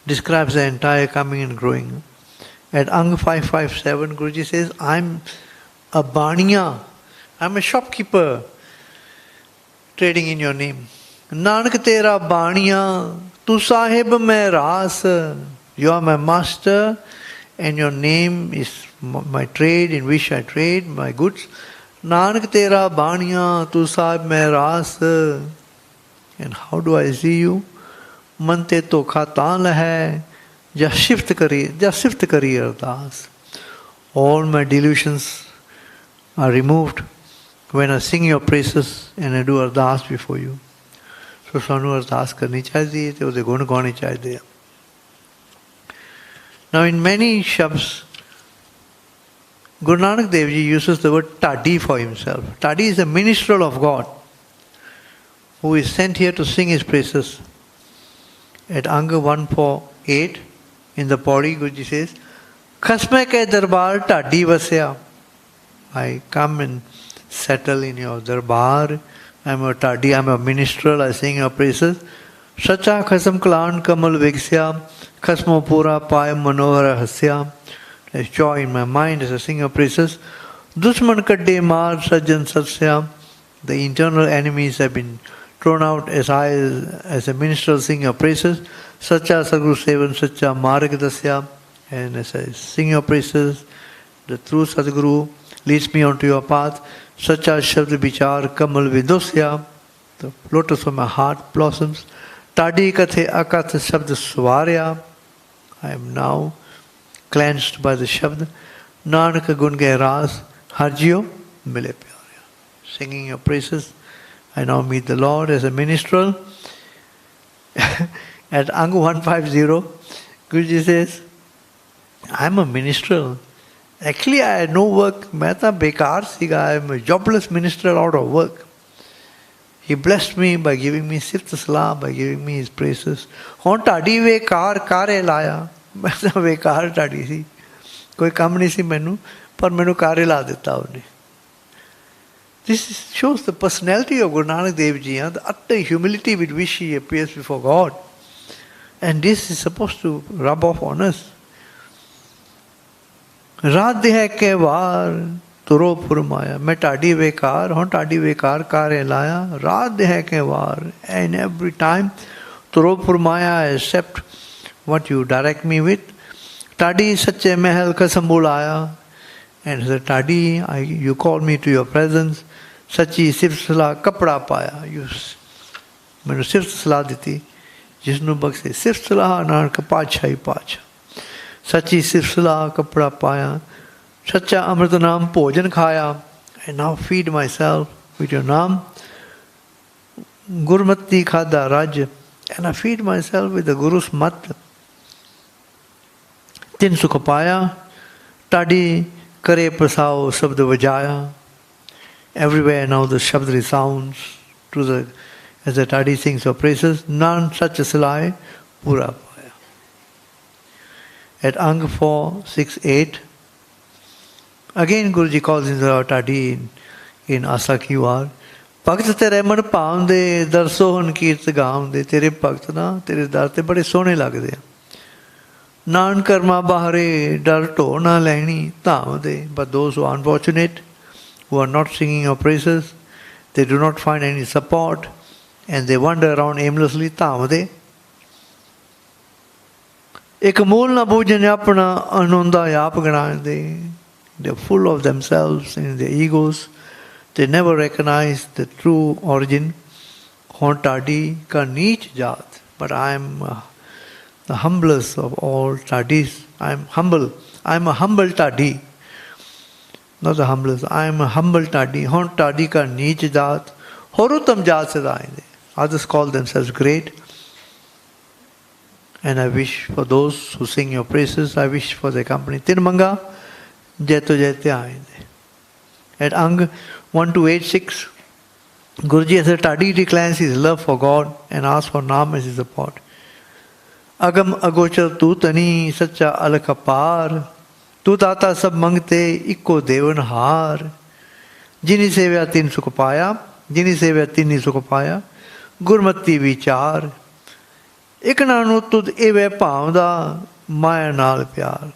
describes the entire coming and growing. At Angg 557, Guruji says, I'm a baniya, I'm a shopkeeper trading in your name. Nanak tera baniya, tu sahib mein ras. You are my master and your name is my trade in which I trade my goods. Nanak tera baniya, tu sahib mein ras. And how do I see you? मन ते धोखा ताल है, जा shift करी अरदास. All my delusions are removed when I sing your praises and I do ardas before you. So सानू अरदास करनी चाहिए ते उहदे गुण गाने चाहिए. Now in many shabds, Guru Nanak Dev Ji uses the word Tadi for himself. Tadi is a minstrel of God who is sent here to sing his praises. At Angg 148, in the Pauri, Guruji says, Khasme ke darbar Tadi vasya. I come and settle in your darbar. I'm a Tadi, I'm a minstrel, I sing your praises. Sacha khasam kalan kamal viksya, khasmo pura paya manohara hasya. There's joy in my mind as I sing your praises. Dushman kadde maar sajjan satsya. The internal enemies have been thrown out as I, as a minstrel, sing your praises. Sacha Sadguru Sevan Sacha Margadasya. And as I sing your praises, the true Sadguru leads me onto your path. Sacha Shabd Vichar Kamal Vidosya. The lotus of my heart blossoms. Tadi Kathe Akath Shabd Swarya. I am now cleansed by the Shabd. Nanak Gun Rehrass Harjiyo Mile Pyarya. Singing your praises, I now meet the Lord as a minstrel. At Angg 150, Guruji says, I am a minstrel. Actually, I had no work. मैं तो बेकार सीगा. I am a jobless minstrel out of work. He blessed me by giving me sift salah, by giving me his praises. ਹੁਣ ਢਾਡੀ ਵੇਕਾਰ ਕਾਰੇ ਲਾਇਆ. मैं तो बेकार ਢਾਡੀ ਸੀ. कोई काम नहीं सी मैनू, पर मैनू कारे ला दिता उन्हें. This shows the personality of Guru Nanak Dev Ji, the utter humility with which he appears before God. And this is supposed to rub off on us. Radhe है के वार ਤੁਰੋ ਫੁਰਮਾਇਆ ਮੈਂ ਢਾਡੀ ਵੇਕਾਰ ਹੁਣ ਢਾਡੀ ਵੇਕਾਰ ਕਾਰੇ ਲਾਇਆ ਰਾਤ ਦੇ ਹੈ ਕੇ ਵਾਰ ਐਂਡ ਐਵਰੀ ਟਾਈਮ ਤੁਰੋ ਫੁਰਮਾਇਆ accept what you direct me with. Tadi sache mahal kasam bulaya. And said, Tadi, you call me to your presence. Sachi sirf salah kapda paya. You mainu sirf salah diti. Jisnu bakshe sirf salah nanak pacha hi pacha. Sachi sirf salah kapda paya. Sacha amrit naam bhojan khaya. I now feed myself with your naam. Gurmati khada raj. And I feed myself with the Guru's mat. Tin sukh paya, Tadi kare prasao sabd vajaya. Everywhere now the shabd resounds to the as the Tadi sings your praises. None such a silai pura paya. At Angg 4, 6, 8, again Guruji calls in the Tadi in Asa Kiwar. Bhakt tere man paunde, darsohan kirt gaunde, tere bhakt na, tere dar te bade sone lagde. Nan karma bahare, dar to na lehni, tamde. But those who are unfortunate, who are not singing your praises, they do not find any support, and they wander around aimlessly, tamde. Ek mool na bhujan apna anunda yap ganande. They are full of themselves and their egos. They never recognize the true origin. Tadi ka neech jaat. But I am the humblest of all Tadis. I am humble. I am a humble Tadi. Not the humblest. I am a humble Tadi. Tadi ka neech jaat. Horutam jaat sadayinde. Others call themselves great. And I wish for those who sing your praises, I wish for their company. Tirmanga, jeto jete ainde. At Angg 1286, Guruji as a Tadi declines his love for God and asks for Naam as his support. Agam agochar tu tani sacha alakapar, tu data sab mangte ikko devanhar. Jini sevya tin sukh paya, jini sevya tinni sukh paya, Gurmati Veechar. Ik nanu tud eve paavda maya naal pyar.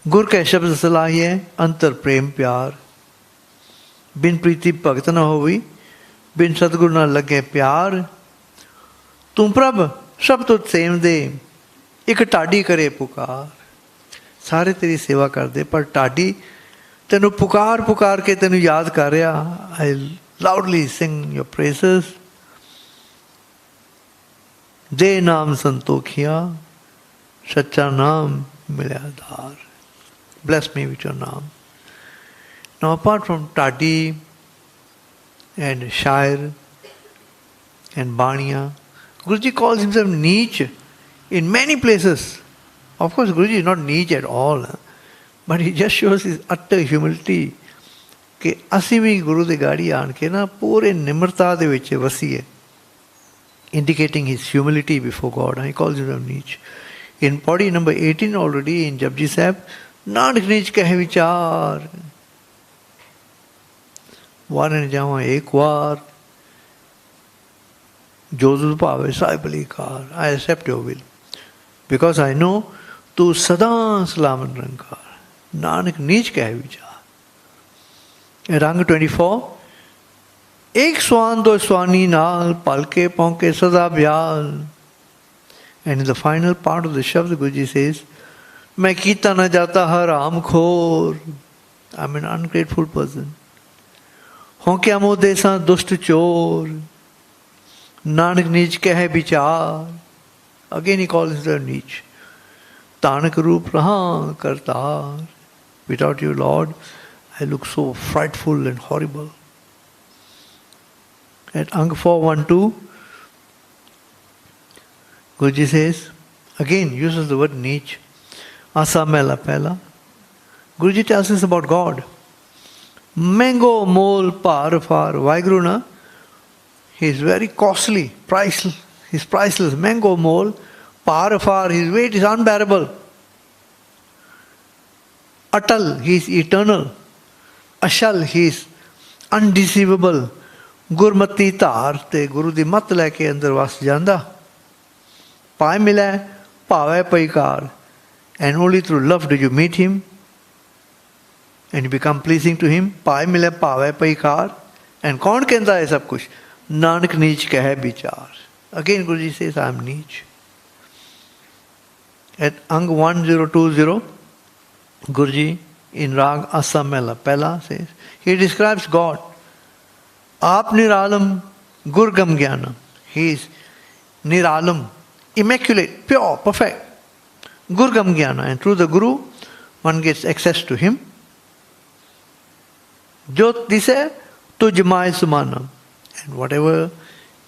गुर के शब्द सलाहिए अंतर प्रेम प्यार बिन प्रीति भगत न होवी बिन सतगुरु न लगे प्यार तू प्रभ सब तुझ सेम दे एक टाडी करे पुकार सारे तेरी सेवा कर दे पर टाडी तेनू पुकार पुकार के तेनू याद कर रहा आई लाउडली सिंग योर प्रेसेस दे नाम संतोखिया सच्चा नाम मिला धार. Bless me with your Naam. Now apart from Tadi and Shair and Baniya, Guruji calls himself Neech in many places. Of course Guruji is not Neech at all, but he just shows his utter humility कि ਅਸੀਂ ਵੀ ਗੁਰੂ ਦੇ ਗਾੜੀ ਆਣ ਕੇ ਨਾ ਪੂਰੇ ਨਿਮਰਤਾ ਦੇ ਵਿੱਚ ਵਸੀਏ, indicating his humility before God. He calls himself Neech. In Pauri number 18 already in Japji Sahib, Nanak नीच कहे विचार वारन जावा एक वार जो तुझ भावे Sahib Ali car. I accept your will because I know तू सदा सलामत निरंकार. नानक नीच कहे विचार. रंग 24 एक स्वान दो स्वानी नाल पलके पौके सदा ब्याल. And in the final part of the Shabd, Guruji says, मैं कीता न जाता हराम खोर. I am an ungrateful person. हों क्या मोह देसा दुष्ट चोर. नानक नीच कहे विचार. Again he calls himself Neech. तानक रूप रहा Kartar. Without you, Lord, I look so frightful and horrible. At Angg 412, Guruji says, again uses the word Neech. Asa mela pela. Guruji tells us about God. Mango mole par far. Vaheguru na, he is very costly, priceless. He is priceless. Mango mole par far. His weight is unbearable. Atal, he is eternal. Ashal, he is undeceivable. Gurmati tar, te Guru di mat leke andar vas janda. Pai mila, pave paikar. And only through love do you meet him. and you become pleasing to him. पाए मिले पावे पैकार. And कौन कहता है सब कुछ? नानक नीच कहे विचार. Again Guruji says, I am नीच. At Angg 1020, Guruji in Raag Asamela Pehla says, he describes God. Aap niralam gurgam jnana. He is niralam, immaculate, pure, perfect. Gurgam jnana. And through the Guru, one gets access to him. Jot dise tuj mai sumanam. And whatever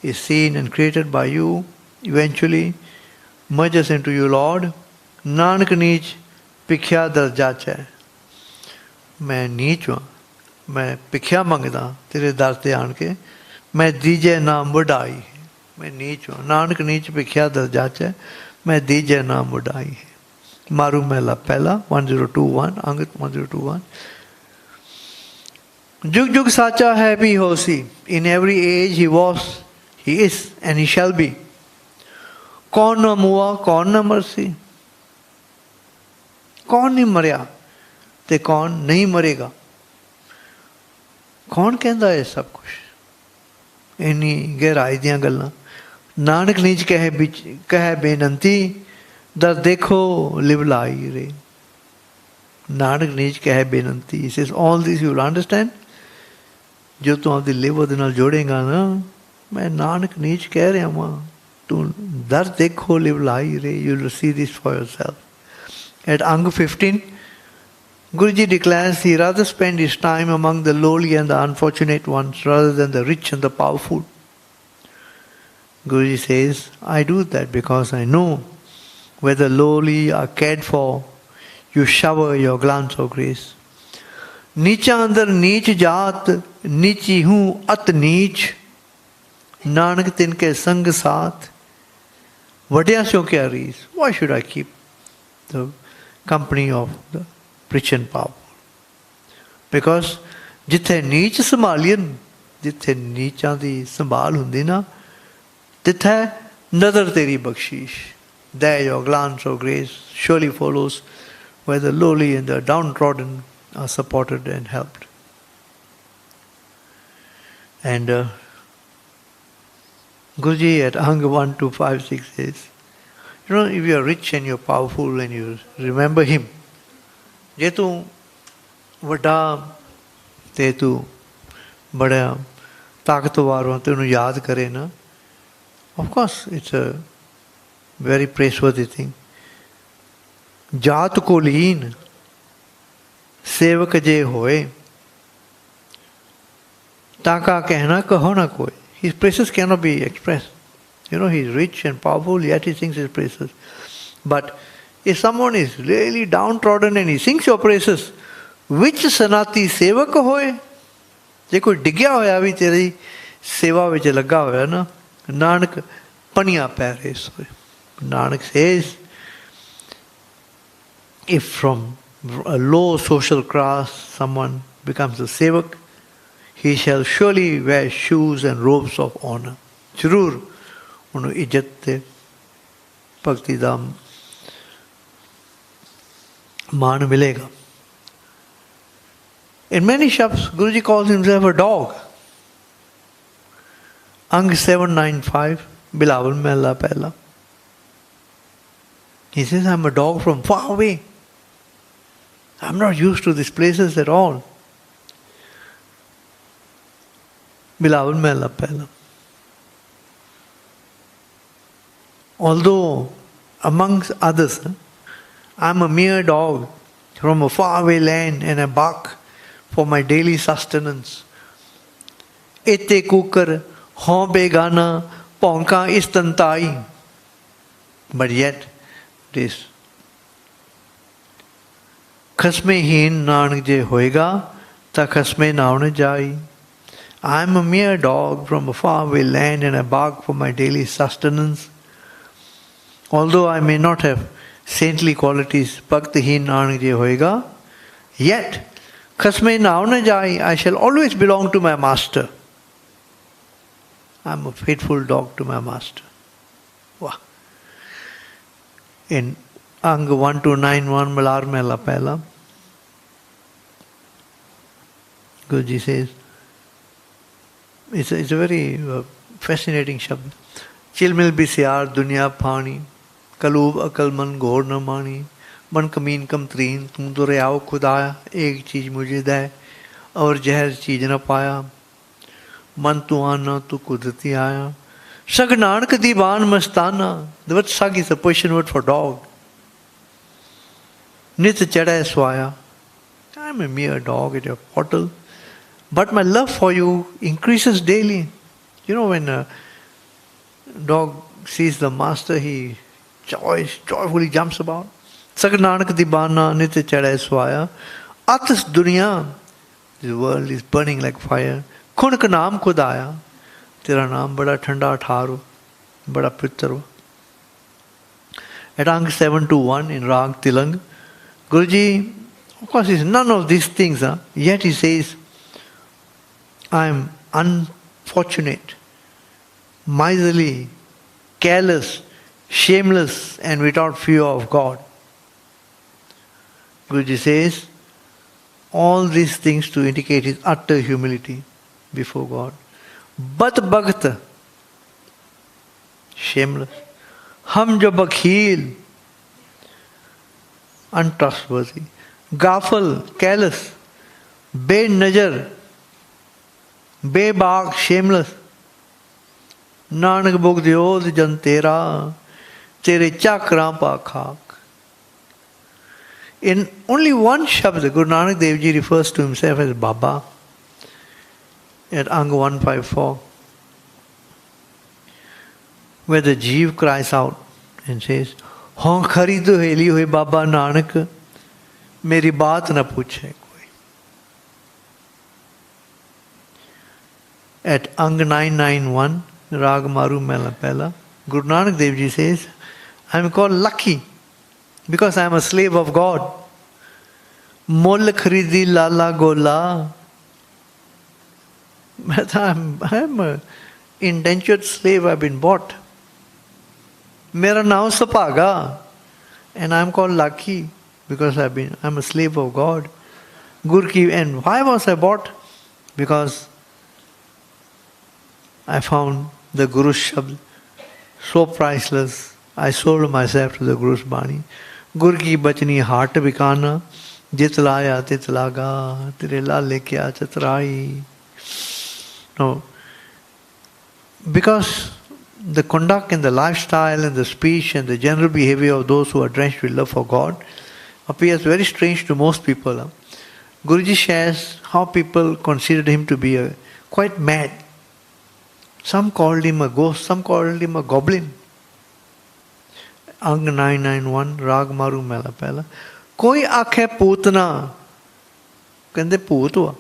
is seen and created by you eventually merges into you, Lord. Nanak नीच भिख्या दर्जा च. मैं नीच हूँ, मैं भिख्या मंगदा तेरे दर ते आन के. मैं दीजे नाम वडाई है. मैं नीच हूँ. नानक नीच भिख्या दर्जा च. मैं दीजे नाम वडाई है. मारू महला पहला 1021 अंग 1021. जुग जुग साचा है भी होसी. In every age he was, he is, and he shall be. कौन न मुआ कौन न मरसी. कौन नहीं मरिया ते कौन नहीं मरेगा. कौन कहता है सब कुछ. इन्नी गहराई दियां गल्लां. नानक नीच कहे बेनंती दर देखो लिवलाई रे. नानक नीच कहे बेनंती. He says all this you will understand. जो तू आपकी लिव ਉਹਦੇ ਨਾਲ जोड़ेगा ना. मैं नानक नीच कह रहा हूँ. तू दर देखो लिवलाई रे. You will see this for yourself. At Angg 15, Guruji declares he rather spend his time among the lowly and the unfortunate ones rather than the rich and the powerful. Guruji says, I do that because I know where the lowly are cared for, you shower your glance of grace. नीचा अंदर नीच जात, नीची हूँ अत नीच. नानक तिनके संग साथ, वड्या स्यों क्या रीस. Why should I keep the company of the rich and powerful? Because जिथे नीच संभालियन, जिथे नीचां दी संभाल हुंदी ना, तिथे नजर तेरी बख्शीश. There your glance of grace surely follows where the lowly and the downtrodden are supported and helped. And Guruji at Angg 1256 says, you know, if you are rich and you are powerful and you remember him, je tu vada te tu bada ताकतवर हो तो उन्हें याद करे ना. Of course, it's a very praiseworthy thing. जात को लीन सेवक जे होए, ताका कहना कहो ना कोई. His praises cannot be expressed. You know, he's rich and powerful, yet he sings his praises. But if someone is really downtrodden and he sings your praises, which sanati sevak hoye? Je koi digya hoya bhi teri seva vich laga hoya na, Nanak paniya paire soye. Nanak says, if from a low social class someone becomes a sevak, he shall surely wear shoes and robes of honor. Zarur ਉਹਨੂੰ ਇੱਜ਼ਤ ਤੇ ਭਗਤੀ ਦਾ ਮਾਣ ਮਿਲੇਗਾ. In many shafts, Guruji calls himself a dog. Angg 795, Bilawal Mehla Pehla. He says, I'm a dog from far away. I'm not used to these places at all. Bilawal Mehla Pehla. Although, amongst others, I'm a mere dog from a faraway land and I bark for my daily sustenance. Ete kukar, ho begana, ponka istantai. But yet, this khasme heen nanak je hoega, ta khasme naun jai. I'm a mere dog from a faraway land and I bark for my daily sustenance. Although I may not have saintly qualities, bhakti-heen nanak je hoega, yet, khasme naun jai, I shall always belong to my master. I'm a faithful dog to my master. Wow. In Angg 1291 Malar Mehla Pehla, Guruji says, it's a very fascinating shabd. Chilmil bisyar dunya pani, kalub akal man ghor na mani, मन कमीन कम तरीन तुम तो रयाओ खुदाया एक चीज़ मुझे दे और जहर चीज़ न पाया मन तू आना तू कुदरती आया सग नानक दीवान मस्ताना. The word sag is a Persian word for dog. नित चढ़े Sawaya. I'm a mere dog at your portal, but my love for you increases daily. You know, when a dog sees the master, he joyfully jumps about. Sag Nanak Dibana Nitya Chadai Swaya. Atas Dunya, this world is burning like fire. Kun ka naam khudaya. Tera naam bada thanda tharu, bada pittaru. At Angg 721 in Raag Tilang, Guruji, of course, is none of these things, yet he says, I am unfortunate, miserly, careless, shameless, and without fear of God. Guruji says, all these things to indicate his utter humility before God. But Bhakt, shameless. Hum jo bakhil, untrustworthy. Gafal, careless. Be-najar, be-baak, shameless. Nanak bhug diod jan tera, tere chakram pa khak. In only one shabd, Guru Nanak Dev Ji refers to himself as Baba at Angg 154, where the Jeev cries out and says, "Hon khari duheli hoye Baba Nanak, meri baat na puche koi." At Angg 991, Raag Maru Mela Pela, Guru Nanak Dev Ji says, I am called lucky because I am a slave of God. Mol kharidi lala gola. I am an indentured slave, I have been bought. Mera naam sapaga. And I am called lucky because I am a slave of God. Gur ki, and why was I bought? Because I found the Guru's Shabd so priceless. I sold myself to the Guru's Bani. Gur ki bachni heart bikana, jitlaya titlaga, tere lale kya chatrai. No. Because the conduct and the lifestyle and the speech and the general behavior of those who are drenched with love for God appears very strange to most people. Guruji shares how people considered him to be quite mad. Some called him a ghost, some called him a goblin. Angg 991, Raag Maru Mela Pela. Koi akhe putna, kande poot hua.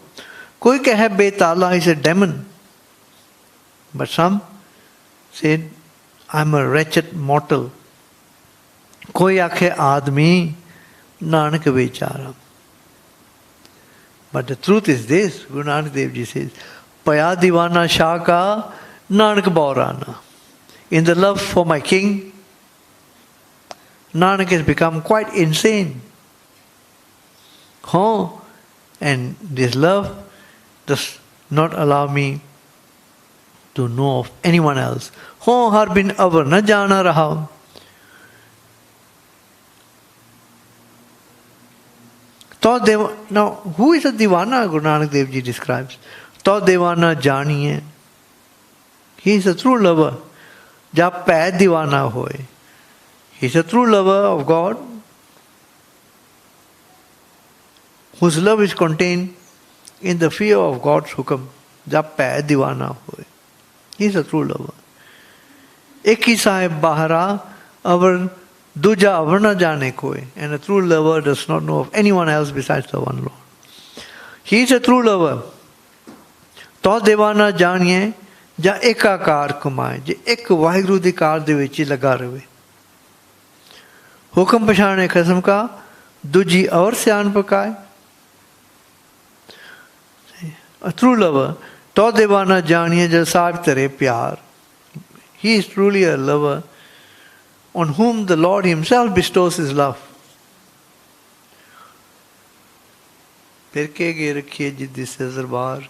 Koi kahe betala, is a demon. But some said, I am a wretched mortal. Koi akhe admi, Nanak Veechar. But the truth is this, Guru Nanak Dev Ji says, Paya divana shaka, Nanak Baurana. In the love for my king, Nanak has become quite insane. And this love does not allow me to know of anyone else. Har bin avar na jana raha. Now, who is a divana? Guru Nanak Dev Ji describes. To devana janiye. He is a true lover. Jab pad divana hoye. He is a true lover of God, whose love is contained in the fear of God's hukam. Jab pad divana hoye. He is a true lover. Ek hi sahib bahara avar duja avar na jane koi. And a true lover does not know of anyone else besides the one Lord. He is a true lover. To devana janiye ja ekakar kumaye. Je ek Vaheguru di ਕਾਰ ਦੇ ਵਿੱਚ ਲਗਾ ਰਹੇ. ਹੁਕਮ ਪਛਾਣੇ ਖਸਮ ਕਾ ਦੂਜੀ ਔਰ ਸਿਆਣ ਪਕਾਏ. A true lover. To devana janiye ja sahib tere pyar. He is truly a lover on whom the Lord himself bestows his love. फिर के गे रखिए जिद्दी से दरबार,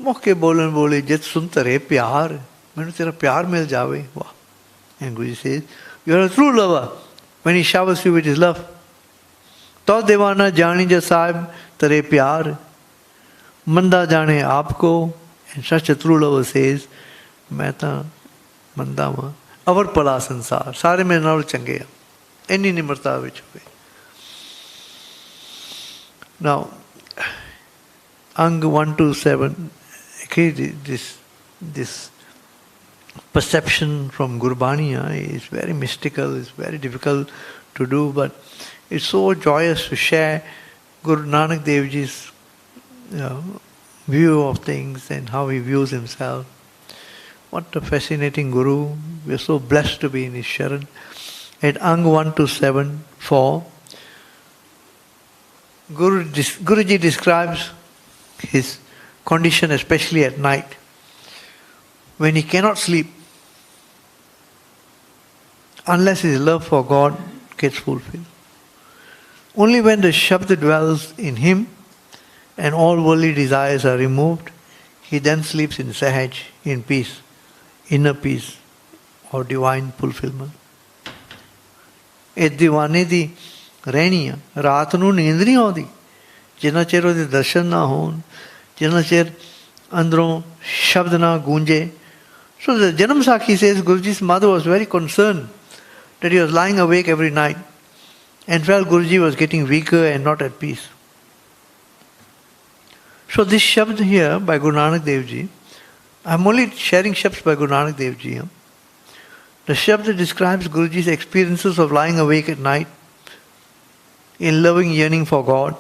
मौके बोलन बोले जित सुन तरे प्यार, मैंने तेरा प्यार मिल जावे. Wow. And Guruji says, you are a true lover when he showers you with his love. तो दीवाना जानी जा साहिब तेरे प्यार, मंदा जाने आपको. And such a true lover says, मैं तो मंदा वा, अवर भला संसार, सारे मेरे नाल चंगे आ. इन्नी निमरता विच होवे. Now, Angg 1 to 7, okay, this perception from Gurbani is very mystical, it's very difficult to do, but it's so joyous to share Guru Nanak Dev Ji's view of things and how he views himself. What a fascinating Guru. We are so blessed to be in his Sharan. At Angg 1 to 7, 4, Guruji describes his condition, especially at night, when he cannot sleep unless his love for God gets fulfilled. Only when the Shabd dwells in him and all worldly desires are removed, he then sleeps in Sehaj, in peace, inner peace or divine fulfillment. ਇਹ ਦੀਵਾਨੇ ਦੀ ਰਹਿਣੀ ਆ, ਰਾਤ ਨੂੰ ਨੀਂਦ ਨਹੀਂ ਆਉਂਦੀ ਜਿੰਨਾ ਚਿਰ ਉਹਦੇ ਦਰਸ਼ਨ ਨਾ ਹੋਣ, ਜਿੰਨਾ ਚਿਰ ਅੰਦਰੋਂ ਸ਼ਬਦ ਨਾ ਗੂੰਜੇ. So the Janam Sakhi says Guruji's mother was very concerned that he was lying awake every night and felt Guruji was getting weaker and not at peace. So this Shabd here by Guru Nanak Dev Ji, I'm only sharing Shabds by Guru Nanak Dev Ji. The Shabd describes Guruji's experiences of lying awake at night in loving yearning for God.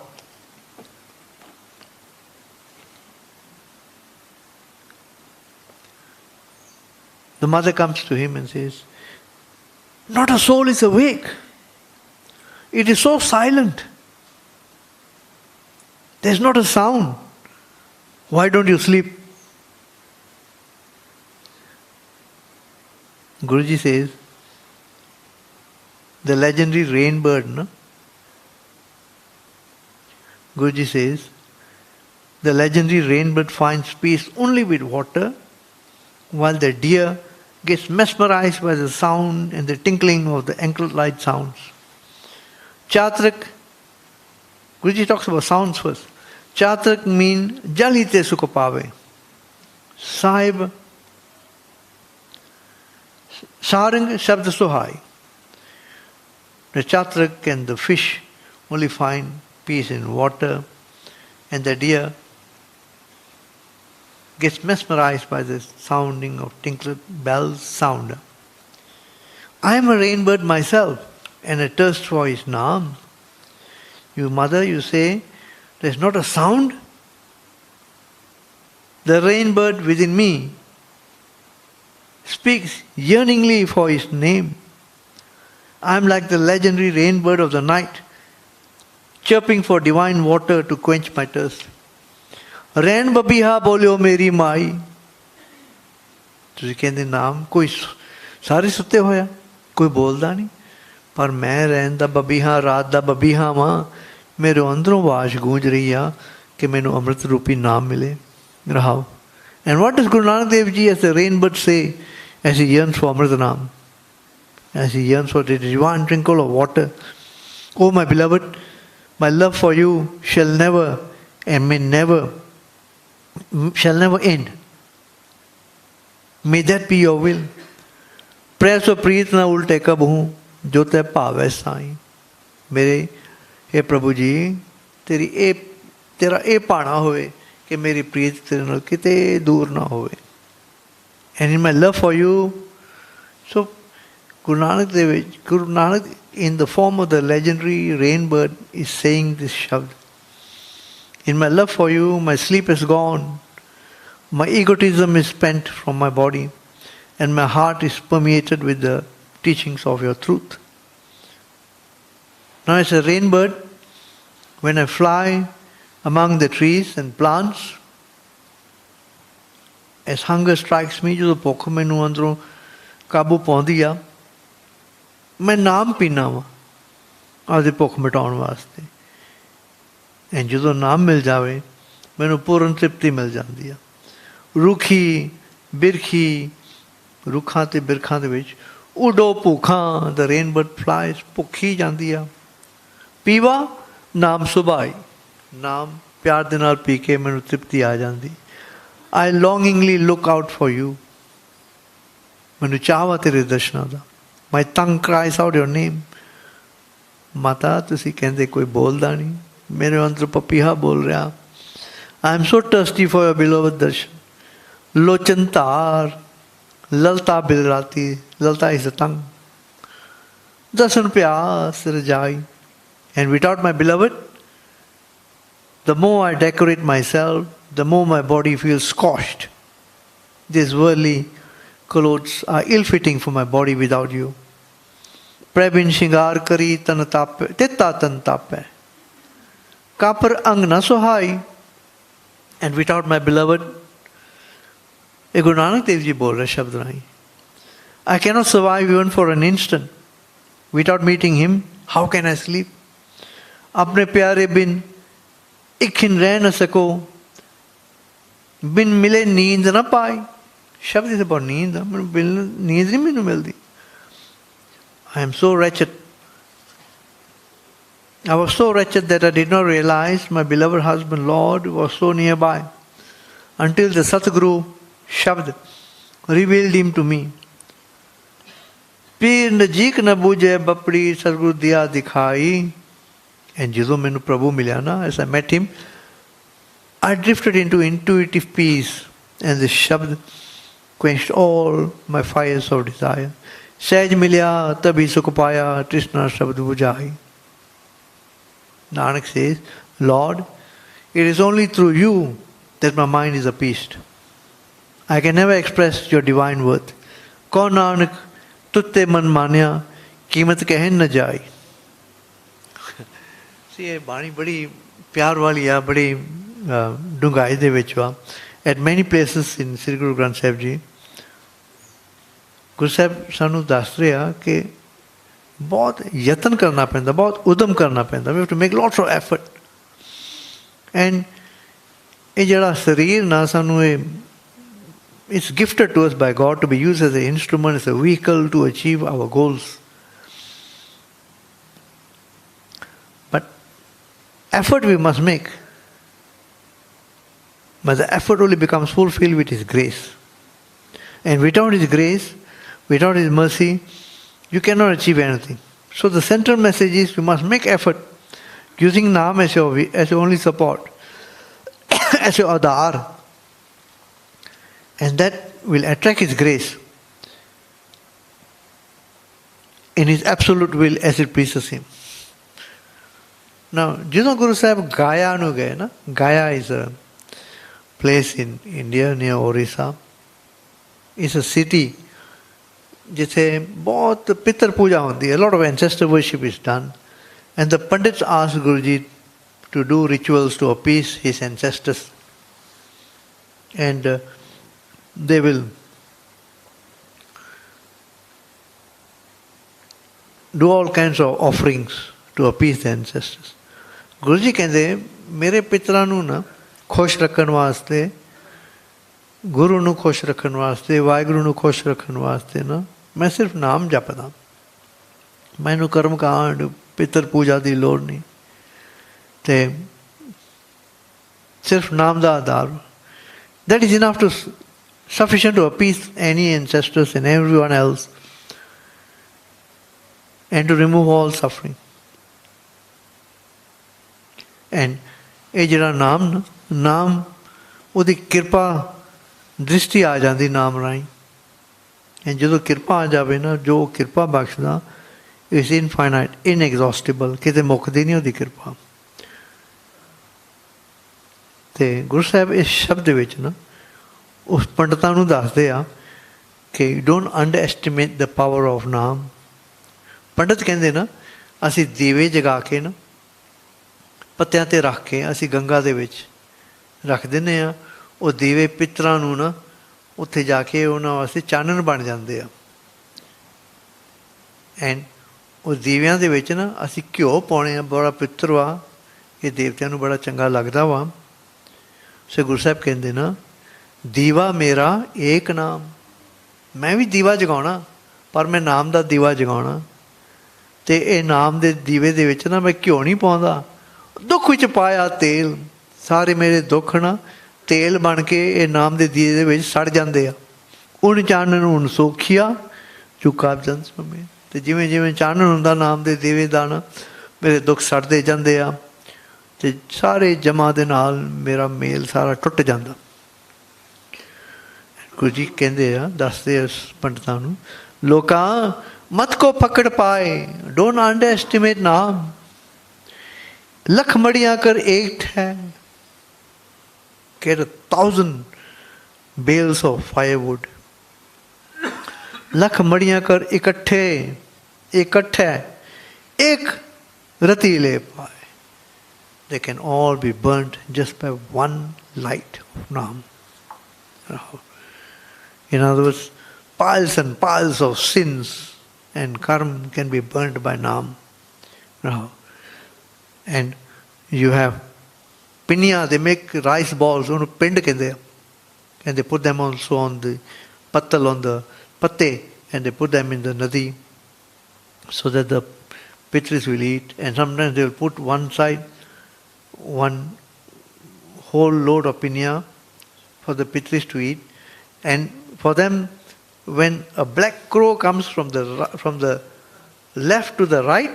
The mother comes to him and says, not a soul is awake. It is so silent. There's not a sound. Why don't you sleep? Guruji says, the legendary rainbird, no? Guruji says, the legendary rainbird finds peace only with water, while the deer gets mesmerized by the sound and the tinkling of the anklet-like sounds. Chatrak, Guruji talks about sounds first. Chatrak means jalite sukapave. Sahib, sarang shabd sohai. The chatrak and the fish only find peace in water, and the deer gets mesmerized by the sounding of tinklet bells sound. I am a rainbird myself and a thirst for his naam. You mother, you say, there is not a sound? The rainbird within me speaks yearningly for his name. I am like the legendary rainbird of the night, chirping for divine water to quench my thirst. रैन बबीहा बोलियो मेरी माई. ਤੁਸੀਂ ਕਹਿੰਦੇ ਨਾਮ ਕੋਈ ਸਾਰੇ ਸੁੱਤੇ ਹੋਇਆ, ਕੋਈ ਬੋਲਦਾ ਨਹੀਂ, ਪਰ ਮੈਂ ਰਹਿਣ ਦਾ ਬਬੀਹਾ, ਰਾਤ ਦਾ ਬਬੀਹਾ ਵਾਂ. ਮੇਰੇ ਅੰਦਰੋਂ ਆਵਾਜ਼ ਗੂੰਜ ਰਹੀ ਆ ਕਿ ਮੈਨੂੰ ਅੰਮ੍ਰਿਤ ਰੂਪੀ ਨਾਮ ਮਿਲੇ. ਰਹਾਓ. And what does Guru Nanak Dev Ji as the rainbird say as he yearns for Amrit Naam, as he yearns for the divine trickle of water? Oh my beloved, my love for you shall never end. May that be your will. Press or preet na ulte kab hu, jo te paave sai. मेरे हे प्रभु जी, तेरा ए पाना होवे कि मेरी प्रीत तेरे नाल किते दूर ना होवे. And in my love for you, so Guru Nanak in the form of the legendary rainbird is saying this shabd. In my love for you, my sleep is gone, my egotism is spent from my body, and my heart is permeated with the teachings of your truth. Now as a rainbird, when I fly among the trees and plants, as hunger strikes me, ਜਦੋਂ ਭੁੱਖ ਮੈਨੂੰ ਅੰਦਰੋਂ ਕਾਬੂ ਪਾਉਂਦੀ ਆ, ਮੈਂ ਨਾਮ ਪੀਣਾ ਵਾ ਆਪਦੀ ਭੁੱਖ ਮਿਟਾਉਣ ਵਾਸਤੇ. ਐਂ ਜਦੋਂ ਨਾਮ ਮਿਲ ਜਾਵੇ ਮੈਨੂੰ ਪੂਰਨ ਤ੍ਰਿਪਤੀ ਮਿਲ ਜਾਂਦੀ ਆ। ਰੁੱਖੀ ਬਿਰਖੀ, ਰੁੱਖਾਂ ਅਤੇ ਬਿਰਖਾਂ ਦੇ ਵਿੱਚ ਉਡੋ ਭੁੱਖਾਂ, ਦ ਰੇਨ ਬਰਡ ਫਲਾਈਜ਼, ਭੁੱਖੀ ਜਾਂਦੀ ਆ। ਪੀਵਾ ਨਾਮ ਸੁਭਾਈ, ਨਾਮ ਪਿਆਰ ਦੇ ਨਾਲ ਪੀ ਕੇ ਮੈਨੂੰ ਤ੍ਰਿਪਤੀ ਆ ਜਾਂਦੀ। ਆਈ ਲੌਂਗਿੰਗਲੀ ਲੁੱਕ ਆਊਟ ਫॉर ਯੂ, ਮੈਨੂੰ ਚਾਅ ਵਾ ਤੇਰੇ ਦਰਸ਼ਨਾਂ ਦਾ। ਮਾਈ ਟੰਗ ਕ੍ਰਾਈਜ਼ ਆਊਟ ਯੋਰ ਨੇਮ, ਮਾਤਾ ਤੁਸੀਂ ਕਹਿੰਦੇ ਕੋਈ ਬੋਲਦਾ ਨਹੀਂ, ਮੇਰੇ ਅੰਦਰ ਪਪੀਹਾ ਬੋਲ ਰਿਹਾ। I am so thirsty for your beloved darshan. ਲੋਚਨ ਧਾਰ, ਲਲਤਾ ਬਿਲਰਾਤੀ, ਲਲਤਾ ਇਜ਼ ਦ ਟੰਗ। ਦਰਸ਼ਨ ਪਿਆਸ ਰਜਾਈ, and without my beloved, the more I decorate myself, the more my body feels scorched. These worldly clothes are ill-fitting for my body without you. Prabin shingar kari tan tape, teta tan tape. Kapar ang na sohai. And without my beloved, Guru Nanak Dev Ji bol rahe shabd rahi, I cannot survive even for an instant. Without meeting him, how can I sleep? अपने प्यारे बिन एक खिन रह न सको, बिन मिले नींद न पाई। शब्द इज अबाउट नींद, नींद नहीं मैनू मिलती। I am so wretched. I was so wretched that I did not realize my beloved husband Lord was so nearby until the Satguru Shabd revealed him to me. पीर नजीक न बूझे बपड़ी, सतगुरु दिया दिखाई। And ਜਦੋਂ ਮੈਨੂੰ ਪ੍ਰਭੂ ਮਿਲਿਆ ਨਾ, as I met him, I drifted into intuitive peace, and the Shabd quenched all my fires of desire. ਸਹਿਜ ਮਿਲਿਆ ਤਭੀ ਸੁਖ ਪਾਇਆ, ਤ੍ਰਿਸ਼ਨਾ ਸ਼ਬਦ ਬੁਝਾਈ। Nanak says, Lord, it is only through you that my mind is appeased. I can never express your divine worth. ਕੋ ਨਾਨਕ ਤੁਤੇ ਮਨ ਮਾਨਿਆ, ਕੀਮਤ ਕਹਿ ਨ ਜਾਈ। ਇਹ ਬਾਣੀ ਬੜੀ ਪਿਆਰ ਵਾਲੀ ਆ, ਬੜੀ ਡੂੰਘਾਈ ਦੇ ਵਿੱਚ ਵਾ। ਐਟ ਮੈਨੀ ਪਲੇਸਿਸ ਇਨ ਸ੍ਰੀ ਗੁਰੂ ਗ੍ਰੰਥ ਸਾਹਿਬ ਜੀ, ਗੁਰੂ ਸਾਹਿਬ ਸਾਨੂੰ ਦੱਸ ਰਿਹਾ ਕਿ ਬਹੁਤ ਯਤਨ ਕਰਨਾ ਪੈਂਦਾ, ਬਹੁਤ ਉਦਮ ਕਰਨਾ ਪੈਂਦਾ। We have to make lots of effort. And ਇਹ ਜਿਹੜਾ ਸਰੀਰ ਨਾ ਸਾਨੂੰ ਇਹ it's gifted to us by god to be used as a instrument, as a vehicle to achieve our goals. Effort we must make, but the effort only becomes fulfilled with His grace. And without His grace, without His mercy, you cannot achieve anything. So the central message is you must make effort, using Naam as your only support, as your Adhar, and that will attract His grace in His absolute will as it pleases Him. Now, ਜਦੋਂ ਗੁਰੂ ਸਾਹਿਬ ਗਾਇਆ ਨੂੰ ਗਏ ਨਾ, ਗਾਇਆ is a place in India near Orissa. It's a city ਜਿੱਥੇ ਬਹੁਤ ਪਿਤਰ ਪੂਜਾ ਹੁੰਦੀ ਹੈ. A lot of ancestor worship is done. And the Pandits asked Guruji to do rituals to appease his ancestors. And they will do all kinds of offerings to appease the ancestors. Guru ji ਕਹਿੰਦੇ ਮੇਰੇ ਪਿਤਰਾਂ ਨੂੰ ਨਾ ਖੁਸ਼ ਰੱਖਣ ਵਾਸਤੇ, ਗੁਰੂ ਨੂੰ ਖੁਸ਼ ਰੱਖਣ ਵਾਸਤੇ, ਵਾਹਿਗੁਰੂ ਨੂੰ ਖੁਸ਼ ਰੱਖਣ ਵਾਸਤੇ ਨਾ ਮੈਂ ਸਿਰਫ ਨਾਮ ਜਪਦਾ। ਮੈਨੂੰ ਕਰਮ ਕਾਂਡ ਪਿਤਰ ਪੂਜਾ ਦੀ ਲੋੜ ਨਹੀਂ, ਅਤੇ ਸਿਰਫ ਨਾਮ ਦਾ ਆਧਾਰ। That is enough to sufficient to appease any ancestors and everyone else and to remove all suffering. And ਇਹ ਜਿਹੜਾ ਨਾਮ ਨਾ, ਨਾਮ ਉਹਦੀ ਕਿਰਪਾ ਦ੍ਰਿਸ਼ਟੀ ਆ ਜਾਂਦੀ ਨਾਮ ਰਾਹੀਂ। ਐਂਡ ਜਦੋਂ ਕਿਰਪਾ ਆ ਜਾਵੇ ਨਾ, ਜੋ ਕਿਰਪਾ ਬਖਸ਼ਦਾ ਇਜ਼ ਇਨਫਾਈਨਾਈਟ, ਇਨਐਗਜ਼ੌਸਟੇਬਲ, ਕਿਤੇ ਮੁੱਕਦੀ ਨਹੀਂ ਉਹਦੀ ਕਿਰਪਾ। ਅਤੇ ਗੁਰੂ ਸਾਹਿਬ ਇਸ ਸ਼ਬਦ ਵਿੱਚ ਨਾ ਉਸ ਪੰਡਤਾਂ ਨੂੰ ਦੱਸਦੇ ਆ ਕਿ don't under estimate the power of ਨਾਮ। ਪੰਡਤ ਕਹਿੰਦੇ ਨਾ ਅਸੀਂ ਦੀਵੇ ਜਗਾ ਕੇ ਨਾ ਪੱਤਿਆਂ 'ਤੇ ਰੱਖ ਕੇ ਅਸੀਂ ਗੰਗਾ ਦੇ ਵਿੱਚ ਰੱਖ ਦਿੰਦੇ ਹਾਂ। ਉਹ ਦੀਵੇ ਪਿੱਤਰਾਂ ਨੂੰ ਨਾ ਉੱਥੇ ਜਾ ਕੇ ਉਹਨਾਂ ਵਾਸਤੇ ਚਾਨਣ ਬਣ ਜਾਂਦੇ ਆ। ਐਂਡ ਉਹ ਦੀਵਿਆਂ ਦੇ ਵਿੱਚ ਨਾ ਅਸੀਂ ਘਿਓ ਪਾਉਣੇ ਆ, ਬੜਾ ਪਿੱਤਰ ਵਾ, ये देवतियां नूं बड़ा चंगा लगदा वा। सो गुरु साहब कहंदे ना, दीवा मेरा एक नाम, मैं भी दीवा जगाउणा पर मैं नाम दा दीवा जगाउणा। ते ये नाम दे दीवे दे विच ना मैं घ्यो नहीं पाउंदा, दुख विच पाया तेल, सारे मेरे दुख ना तेल बन के ये नाम दे दीवे दे विच सड़ जांदे आ। उन चानन उन सोखिया चुका जन समय। ते जिवें जिवें चानन हुंदा नाम दे दीवे दा ना, मेरे दुख सड़दे जांदे आ ते सारे जमा दे नाल मेरा मेल सारा टुट जांदा। गुरु जी कहंदे आ, दसदे आ पंडितां नूं, लोकां मत को पकड़ पाए, डोंट अंडर एस्टिमेट नाम। लख मड़ियां कर एक है, get 1,000 bales of firewood, लख मड़ियां कर इकट्ठे इकट्ठे एक रति ले पाए। They can all be burnt just by one light of Naam. In other words, piles and piles of sins and karma can be burnt by Naam. And you have pinya, they make rice balls, pind kende, and they put them also on the pattal, on the patte, and they put them in the nadi so that the pitris will eat. And sometimes they will put one side, one whole load of pinya for the pitris to eat. And for them, when a black crow comes from the left to the right,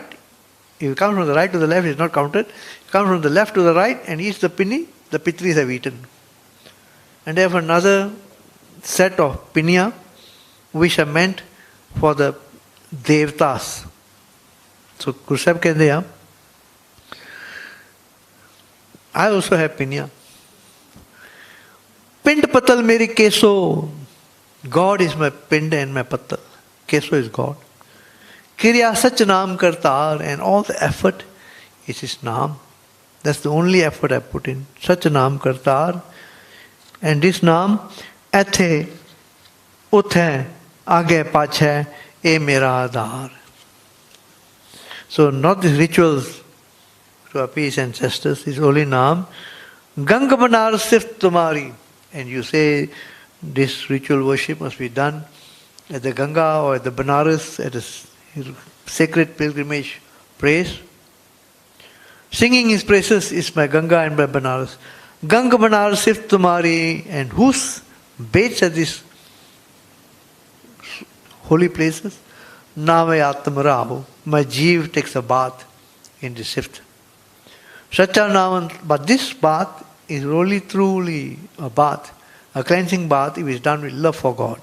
if it comes from the right to the left, it's not counted. It comes from the left to the right and eats the pinni, the pitris have eaten. And they have another set of pinya which are meant for the devtas. So Guru Sahib kehde, I also have pinya. Pind patal meri keso. God is my pind and my patal. Keso is God. Kriya sach naam kartar, and all the effort is his naam. That's the only effort I put in. Sach naam kartar. And this naam, ethe, uthe, aage pache, e mera adhar. So not these rituals to appease ancestors, this holy naam. Ganga banar sif tumari. And you say this ritual worship must be done at the Ganga or at the Banaras, at a sacred pilgrimage praise. Singing his praises is my Ganga and my Banaras. Ganga Banaras sif tumari, and whose bathes at these holy places? Name Atma Raho. My Jeev takes a bath in the sift. Sacha Naman, but this bath is only truly a bath, a cleansing bath if it is done with love for God.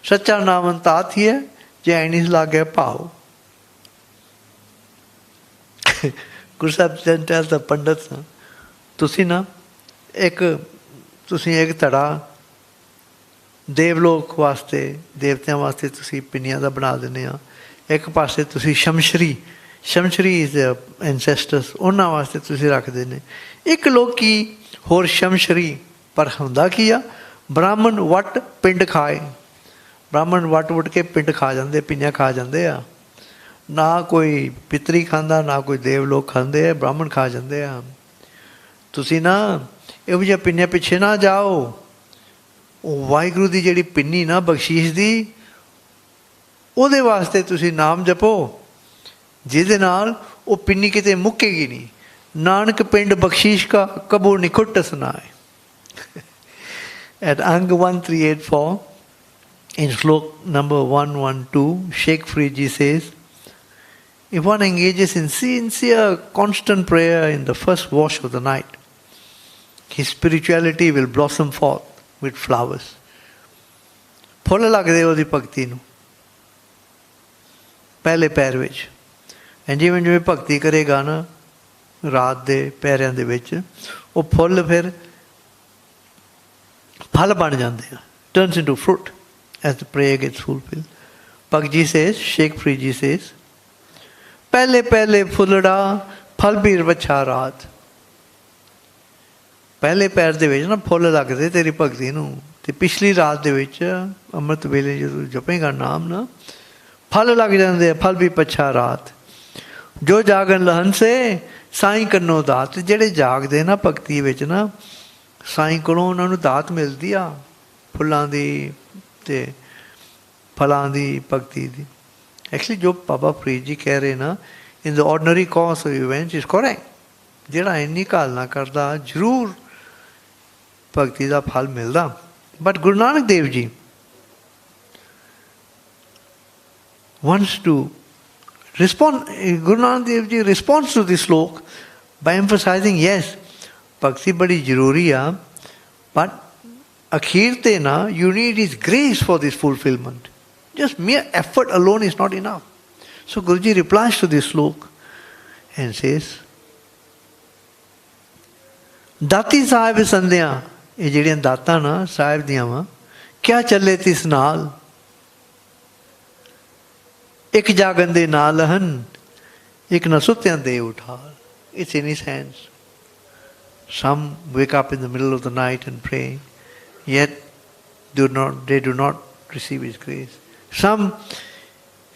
Sacha Naman tat here, Jainis lage pao. Guru Sahib then tells the Pandits, ਤੁਸੀਂ ਨਾ ਇੱਕ ਧੜਾ ਦੇਵਲੋਕ ਵਾਸਤੇ, ਦੇਵਤਿਆਂ ਵਾਸਤੇ ਤੁਸੀਂ ਪਿੰਨੀਆਂ ਦਾ ਬਣਾ ਦਿੰਦੇ ਆ। ਇੱਕ ਪਾਸੇ ਤੁਸੀਂ ਸ਼ਮਸ਼ਰੀ ਇਜ਼ ਐਂਸੈਸਟਰਸ, ਉਹਨਾਂ ਵਾਸਤੇ ਤੁਸੀਂ ਰੱਖਦੇ ਨੇ। ਇੱਕ ਲੋਕੀ ਹੋਰ ਸ਼ਮਸ਼ਰੀ, ਪਰ ਹੁੰਦਾ ਕੀ ਆ, ਬ੍ਰਾਹਮਣ ਵੱਟ ਪਿੰਡ ਖਾਏ। ਬ੍ਰਾਹਮਣ ਵੱਟ ਕੇ ਪਿੰਡ ਖਾ ਜਾਂਦੇ, ਪਿੰਨੀਆਂ ਖਾ ਜਾਂਦੇ ਆ। ਨਾ ਕੋਈ ਪਿਤਰੀ ਖਾਂਦਾ, ਨਾ ਕੋਈ ਦੇਵਲੋਕ ਖਾਂਦੇ ਆ, ਬ੍ਰਾਹਮਣ ਖਾ ਜਾਂਦੇ ਆ। ਤੁਸੀਂ ਨਾ ਇਹੋ ਜਿਹੀਆਂ ਪਿੰਨੀਆਂ ਪਿੱਛੇ ਨਾ ਜਾਓ। ਉਹ ਵਾਹਿਗੁਰੂ ਦੀ ਜਿਹੜੀ ਪਿੰਨੀ ਨਾ ਬਖਸ਼ੀਸ਼ ਦੀ, ਉਹਦੇ ਵਾਸਤੇ ਤੁਸੀਂ ਨਾਮ ਜਪੋ, ਜਿਹਦੇ ਨਾਲ ਉਹ ਪਿੰਨੀ ਕਿਤੇ ਮੁੱਕੇਗੀ ਨਹੀਂ। ਨਾਨਕ ਪਿੰਡ ਬਖਸ਼ੀਸ਼ ਕਾ ਕਬੂ ਨਿਖੁੱਟ ਸੁਨਾਏ। At Angg 1384, in slok number 112, Sheikh Friji says, if one engages in sincere, constant prayer in the first wash of the night, his spirituality will blossom forth with flowers. ਫੁੱਲ ਲੱਗਦੇ ਉਹਦੀ ਭਗਤੀ ਨੂੰ ਪਹਿਲੇ ਪੈਰ ਵਿੱਚ। ਜਿਵੇਂ ਜਿਵੇਂ ਭਗਤੀ ਕਰੇਗਾ ਨਾ ਰਾਤ ਦੇ ਪੈਰਿਆਂ ਦੇ ਵਿੱਚ, ਉਹ ਫੁੱਲ ਫਿਰ ਫਲ ਬਣ ਜਾਂਦੇ ਆ, turns into fruit as the prayer gets fulfilled. Bhagji says, Sheikh Friji says, ਪਹਿਲੇ ਪਹਿਲੇ ਫੁੱਲੜਾ ਫਲ ਵੀ ਵੱਛਾ ਰਾਤ। ਪਹਿਲੇ ਪੈਰ ਦੇ ਵਿੱਚ ਨਾ ਫੁੱਲ ਲੱਗਦੇ ਤੇਰੀ ਭਗਤੀ ਨੂੰ, ਤੇ ਪਿਛਲੀ ਰਾਤ ਦੇ ਵਿੱਚ ਅੰਮ੍ਰਿਤ ਵੇਲੇ ਜਦੋਂ ਜਪੇਗਾ ਨਾਮ ਨਾ, ਫਲ ਲੱਗ ਜਾਂਦੇ ਆ, ਫਲ ਵੀ ਪੱਛਾ ਰਾਤ। ਜੋ ਜਾਗਨ ਲਹਨ ਸੇ ਸਾਈਂ ਕੰਨੋਂ ਦਾਤ। ਜਿਹੜੇ ਜਾਗਦੇ ਨਾ ਭਗਤੀ ਵਿੱਚ ਨਾ, ਸਾਈਂ ਕੋਲੋਂ ਉਹਨਾਂ ਨੂੰ ਦਾਤ ਮਿਲਦੀ ਆ, ਫੁੱਲਾਂ ਦੀ ਅਤੇ ਫਲਾਂ ਦੀ, ਭਗਤੀ ਦੀ। ਐਕਚੁਅਲੀ ਜੋ ਬਾਬਾ ਫਰੀਦ ਜੀ ਕਹਿ ਰਹੇ ਨਾ, in the ordinary course of events is correct. ਜਿਹੜਾ ਇੰਨੀ ਘਾਲਣਾ ਕਰਦਾ ਜ਼ਰੂਰ ਭਗਤੀ ਦਾ ਫਲ ਮਿਲਦਾ। But Guru Nanak Dev ji wants to respond. Guru Nanak Dev Ji responds to this slok by emphasizing, yes, bhakti badi zaruri hai, but akhir te na, you need His grace for this fulfillment. Just mere effort alone is not enough. So Guruji replies to this slok and says, Dati Sahib Sandhya, ਇਹ ਜਿਹੜੀਆਂ ਦਾਤਾਂ ਨਾ ਸਾਹਿਬ ਦੀਆਂ ਵਾ, ਕਿਆ ਚੱਲੇ ਤਿਸ ਨਾਲ, ਇੱਕ ਜਾਗਣ ਦੇ ਨਾਲ ਹਨ, ਇੱਕ ਨਾ ਸੁੱਤਿਆਂ ਦੇ ਉਠਾਲ। It's in His hands. Some wake up in the middle of the night and pray, yet they do not receive His grace. Some,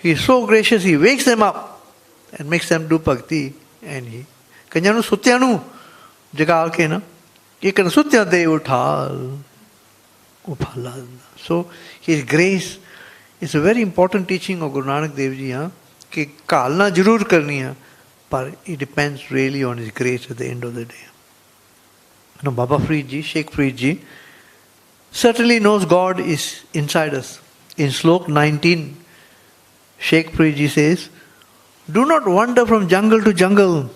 He is so gracious, He wakes them up and makes them do bhakti, and He ਕਈਆਂ ਨੂੰ ਸੁੱਤਿਆਂ ਨੂੰ ਜਗਾ ਕੇ ਨਾ ਇੱਕ ਨਾ ਸੁੱਤਿਆਂ ਦੇ ਉਠਾਲ ਉਫਾਲਾ ਦਿੰਦਾ। So His grace is a very important teaching of Guru Nanak Dev Ji, कि घालना जरूर करनी है, पर it depends really on His grace at the end of the day. Now Baba Farid Ji, Sheikh Farid Ji, certainly knows God is inside us. In Slok 19, Sheikh Farid Ji says, do not wander from jungle to jungle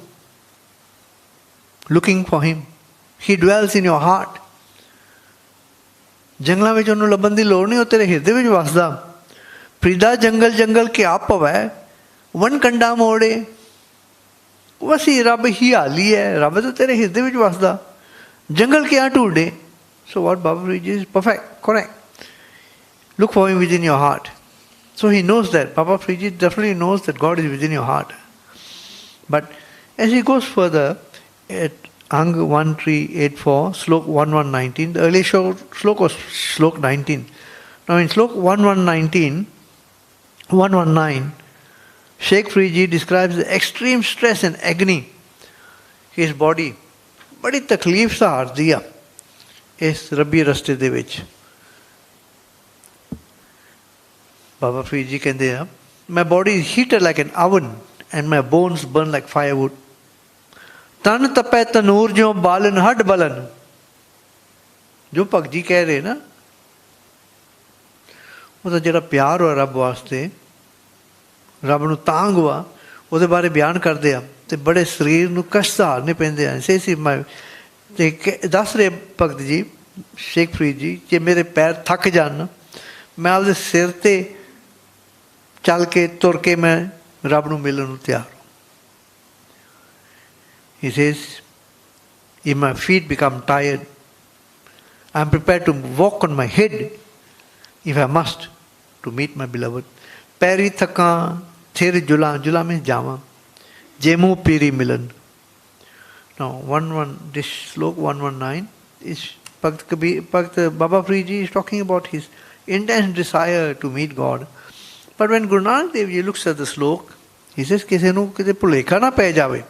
looking for Him. He dwells in your heart. ਜੰਗਲਾਂ ਵਿੱਚ ਉਹਨੂੰ ਲੱਭਣ ਦੀ ਲੋੜ ਨਹੀਂ, ਉਹ ਤੇਰੇ ਹਿਰਦੇ ਵਿੱਚ ਵਸਦਾ। ਫਰੀਦਾ ਜੰਗਲ ਜੰਗਲ ਕਿਆ ਪਵੈ, ਵਨ ਕੰਡਾ ਮੋੜੇ। ਵਸੀ ਰੱਬ ਹੀ ਹਾਲੀ ਹੈ, ਰੱਬ ਤਾਂ ਤੇਰੇ ਹਿਰਦੇ ਵਿੱਚ ਵਸਦਾ, ਜੰਗਲ ਕਿਆ ਢੂੰਡੇ। So what Baba Farid Ji is perfect, correct. Look for Him within your heart. So he knows that. Baba Farid Ji definitely knows that God is within your heart. But as he goes further, at Angg 1384, Slok 1119, the earlier Slok was Slok 19. Now in Slok 119, Sheikh Farid Ji describes the extreme stress and agony his body बड़ी तकलीफ सहारदी आ इस रबी रस्ते दे विच। बाबा फरीद जी कहते हैं, my body is heated like an oven and my bones burn like firewood. तन तपै तनूर जो बालन हड बलन। जो भगत जी कह रहे ना, ਉਹਦਾ ਜਿਹੜਾ ਪਿਆਰ ਹੋਇਆ ਰੱਬ ਵਾਸਤੇ, ਰੱਬ ਨੂੰ ਤਾਂਗ ਹੋਆ, ਉਹਦੇ ਬਾਰੇ ਬਿਆਨ ਕਰਦੇ ਆ ਤੇ ਬੜੇ ਸਰੀਰ ਨੂੰ ਕਸ਼ਟ ਸਹਾਰਨੇ ਪੈਂਦੇ ਆ। ਸੀ ਮੈਂ ਤੇ ਦੱਸ ਰਹੇ ਭਗਤ ਜੀ ਸ਼ੇਖ ਫਰੀਦ ਜੀ, ਜੇ ਮੇਰੇ ਪੈਰ ਥੱਕ ਜਾਣ, ਮੈਂ ਆਪਦੇ ਸਿਰ ਤੇ ਚੱਲ ਕੇ ਤੁਰ ਕੇ ਮੈਂ ਰੱਬ ਨੂੰ ਮਿਲਣ ਨੂੰ ਤਿਆਰ। He says, if my feet become tired, I am prepared to walk on my head if I must to meet my beloved. पैरी थका थिर जुला, जुला में जावा, जेमू पीरी मिलन. Now, this slok 119 is Bhakt Baba Farid Ji is talking about his intense desire to meet God. But when Guru Nanak Dev Ji looks at the slok, he says, किसी नु किसी भुलेखा ना पै जावे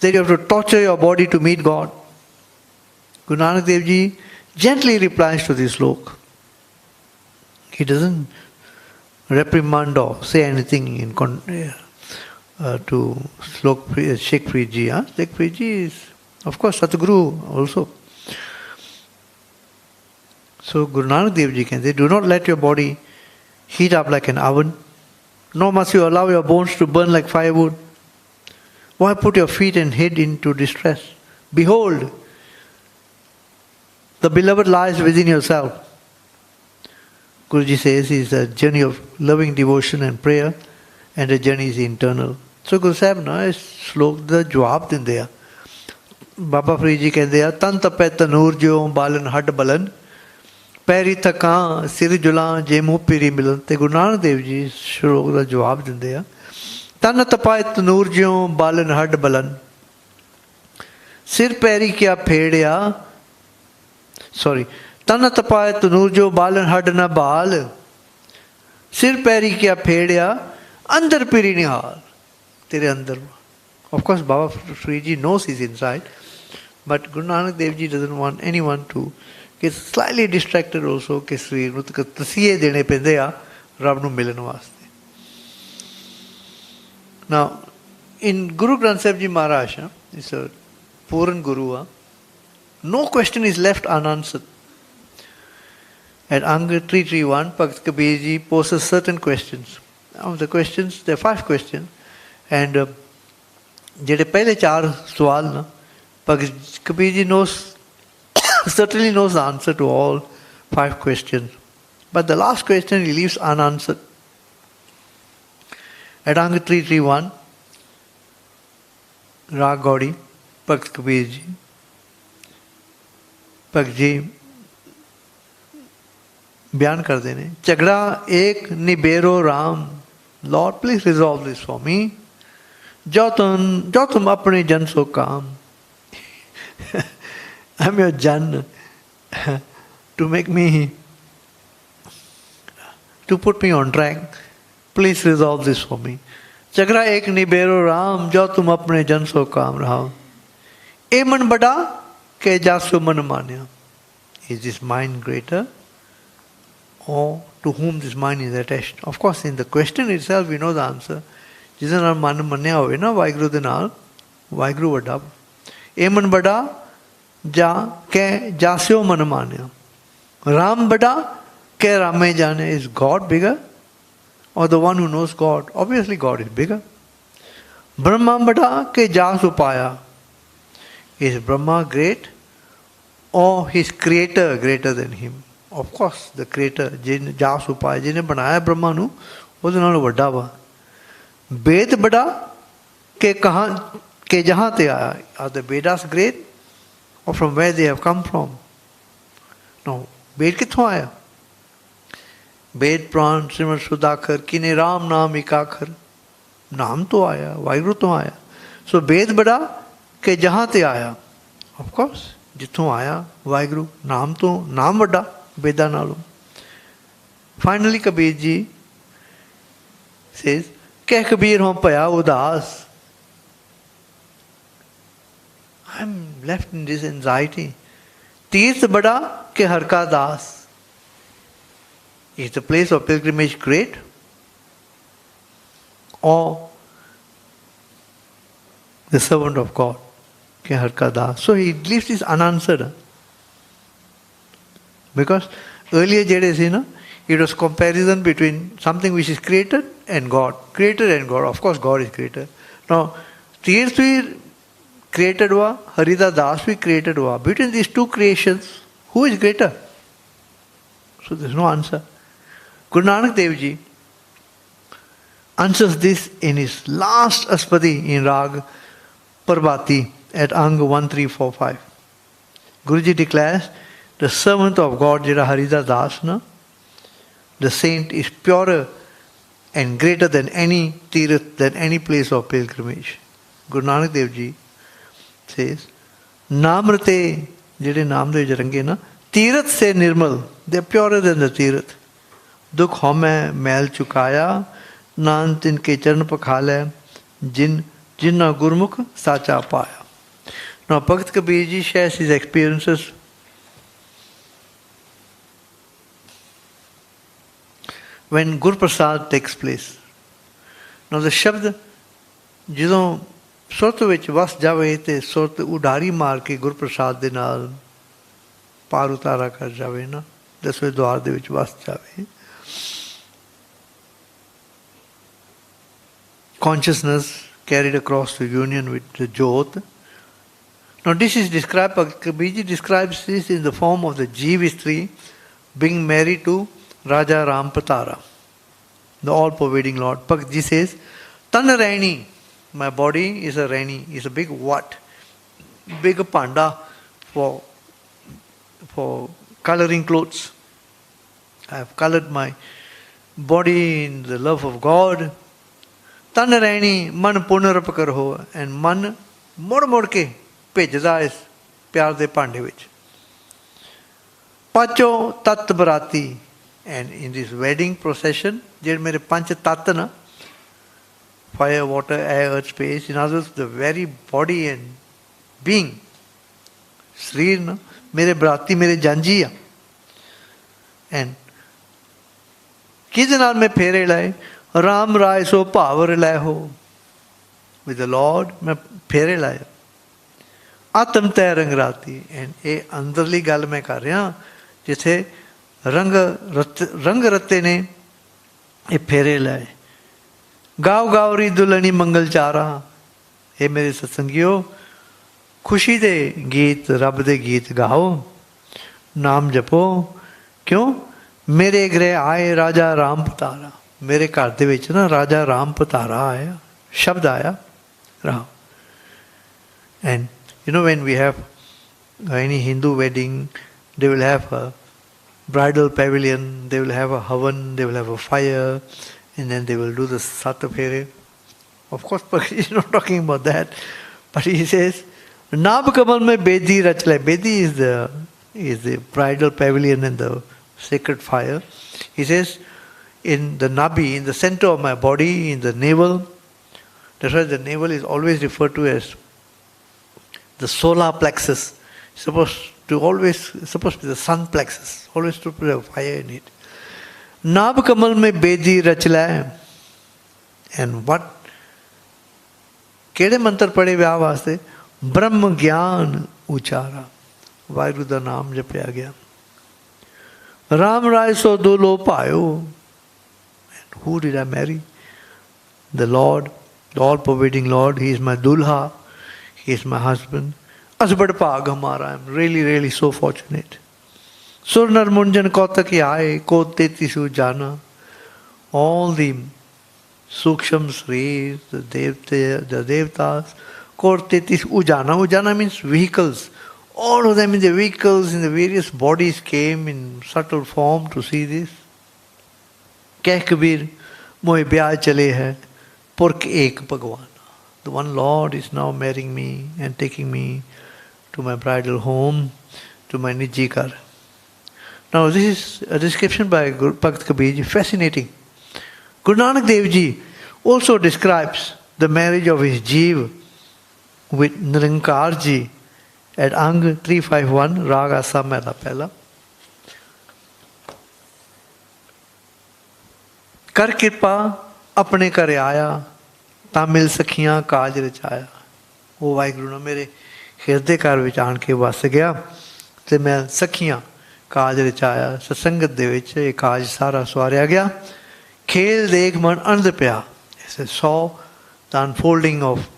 that you have to torture your body to meet God. Guru Nanak Dev Ji gently replies to this slok. He doesn't reprimand or say anything in to slok Sheikh Farid Ji. Sheikh Farid Ji is, of course, Satguru also. So Guru Nanak Dev Ji can say, do not let your body heat up like an oven, nor must you allow your bones to burn like firewood. Why put your feet and head into distress? Behold, the beloved lies within yourself. Guruji says it's a journey of loving devotion and prayer, and the journey is internal. So Guru Sahib na is slok da jawab dinde a. Baba Farid Ji kehde a, tan tapੈ tanur jo balan had balan, पैरी थकां सिर जुलां जे मुँह पीरी मिलन. ते गुरु नानक देव जी श्लोक का जवाब दिंदे आ, तन तपाए तनूर ज्यों बालन हड बलन, सिर पैरी क्या फेड़िया, सॉरी, तन तपाए तनूर जो बालन हड न बाल, सिर पैरी क्या फेड़िया, अंदर पीरी निहाल. तेरे अंदर Of course, Baba Friji knows he's inside, but Guru Nanak Dev Ji doesn't want anyone to get slightly distracted also कि शरीर ਨੂੰ ਤਸੀਹੇ ਦੇਣੇ ਪੈਂਦੇ ਆ ਰੱਬ ਨੂੰ ਮਿਲਣ ਵਾਸਤੇ. Now, in Guru Granth Sahib Ji Maharaj, it's a Puran Guru, no question is left unanswered. At Angg 331, Bhagat Kabir Ji poses certain questions. Of the questions, there are 5 questions, and ਜਿਹੜੇ ਪਹਿਲੇ 4 ਸਵਾਲ ਨਾ, Bhagat Kabir Ji knows, certainly knows the answer to all 5 questions. But the last question he leaves unanswered. At Angg 331, Raag Gaudi, Bhagat Kabir Ji, Bhagat Ji बयान कर देने झगड़ा एक निबेरो Ram Lord please resolve this for me जो तुम अपने जन सो काम आई एम योर जन to make me to put me on track please resolve this for me झगड़ा एक निबेरो राम जो तुम अपने जन सो काम रहा ए मन बड़ा के जासो मन मान्या is this mind greater or to whom this mind is attached. Of course, in the question itself, we know the answer. Jis naal man manniya hoਵੇ na Vaheguru de naal, Vaheguru vada. E man bada ja ke jasyo man manya. Ram bada ke rame jane. Is God bigger or the one who knows God? Obviously, God is bigger. Brahma bada ke jas upaya. Is Brahma great or his creator greater than him? Of course, the creator, जिन जास उपाय जिन्हें बनाया ब्रह्मा नू वो तो नालों वड्डा वा वेद बड़ा के कहाँ के जहाँ ते आया are the Vedas great or from where they have come from? No, वेद किथों आया वेद पुराण श्रीमद् सुधाकर किने राम नाम एकाखर नाम तो आया वाहिगुरु तो आया so वेद बड़ा के जहाँ ते आया of course जिथों आया वाहिगुरु नाम तो नाम वड्डा वेदा नालों. Finally, Kabir Ji says, "Keh Kabir ho paya udas." I'm left in this anxiety. Teerth bada ke har ka das. Is the place of pilgrimage great? Or the servant of God? Ke har ka das. So he leaves this unanswered. Because earlier it was comparison between something which is created and God. Created and God. Of course God is created. Now, Tirth we created wa, Harida Das we created wa. Between these two creations, who is greater? So there is no answer. Guru Nanak Dev Ji answers this in his last Aspadi in Raag Parbati at Angg 1345. Guruji declares, the servant of God, Jira Harida Das, the saint is purer and greater than any Tirth, than any place of pilgrimage. Guru Nanak Dev Ji says, Namrate, Jire Namdev Jarange, na, Tirth se nirmal, they are purer than the Tirth. Dukh home mail chukaya, Nan tin ke charan pakhale, jinna gurmukh sacha paya. Now, Bhagat Kabir Ji shares his experiences when Gur Prasad takes place. Now the Shabd, ਜਦੋਂ ਸੁਰਤ ਵਿੱਚ ਵਸ ਜਾਵੇ ਤੇ ਸੁਰਤ ਉਡਾਰੀ ਮਾਰ ਕੇ ਗੁਰ ਪ੍ਰਸਾਦ ਦੇ ਨਾਲ ਪਾਰ ਉਤਾਰਾ ਕਰ ਜਾਵੇ ਨਾ, ਦਸਵੇਂ ਦੁਆਰ ਦੇ ਵਿੱਚ ਵਸ ਜਾਵੇ. Consciousness carried across to union with the Jyot. Now this is described, Kabirji describes this in the form of the Jeevistri being married to Raja Ram Patara, the all-pervading Lord. Bhakt Ji says, Tan Raini, my body is a Raini, is a big what? Big panda for coloring clothes. I have colored my body in the love of God. Tan Raini, man punarapakar ho, and man mor ke ਭੇਜਦਾ ਇਸ ਪਿਆਰ ਦੇ ਭਾਂਡੇ ਵਿੱਚ. ਪਾਚੋ ਤਤ ਬਰਾਤੀ, and in this wedding procession, ਜਿਹੜੇ ਮੇਰੇ ਪੰਜ ਤੱਤ ਨਾ, fire, water, air, earth, space. In others, the very body and being. Srir na, mere brati, mere janji a. And किदे नाल मैं फेरे लाए राम राय सो भावर लै हो विद द लॉर्ड मैं फेरे लाए आत्म तै रंगराती एंड ये अंदरली गल मैं कर रहा जिथे रंग रत्ते ने ये फेरे लाए गाओ गाओ री दुल्हनी मंगल चारा ये मेरे सत्संगियो खुशी दे गीत रब दे गीत गाओ नाम जपो क्यों मेरे गृह आए राजा राम पतारा मेरे घर दे विच ना राजा राम पतारा आया शब्द आया Ram and you know when we have any Hindu wedding they will have a bridal pavilion, they will have a havan, they will have a fire and then they will do the sataphere. Of course he's not talking about that, but he says Nab Kamal mein Bedi rachle. Bedi is the bridal pavilion and the sacred fire. He says, in the nabi, in the center of my body, in the navel, that's why the navel is always referred to as the solar plexus. Supposed to be the sun plexus, always to put a fire in it. Nab kamal mein bedi rachla. And what? Kede mantar pade vyah vaste? Brahma gyan uchara. Vaheguru da naam japya gaya. Ram Rai so dulo payo. And who did I marry? The Lord, the all-pervading Lord. He is my dulha. He is my husband. Asbad bhag hamara. I am really, really so fortunate. Sur nar munjan kota ki aaye, kot teti su jana. All the suksham sris, the devtas, kot teti su ujana. Ujana means vehicles. All of them in the vehicles, in the various bodies came in subtle form to see this. Keh Kabir, mohe byah chale hai, purk ek Bhagwana. The one Lord is now marrying me and taking me to my bridal home, to my Niji Kar. Now this is a description by Bhagat Kabir ji, fascinating. Guru Nanak Dev Ji also describes the marriage of his Jeev with Nirankar ji at Angg 351, Raag Asa Mehla Pehla. कर कृपा अपने घर आया तां मिल सखियां काज रचाया. वो वाहिगुरु ने मेरे हिरदे घर विच आण के वस गया ते मैं सखियां काज रचाया. सत्संगत दे विच ये काज सारा सवारिया गया. खेल देख मन आनंद पिया. I saw the unfolding of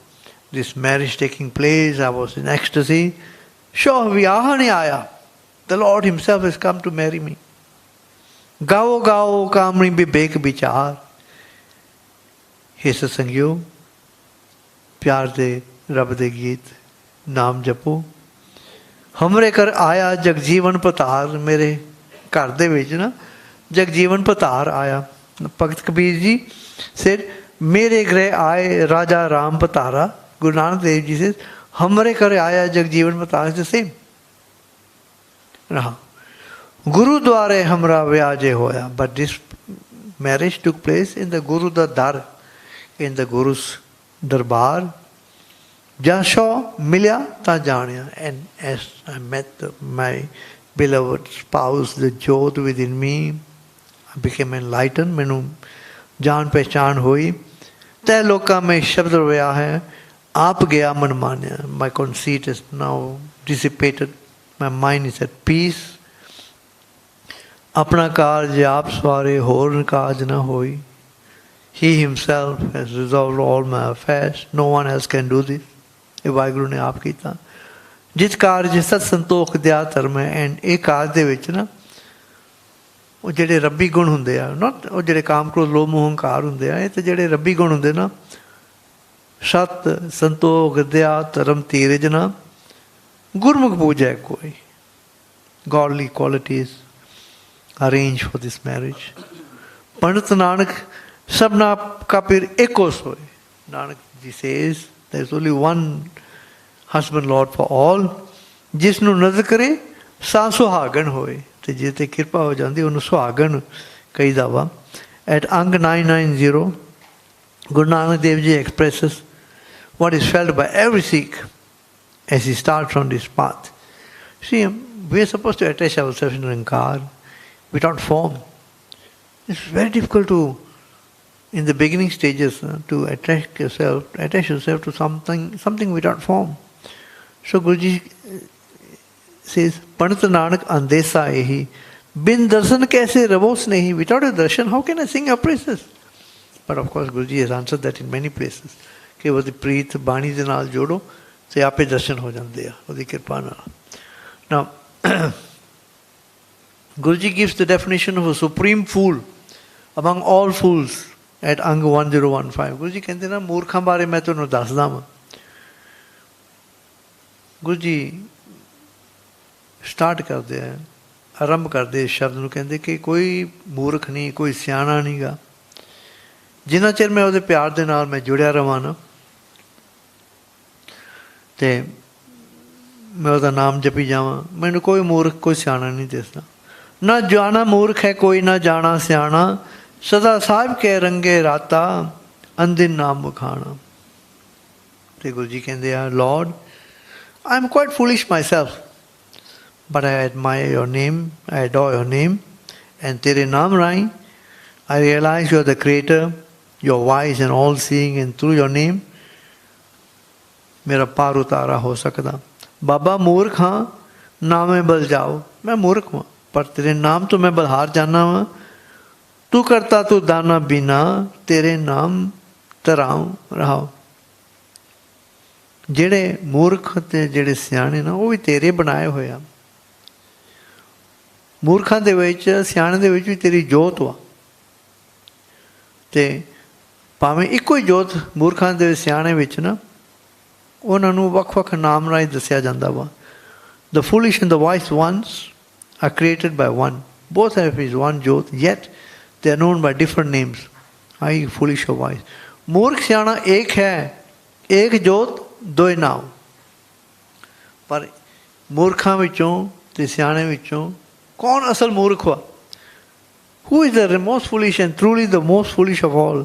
this marriage taking place. I was in ecstasy. Sure, Viakhia ne aaya. The Lord Himself has come to marry me. Gao gao kamni bibek bichar. He satsangyo, प्यार दे रब दे गीत नाम जपो. हमरे घर आया जगजीवन पतार. मेरे घर दे विच ना जगजीवन पतार आया. भगत कबीर जी said, मेरे गृह आए राजा Ram Patara. Guru Nanak Dev Ji says, हमरे घर आया जगजीवन पतार. Is the same. रहा गुरुद्वारे हमरा व्याजे होया. But this marriage took place in the Guru da Dar, in the Guru's darbar. Jasho milya ta janya. And as I met my beloved spouse, the jyot within me, I became enlightened. मैनू जान पहचान हुई. तय लोका में शब्द रोया है आप गया मन मान्या. My conceit is now dissipated. My mind is at peace. अपना कार्य आप सवारे होर काज न होई. He himself has resolved all my affairs. No one else can do this. ये वाहिगुरु ने आप कीता. जिस कार्य सत संतोख दिया धर्म है. एंड ये कार्य दे विच ना ਉਹ ਜਿਹੜੇ ਰੱਬੀ ਗੁਣ ਹੁੰਦੇ ਆ, ਨਾਟ ਉਹ ਜਿਹੜੇ ਕਾਮ ਕ੍ਰੋਧ ਲੋਭ ਮੋਹ ਹੰਕਾਰ ਹੁੰਦੇ ਆ, ਇਹ ਤੇ ਜਿਹੜੇ ਰੱਬੀ ਗੁਣ ਹੁੰਦੇ ਨਾ, ਸਤ ਸੰਤੋਖ ਦਇਆ ਧਰਮ ਧੀਰਜ ਨਾ ਗੁਰਮੁਖ ਪੂਜੈ ਕੋਈ. Godly qualities arrange for this marriage. Pandit Nanak sabna ka pir eko soy. Nanak ji says there is only one husband Lord for all. ਜਿਸਨੂੰ ਨਜ਼ਰ ਕਰੇ ਸਾ ਸੁਹਾਗਣ ਹੋਏ. ਤੇ ਜੇ ਤੇ ਕਿਰਪਾ ਹੋ ਜਾਂਦੀ ਉਹਨੂੰ ਸੁਹਾਗਣ ਕਹੀਦਾ ਵਾ. At Angg 990, Guru Nanak Dev Ji expresses what is felt by every Sikh as he starts on this path. See, we are supposed to attach ourselves in Rankar without form. It's very difficult to, in the beginning stages, to attach yourself to something without form. So Guruji says, Pandit Nanak andesa ehi, bin darshan kaise ravo snehi. Without a darshan, how can I sing your praises? But of course, Guruji has answered that in many places. कि ਉਹਦੀ ਪ੍ਰੀਤ ਬਾਣੀ ਦੇ ਨਾਲ ਜੋੜੋ ਤੇ ਆਪੇ ਦਰਸ਼ਨ ਹੋ ਜਾਂਦੇ ਆ ਉਹਦੀ ਕਿਰਪਾ ਨਾਲ. Now, Guruji gives the definition of a supreme fool among all fools at Angg 1015. Guruji ਕਹਿੰਦੇ ਨਾ ਮੂਰਖਾਂ ਬਾਰੇ ਮੈਂ ਤੁਹਾਨੂੰ ਦੱਸਦਾ ਵਾਂ. Guruji ਸਟਾਰਟ ਕਰਦੇ ਆ, ਆਰੰਭ ਕਰਦੇ ਇਸ ਸ਼ਬਦ ਨੂੰ, ਕਹਿੰਦੇ ਕਿ ਕੋਈ ਮੂਰਖ ਨਹੀਂ, ਕੋਈ ਸਿਆਣਾ ਨਹੀਂ ਗਾ, ਜਿੰਨਾ ਚਿਰ ਮੈਂ ਉਹਦੇ ਪਿਆਰ ਦੇ ਨਾਲ ਮੈਂ ਜੁੜਿਆ ਰਵਾਂ ਨਾ ਤੇ ਮੈਂ ਉਹਦਾ ਨਾਮ ਜਪੀ ਜਾਵਾਂ, ਮੈਨੂੰ ਕੋਈ ਮੂਰਖ ਕੋਈ ਸਿਆਣਾ ਨਹੀਂ ਦਿਸਦਾ. ਨਾ ਜਾਣਾ ਮੂਰਖ ਹੈ ਕੋਈ, ਨਾ ਜਾਣਾ ਸਿਆਣਾ, ਸਦਾ ਸਾਹਿਬ ਕੇ ਰੰਗੇ ਰਾਤਾ, ਅੰਦਿਨ ਨਾਮ ਵਖਾਣਾ. ਤੇ ਗੁਰੂ ਜੀ ਕਹਿੰਦੇ ਆ, Lord, I am quite foolish myself, but I admire your name, I adore your name, and ਤੇਰੇ ਨਾਮ ਰਾਹੀਂ I realize you are the creator, you are wise and all-seeing, and through your name ਮੇਰਾ ਪਾਰ ਉਤਾਰਾ ਹੋ ਸਕਦਾ. ਬਾਬਾ ਮੂਰਖ ਹਾਂ, ਨਾਮੇ ਬਲ ਜਾਓ. ਮੈਂ ਮੂਰਖ ਹਾਂ ਪਰ ਤੇਰੇ ਨਾਮ ਤੋਂ ਮੈਂ ਬਲਹਾਰ ਜਾਨਾ ਵਾਂ. ਤੂੰ ਕਰਤਾ ਤੂੰ ਦਾਨਾ ਬਿਨਾ, ਤੇਰੇ ਨਾਮ ਤਰਾਉ ਰਹਾਓ. ਜਿਹੜੇ ਮੂਰਖ ਤੇ ਜਿਹੜੇ ਸਿਆਣੇ ਨਾ ਉਹ ਵੀ ਤੇਰੇ ਬਣਾਏ ਹੋਏ ਆ. ਮੂਰਖਾਂ ਦੇ ਵਿੱਚ ਸਿਆਣੇ ਦੇ ਵਿੱਚ ਵੀ ਤੇਰੀ ਜੋਤ ਵਾ. ਤੇ ਭਾਵੇਂ ਇੱਕੋ ਹੀ ਜੋਤ ਮੂਰਖਾਂ ਦੇ ਸਿਆਣੇ ਵਿੱਚ ਨਾ ਉਹਨਾਂ ਨੂੰ ਵੱਖ ਵੱਖ ਨਾਮ ਰਾਹੀਂ ਦੱਸਿਆ ਜਾਂਦਾ ਵਾ. The foolish and the wise ones are created by one. Both have his one jot, yet they are known by different names. I foolish or wise. ਮੂਰਖ ਸਿਆਣਾ ਇੱਕ ਹੈ, ਇੱਕ ਜੋਤ ਦੋਏ ਨਾਮ. ਪਰ ਮੂਰਖਾਂ ਵਿੱਚੋਂ ਤੇ ਸਿਆਣੇ ਵਿੱਚੋਂ ਕੌਣ ਅਸਲ ਮੂਰਖ ਵਾ? Who is the most foolish and truly the most foolish of all?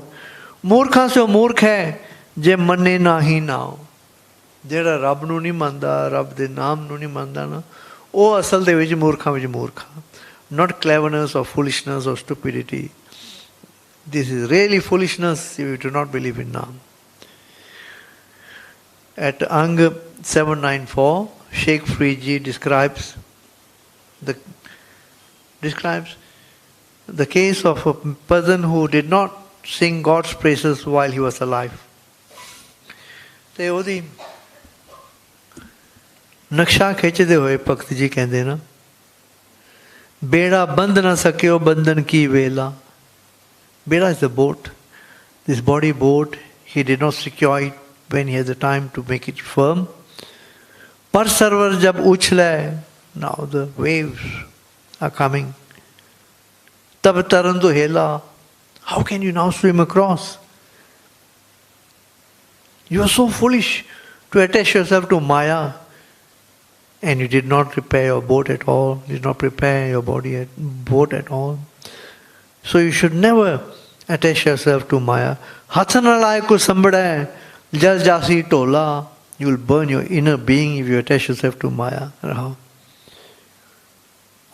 ਮੂਰਖਾਂ ਸੇ ਮੂਰਖ ਹੈ ਜੇ ਮੰਨੇ ਨਾ ਹੀ ਨਾਮ. ਜਿਹੜਾ ਰੱਬ ਨੂੰ ਨਹੀਂ ਮੰਨਦਾ, ਰੱਬ ਦੇ ਨਾਮ ਨੂੰ ਨਹੀਂ ਮੰਨਦਾ ਨਾ, ਉਹ ਅਸਲ ਦੇ ਵਿੱਚ ਮੂਰਖਾਂ ਵਿੱਚ ਮੂਰਖ ਆ. Not cleverness or foolishness or stupidity. This is really foolishness if you do not believe in Naam. At Angg 794, Sheikh Friji describes the case of a person who did not sing God's praises while he was alive. ਤੇ ਉਹਦੀ ਨਕਸ਼ਾ ਖਿੱਚਦੇ ਹੋਏ ਭਗਤ ਜੀ ਕਹਿੰਦੇ ਨਾ, ਬੇੜਾ ਬੰਧ ਨਾ ਸਕਿਓ ਬੰਧਨ ਕੀ ਵੇਲਾ. Beda is the boat, this body boat. He did not secure it when he had the time to make it firm. Par sarvar jab uchle, now the waves are coming. Tab tarandu hela, how can you now swim across? You are so foolish to attach yourself to Maya, and you did not prepare your boat at all, did not prepare your boat at all. So you should never attach yourself to Maya. Hath na laye ko sambade, jal jasi tola. You will burn your inner being if you attach yourself to Maya.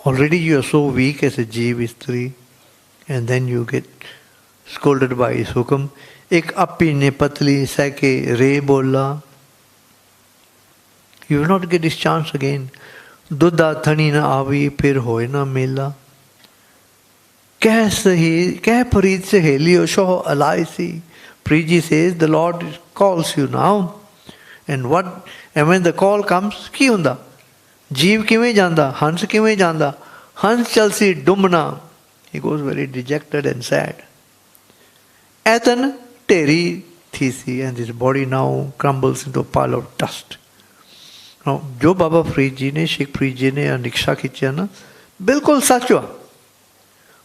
Already you are so weak as a jeev istri, and then you get scolded by his hukum. Ek appi ne patli sake re bola. You will not get this chance again. Dudha thani na avi phir hoye na mela. Keh Parit se helio shoh alaisi. Priji says the Lord calls you now. And when the call comes, ki hunda? Jeev kiਵੇਂ ਜਾਂਦਾ? Hans kiਵੇਂ ਜਾਂਦਾ? Hans chalsi dumna. He goes very dejected and sad. Etan teri thisi, and his body now crumbles into a pile of dust. Now, जो बाबा फरीद जी ने, शेख फरीद जी ने निक्षा खींचा ना, बिल्कुल सच हुआ.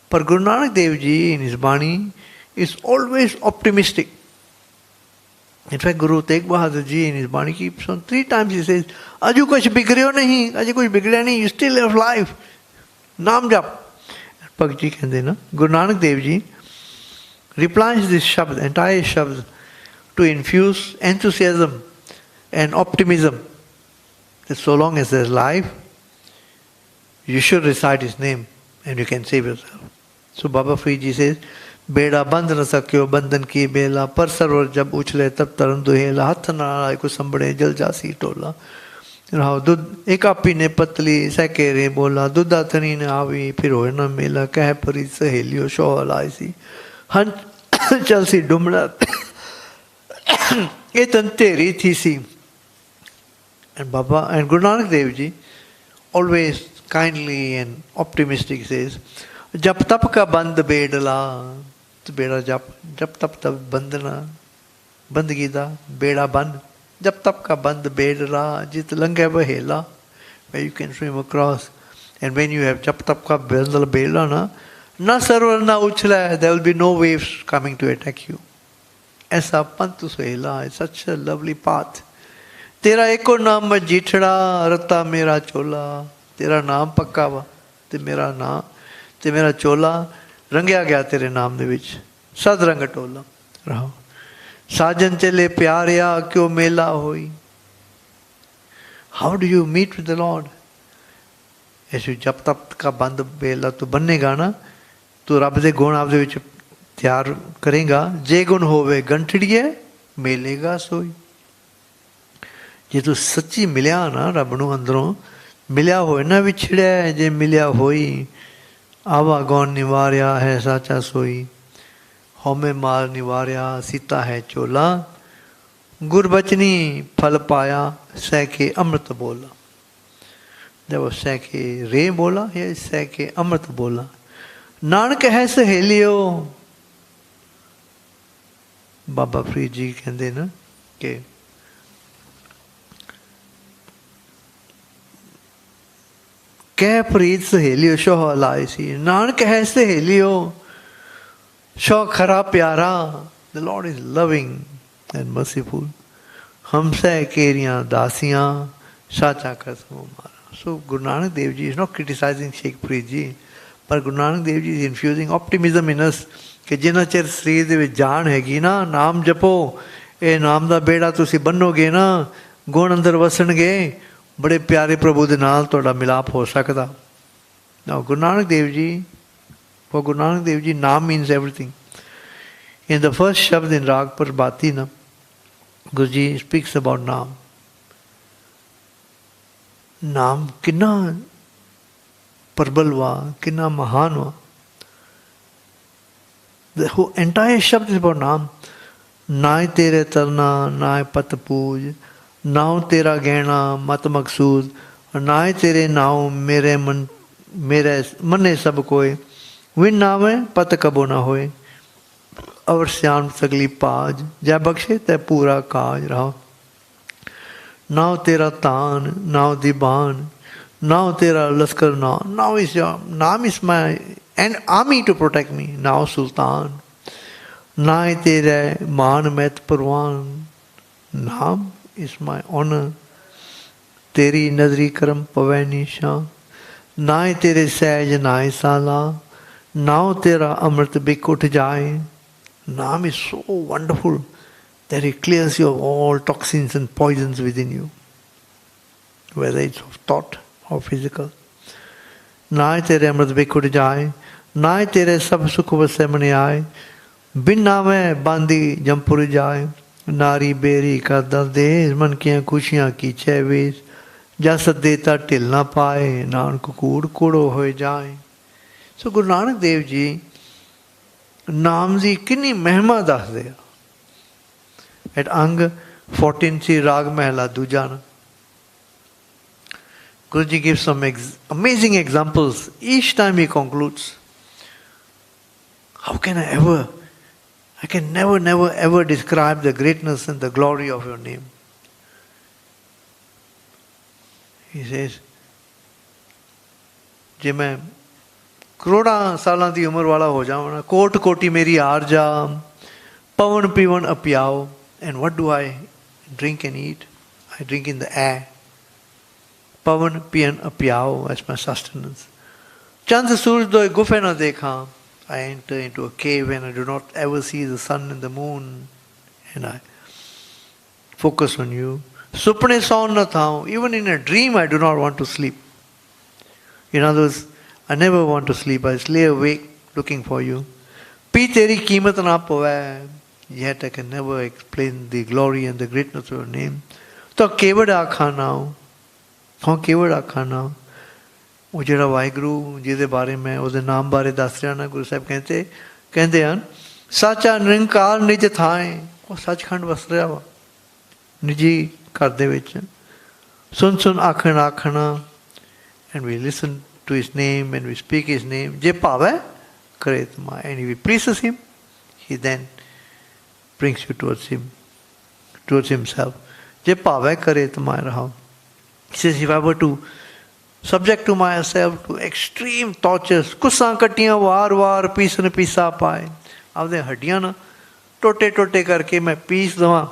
But Guru Nanak Dev Ji in his Bani is always optimistic. In fact, Guru Tegh Bahadur Ji in his Bani keeps on 3 times he says, Aju kuch bigreo nahi, aju kuch bigड़या nahi, you still have life. Naam jap. Bhakt Ji kehte na, Guru Nanak Dev Ji replenish this Shabd, entire Shabd, to infuse enthusiasm and optimism that so long as there's life, you should recite his name and you can save yourself. So Baba Farid Ji says, बेड़ा बंद न सक्यो बंधन की बेला पर सरोवर जब उछले तब तरन दुहेला हथ नाराय को संबड़े जल जासी टोला राव दूध एक आपी ने पतली सैके रे बोला दूधा थनी ने आवी फिर होए न मेला कह परी सहेलियो शोहल आई सी हन चल सी डुमड़ा ये तन तेरी थी सी. And Baba and Guru Nanak Dev Ji always kindly and optimistic says, जप तप का बंद बेड़ला तो बेड़ा जप तप तब बंदना बंदगी दा बेड़ा बंद जप तप का बंद बेड़ला जित लंघे बहेला, where you can swim across. And when you have जप तप का बंद बेड़ा ना सरोवर ना उछला, there will be no waves coming to attack you. ऐसा पंत सुहेला, it's such a lovely path. तेरा एको नाम मजीठड़ा रता मेरा चोला, तेरा नाम पक्का वा ते मेरा नाम ते मेरा चोला रंगया गया तेरे नाम दे विच सद रंग टोला रहो. साजन चले प्यारिया क्यों मेला होई. How do you meet with the Lord? ऐसे जब तब का बंद बेला तो बनेगा ना, तो रब दे गुण आप दे विच तैयार करेगा. जे गुण होवे गंठड़िए मिलेगा सोई. जे तू सच्ची मिलिया ना रब नूं अंदरों मिलिया होए ना विछड़िया जे मिलिया होई. आवा गौन निवारिया है साचा सोई, होमे मार निवारिया सीता है चोला. गुरबचनी फल पाया सैके अमृत बोला. जब वो सैके रे बोला या सैके अमृत बोला. नानक है सहेलियो. बाबा फरीद जी कहते ना कि कह फरीद सहेलियो शोह लाई सी. नानक है सहेलियो शो खरा प्यारा. The Lord is loving and merciful. हम सह केरियां दासियां साचा कसम मारा. So Guru Nanak Dev ji is not criticising Sheikh Farid ji, पर Guru Nanak Dev ji is infusing optimism in us कि जिन्ना चिर सरीर दे विच जान हैगी ना, नाम जपो, ये नाम दा बेड़ा तुसी बन्नोगे ना, गुण अंदर वसणगे, बड़े प्यारे प्रभु दे नाल तुहाडा मिलाप हो सकदा. Now Guru Nanak Dev ji, for Guru Nanak Dev Ji, naam means everything. In the first Shabd in Raag Prabhati, na, Guruji speaks about naam. Naam kinna prabal va, kinna mahan va. The whole entire Shabd is about naam. नाय तेरे तरना नाय पत पूज, नाव तेरा गहना मत मकसूद, नाय तेरे नाव मेरे मने सब कोय, विन नावे पत कबो ना होए, अवर श्याम सगली पाज, जय बख्शे तै पूरा काज रहो. नाव तेरा तान नाव दीबान, नाव तेरा लश्कर नाव is your नाम is my an army to protect me, नाव सुल्तान. नाय तेरे मान मैत परवान, नाम is my honor. तेरी नजरी करम पवै निशान, नाय तेरे सहज नाय साला, नाव तेरा अमृत बिक उठ जाए. Naam is so wonderful that it clears you of all toxins and poisons within you, whether it's of thought or physical. नाय तेरे अमृत बिक उठ जाए, नाय तेरे सब सुख वसे मने आए, बिन नामे बांदी जमपुर जाए. नारी बेरी का दर्दे मन किया खुशियाँ की छेवेश, जस देता ढिल ना पाए, नानक कूड़ कूड़ो हो जाए. सो गुरु नानक देव जी नाम की कितनी महिमा दसदे आ. एट अंग 14 सी राग महला दूजा ना, Guruji gives some amazing examples. Each time he concludes, how can I can never ever describe the greatness and the glory of your name. He says, जे मैं करोड़ा सालों की उम्र वाला हो जाऊँ ना, कोट कोटी मेरी हार जा, पवन पीवन अपियाओ. And what do I drink and eat? I drink in the air. Pavan piyan apiao as my sustenance. चंद सूरज दो गुफे न देखा, I enter into a cave and I do not ever see the sun and the moon, and I focus on you. Supne saun na thao. Even in a dream, I do not want to sleep. In other words, I never want to sleep. I lay awake looking for you. Pi teri कीमत ना पवे. Yet I can never explain the glory and the greatness of your name. तो केवड़ आखा नाओ. हाँ केवड़ आखा नाओ. वो ਜਿਹੜਾ ਵਾਹਿਗੁਰੂ ਜਿਹਦੇ ਬਾਰੇ ਮੈਂ ਉਹਦੇ ਨਾਮ ਬਾਰੇ ਦੱਸ ਰਿਹਾ ਨਾ, ਗੁਰੂ ਸਾਹਿਬ ਕਹਿੰਦੇ ਹਨ ਸੱਚਾ ਨਿਰੰਕਾਰ ਨਿਜ ਥਾਏ. ਉਹ ਸੱਚਖੰਡ ਵਸ ਰਿਹਾ ਵਾ ਨਿੱਜੀ ਘਰ ਦੇ ਵਿੱਚ. ਸੁਣ ਸੁਣ ਆਖਣਾ, and we listen to his name and we speak his name. ਜੇ ਭਾਵੈ ਕਰੇ ਤਮਾ. And if he pleases him, he then brings you towards him, towards himself. ਜੇ ਭਾਵੈ ਕਰੇ ਤਮਾ ਰਹਾਓ. He says, if I were to subject to myself to extreme tortures, ਕੁਸਾਂ ਕੱਟੀਆਂ ਵਾਰ ਪੀਸਨ ਪੀਸਾ ਪਾਏ. ਆਪਦੇ ਹੱਡੀਆਂ ਨਾ ਟੋਟੇ ਕਰਕੇ ਮੈਂ ਪੀਸ ਦੇਵਾਂ.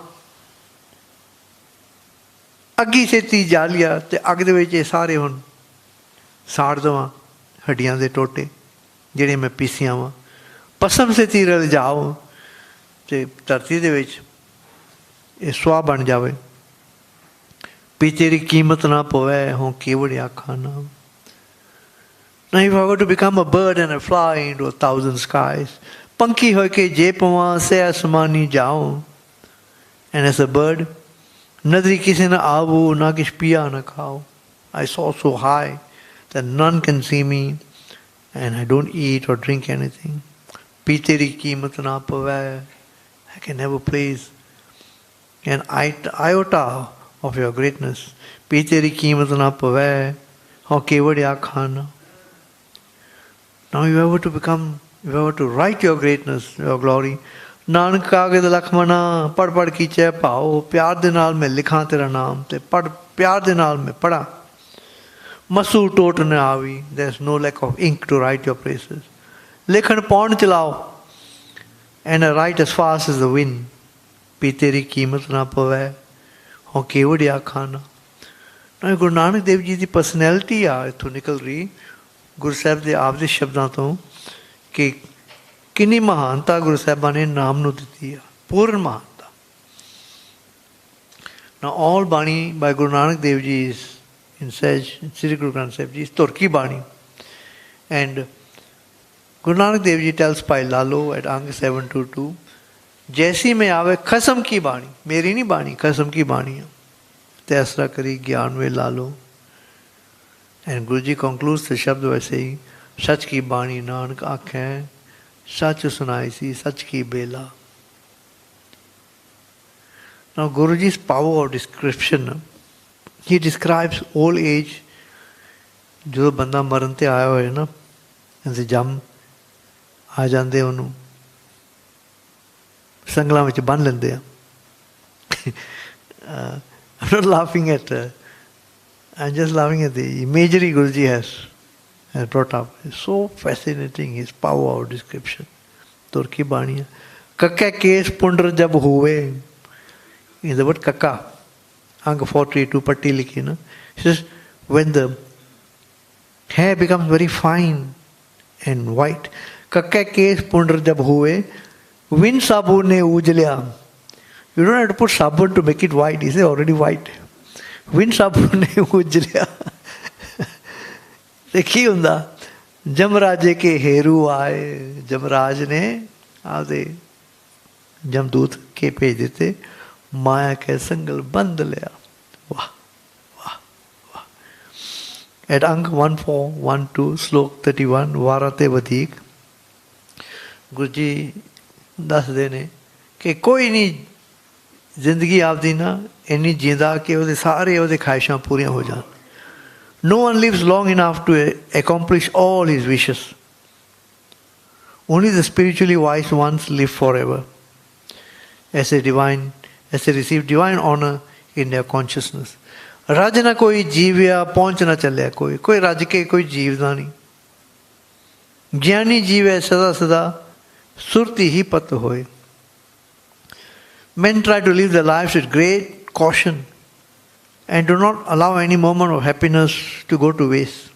ਅੱਗੀ ਛੇਤੀ ਜਾ ਲਿਆ ਤੇ ਅੱਗ ਦੇ ਵਿੱਚ ਇਹ ਸਾਰੇ ਹੁਣ ਸਾੜ ਦੇਵਾਂ ਹੱਡੀਆਂ ਦੇ ਟੋਟੇ ਜਿਹੜੇ ਮੈਂ ਪੀਸੀਆਂ ਵਾਂ. ਪਸਮ ਛੇਤੀ ਰਲ ਜਾਓ ਤੇ ਧਰਤੀ ਦੇ ਵਿੱਚ ਇਹ ਸੁਆਹ ਬਣ ਜਾਵੇ. ਵੀ ਤੇਰੀ ਕੀਮਤ ਨਾ ਪਵੇ ਹੋਂ ਕੇਵੜ ਆਖਾਂ ਨਾ. Now if I were to become a bird and I fly into 1,000 skies, ਪੰਖੀ ਹੋ ਕੇ ਜੇ ਪਵਾਂ ਸੇ ਅਸਮਾਨੀ ਜਾਉ. And as a bird, ਨਦਰੀ ਕਿਸੇ ਨਾ ਆਵੋ ਨਾ ਕਿਛ ਪੀਆ ਨਾ ਖਾਓ. I soar so high that none can see me and I don't eat or drink anything. ਵੀ ਤੇਰੀ ਕੀਮਤ ਨਾ ਪਵੇ. I can never praise an iota of your greatness. ਵੀ ਤੇਰੀ ਕੀਮਤ ਨਾ ਪਵੇ ਹੋਂ ਕੇਵੜ ਆਖਾਂ ਨਾ. Now if I were to write your greatness, your glory, Nanak ਕਾਗਦ ਲਖਮਣਾ ਪੜ੍ਹ ਕੀਚੈ ਭਾਓ. ਪਿਆਰ ਦੇ ਨਾਲ ਮੈਂ ਲਿਖਾਂ ਤੇਰਾ ਨਾਮ ਤੇ ਪਿਆਰ ਦੇ ਨਾਲ ਮੈਂ ਪੜ੍ਹਾਂ. ਮਸੂ ਟੋਟ ਨਾ ਆਵੀ. There is no lack of ink to write your praises. ਲਿਖਣ ਪਾਉਣ ਚਲਾਓ. And I write as fast as the wind. ਵੀ ਤੇਰੀ ਕੀਮਤ ਨਾ ਪਵੇ ਹੋਂ ਕੇਵੜ ਆਖਾਂ ਨਾ. ਗੁਰੂ ਨਾਨਕ ਦੇਵ ਜੀ ਦੀ ਪਰਸਨੈਲਿਟੀ ਆ ਇੱਥੋਂ ਨਿਕਲ ਰਹੀ ਗੁਰੂ ਸਾਹਿਬ ਦੇ ਆਪ ਦੇ ਸ਼ਬਦਾਂ ਤੋਂ ਕਿ ਕਿੰਨੀ ਮਹਾਨਤਾ ਗੁਰੂ ਸਾਹਿਬਾਂ ਨੇ ਨਾਮ ਨੂੰ ਦਿੱਤੀ ਆ. ਪੂਰਨ ਮਹਾਨਤਾ. Now all Bani by Guru Nanak Dev Ji is in Sehaj, Sri Guru Granth Sahib Ji is Turki Bani. And Guru Nanak Dev Ji tells Bhai Lalo at Angg 722, जैसी में आवे खसम की बाणी. मेरी नहीं बाणी, खसम की बाणी है. तैसरा करी ज्ञान में लालो. And Guruji concludes the shabd by saying, सच की बाणी नानक आखें सच सुनाई सी सच की बेला. Now Guruji's power of description, he describes old age. जो बंदा मरण ते आया होए ना, ऐसे जम आ जाते ਉਹਨੂੰ ਸੰਗਲਾਂ ਵਿੱਚ ਬੰਨ ਲੈਂਦੇ ਆ. I'm not laughing at I'm just laughing at the imagery Guruji has brought up. It's so fascinating, his power of description. Turki Baniya. Kakka case pundar jab huve. In the word kakka, Angg 432 patti likhi na. He says, when the hair becomes very fine and white, kakka case pundar jab huve, wind sabun ne ujliya. You don't have to put sabun to make it white. It's already white. Wind sabun ne ujliya. देखी ਹੁੰਦਾ जमराजे के हेरू आए. जमराज ने आदे जमदूत के भेज देते. माया के संगल बंद लिया. वाह वाह वाह. At Angg 1412 श्लोक 31 वारते वधीक गुरुजी ਦੱਸਦੇ ਨੇ ਕਿ ਕੋਈ ਨਹੀਂ ਜ਼ਿੰਦਗੀ ਆਪਦੀ ਨਾ ਇੰਨੀ ਜਿੰਦਾ ਕਿ ਉਹਦੇ ਸਾਰੇ ਉਹਦੇ ਖਾਹਿਸ਼ਾਂ ਪੂਰੀਆਂ ਹੋ ਜਾਣ. No one lives long enough to accomplish all his wishes. Only the spiritually wise ones live forever as they receive divine honor in their consciousness. ਰੱਜ ਨਾ ਕੋਈ ਜੀਵਿਆ ਪਹੁੰਚ ਨਾ ਚੱਲਿਆ ਕੋਈ ਰੱਜ ਕੇ ਕੋਈ ਜੀਵਦਾ ਨਹੀਂ. ਗਿਆਨੀ ਜੀਵੈ ਸਦਾ ਸਦਾ ਸੁਰਤੀ ਹੀ ਪਤ ਹੋਏ. Men try to live their lives with great caution and do not allow any moment of happiness to go to waste.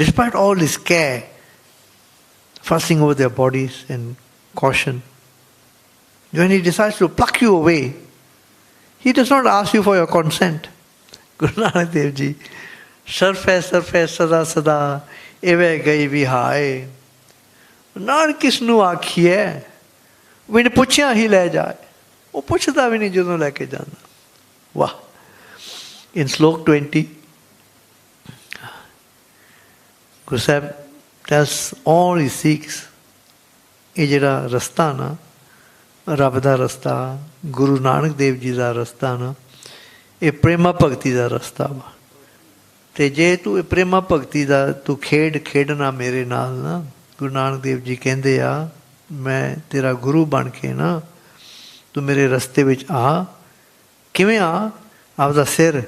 Despite all this care, fussing over their bodies and caution. When he decides to pluck you away, he does not ask you for your consent. Guru Nanak Dev Ji, surface sada sada, eve gai vihaye. Nanak ਕਿਸ ਨੂੰ ਆਖੀਏ ਬਿਨ ਪੁੱਛਿਆ ਹੀ ਲੈ ਜਾਏ, ਉਹ ਪੁੱਛਦਾ ਵੀ ਨਹੀਂ ਜਦੋਂ ਲੈ ਕੇ ਜਾਂਦਾ। ਵਾਹ! ਇਨ ਸ਼ਲੋਕ 20 Guru Sahib tells all he seeks, ਇਹ ਜਿਹੜਾ ਰਸਤਾ ਨਾ ਰੱਬ ਦਾ ਰਸਤਾ, ਗੁਰੂ ਨਾਨਕ ਦੇਵ ਜੀ ਦਾ ਰਸਤਾ ਨਾ, ਇਹ ਪ੍ਰੇਮਾ ਭਗਤੀ ਦਾ ਰਸਤਾ ਵਾ। ਅਤੇ ਜੇ ਤੂੰ ਇਹ ਪ੍ਰੇਮਾ ਭਗਤੀ ਦਾ ਤੂੰ ਖੇਡਣਾ ਮੇਰੇ ਨਾਲ ਨਾ, ਗੁਰੂ ਨਾਨਕ ਦੇਵ ਜੀ ਕਹਿੰਦੇ ਆ ਮੈਂ ਤੇਰਾ ਗੁਰੂ ਬਣ ਕੇ ਨਾ ਤੂੰ ਮੇਰੇ ਰਸਤੇ ਵਿੱਚ ਆ। ਕਿਵੇਂ ਆ? ਆਪਦਾ ਸਿਰ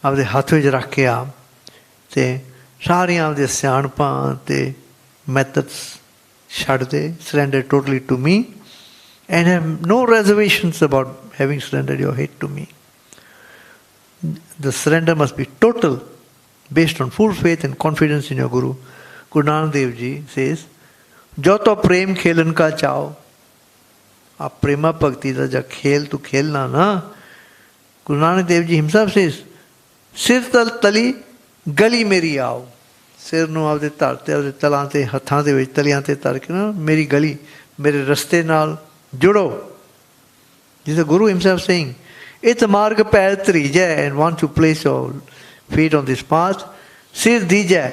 ਆਪਦੇ ਹੱਥ ਵਿੱਚ ਰੱਖ ਕੇ ਆ ਅਤੇ ਸਾਰੀਆਂ ਆਪਦੇ ਸਿਆਣਪਾਂ ਅਤੇ ਮੈਥਡਸ ਛੱਡ ਦੇ। Surrender totally to me and have no reservations about having surrendered your hate to me. The surrender must be total, based on full faith and confidence in your Guru. Guru Nanak Dev Ji says, जो तो प्रेम खेलन का चाहो, आप प्रेमा भक्ति का जब खेल तो खेलना ना। Guru Nanak Dev Ji himself says, सिर तल तली गली मेरी आओ। सिर ਨੂੰ ਆਪਦੇ ਧਰ ਤੇ ਆਪਦੇ ਤਲਾਂ ਤੇ ਹੱਥਾਂ ਦੇ ਵਿੱਚ ਤਲੀਆਂ ਤੇ ਧਰ ਕੇ ਨਾ ਮੇਰੀ ਗਲੀ ਮੇਰੇ ਰਸਤੇ ਨਾਲ ਜੁੜੋ। This is Guru himself saying, इस मार्ग पैर धरीजै and want to place your feet on this path, सिर दीजै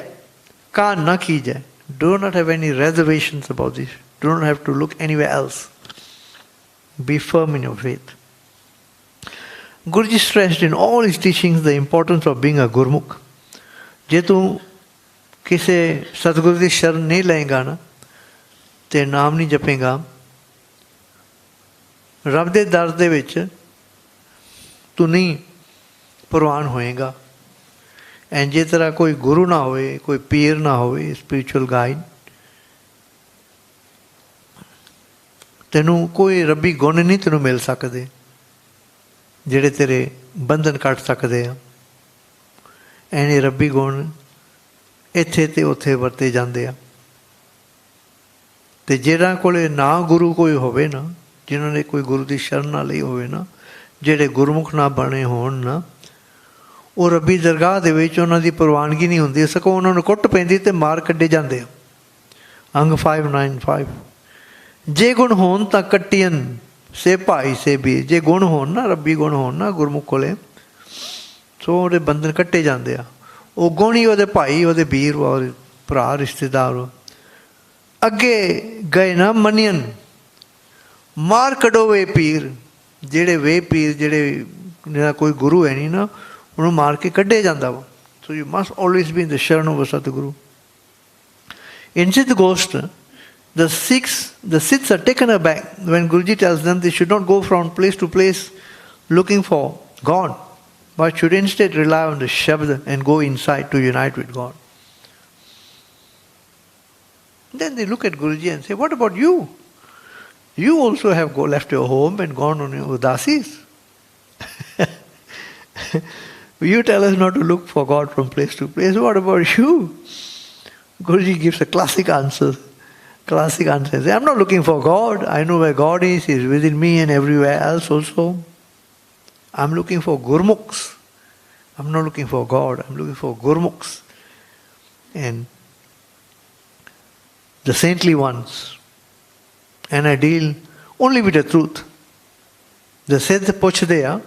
कान न कीजै। Do not have any reservations about this. Do not have to look anywhere else. Be firm in your faith. Guruji stressed in all his teachings the importance of being a Gurmukh. ਜੇ ਤੂੰ ਕਿਸੇ ਸਤਿਗੁਰੂ ਦੀ ਸ਼ਰਨ ਨਹੀਂ ਲਏਗਾ ਨਾ ਅਤੇ ਨਾਮ ਨਹੀਂ ਜਪੇਗਾ, ਰੱਬ ਦੇ ਦਰ ਦੇ ਵਿੱਚ ਤੂੰ ਨਹੀਂ ਪ੍ਰਵਾਨ ਹੋਏਗਾ। ਐਂਡ ਜੇ ਤੇਰਾ ਕੋਈ ਗੁਰੂ ਨਾ ਹੋਵੇ, ਕੋਈ ਪੀਰ ਨਾ ਹੋਵੇ, ਸਪਿਰਿਚੁਅਲ ਗਾਈਡ, ਤੈਨੂੰ ਕੋਈ ਰੱਬੀ ਗੁਣ ਨਹੀਂ ਤੈਨੂੰ ਮਿਲ ਸਕਦੇ ਜਿਹੜੇ ਤੇਰੇ ਬੰਧਨ ਕੱਟ ਸਕਦੇ ਆ। ਐਂਡ ਇਹ ਰੱਬੀ ਗੁਣ ਇੱਥੇ ਅਤੇ ਉੱਥੇ ਵਰਤੇ ਜਾਂਦੇ ਆ। ਅਤੇ ਜਿਹਨਾਂ ਕੋਲ ਨਾ ਗੁਰੂ ਕੋਈ ਹੋਵੇ ਨਾ, ਜਿਨ੍ਹਾਂ ਨੇ ਕੋਈ ਗੁਰੂ ਦੀ ਸ਼ਰਨ ਨਾ ਲਈ ਹੋਵੇ ਨਾ, ਜਿਹੜੇ ਗੁਰਮੁਖ ਨਾ ਬਣੇ ਹੋਣ ਨਾ, ਉਹ ਰੱਬੀ ਦਰਗਾਹ ਦੇ ਵਿੱਚ ਉਹਨਾਂ ਦੀ ਪ੍ਰਵਾਨਗੀ ਨਹੀਂ ਹੁੰਦੀ, ਸਗੋਂ ਉਹਨਾਂ ਨੂੰ ਕੁੱਟ ਪੈਂਦੀ ਅਤੇ ਮਾਰ ਕੱਢੇ ਜਾਂਦੇ ਆ। ਅੰਗ 595 ਜੇ ਗੁਣ ਹੋਣ ਤਾਂ ਕੱਟੀਅਨ ਸੇ ਭਾਈ ਸੇ ਵੀਰ। ਜੇ ਗੁਣ ਹੋਣ ਨਾ, ਰੱਬੀ ਗੁਣ ਹੋਣ ਨਾ ਗੁਰਮੁਖ ਕੋਲੇ, ਸੋ ਉਹਦੇ ਬੰਧਨ ਕੱਟੇ ਜਾਂਦੇ ਆ। ਉਹ ਗੁਣ ਹੀ ਉਹਦੇ ਭਾਈ, ਉਹਦੇ ਵੀਰ, ਉਹਦੇ ਭਰਾ, ਰਿਸ਼ਤੇਦਾਰ। ਅੱਗੇ ਗਏ ਨਾ ਮੰਨਿਅਨ ਮਾਰ ਕੱਢੋ ਵੇ ਪੀਰ। ਜਿਹੜੇ ਵੇ ਪੀਰ, ਜਿਹੜਾ ਕੋਈ ਗੁਰੂ ਹੈ ਨਹੀਂ ਨਾ, ਉਹਨੂੰ ਮਾਰ ਕੇ ਕੱਢਿਆ ਜਾਂਦਾ ਵਾ। So you must always be in the Sharan of Satguru. In Siddh Ghost, the Siddhs are taken aback when Guruji tells them they should not go from place to place looking for God, but should instead rely on the Shabad and go inside to unite with God. Then they look at Guruji and say, what about you? You also have left your home and gone on your udasis. You tell us not to look for God from place to place. What about you? Guruji gives a classic answer. I'm not looking for God. I know where God is. He is within me and everywhere else also. I'm looking for Gurmukhs. I'm not looking for God. I'm looking for Gurmukhs. And the saintly ones. And I deal only with the truth. The Siddh ਪੁੱਛਦੇ ਆ,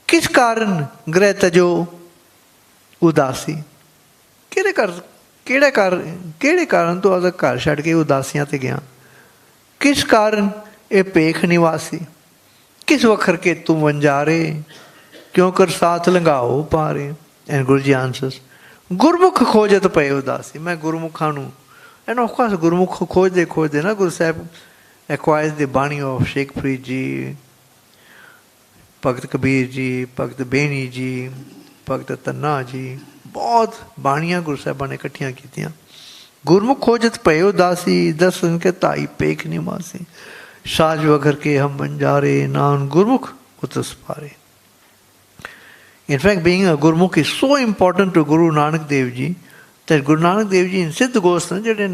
ਕਿਸ ਕਾਰਨ ਗ੍ਰਹਿ ਤਜੋ ਉਦਾਸੀ। ਕਿਹੜੇ ਕਾਰਨ ਤੂੰ ਆਪਦਾ ਘਰ ਛੱਡ ਕੇ ਉਦਾਸੀਆਂ 'ਤੇ ਗਿਆ। ਕਿਸ ਕਾਰਨ ਇਹ ਭੇਖ ਨਿਵਾਸੀ। ਕਿਸ ਵਖਰ ਕੇ ਤੂੰ ਵੰਜਾਰੇ, ਕਿਉਂ ਕਰ ਸਾਥ ਲੰਘਾਓ ਪਾਰੇ। ਐਂਡ ਗੁਰੂ ਜੀ ਆਨਸਰਸ, ਗੁਰਮੁਖ ਖੋਜਤ ਪਏ ਉਦਾਸੀ। ਮੈਂ ਗੁਰਮੁਖਾਂ ਨੂੰ, ਐਂਡ ਆਫ ਕੋਰਸ ਗੁਰਮੁਖ ਖੋਜਦੇ ਨਾ Guru Sahib acquires the bani of Sheikh Farid ji, Bhagat Kabir ji, ਭਗਤ ਬੇਨੀ ਜੀ, ਭਗਤ ਤੰਨਾ ਜੀ, ਬਹੁਤ ਬਾਣੀਆਂ ਗੁਰੂ ਸਾਹਿਬਾਂ ਨੇ ਇਕੱਠੀਆਂ ਕੀਤੀਆਂ। ਗੁਰਮੁਖ ਖੋਜਤ ਪਏ ਉਦਾਸੀ, ਦਰਸ਼ਨ ਕੇ ਧਾਈ ਪੇਖ ਨਿਵਾਸੀ। ਸਾਜ ਵਖਰ ਕੇ ਹਮ ਬੰਜਾਰੇ, ਨਾਨ ਗੁਰਮੁਖ ਉਤਸ ਪਾਰੇ। In fact, being a Gurmukh is so important to Guru Nanak Dev Ji that Guru Nanak Dev Ji in Siddh Gosth ne ਜਿਹੜੇ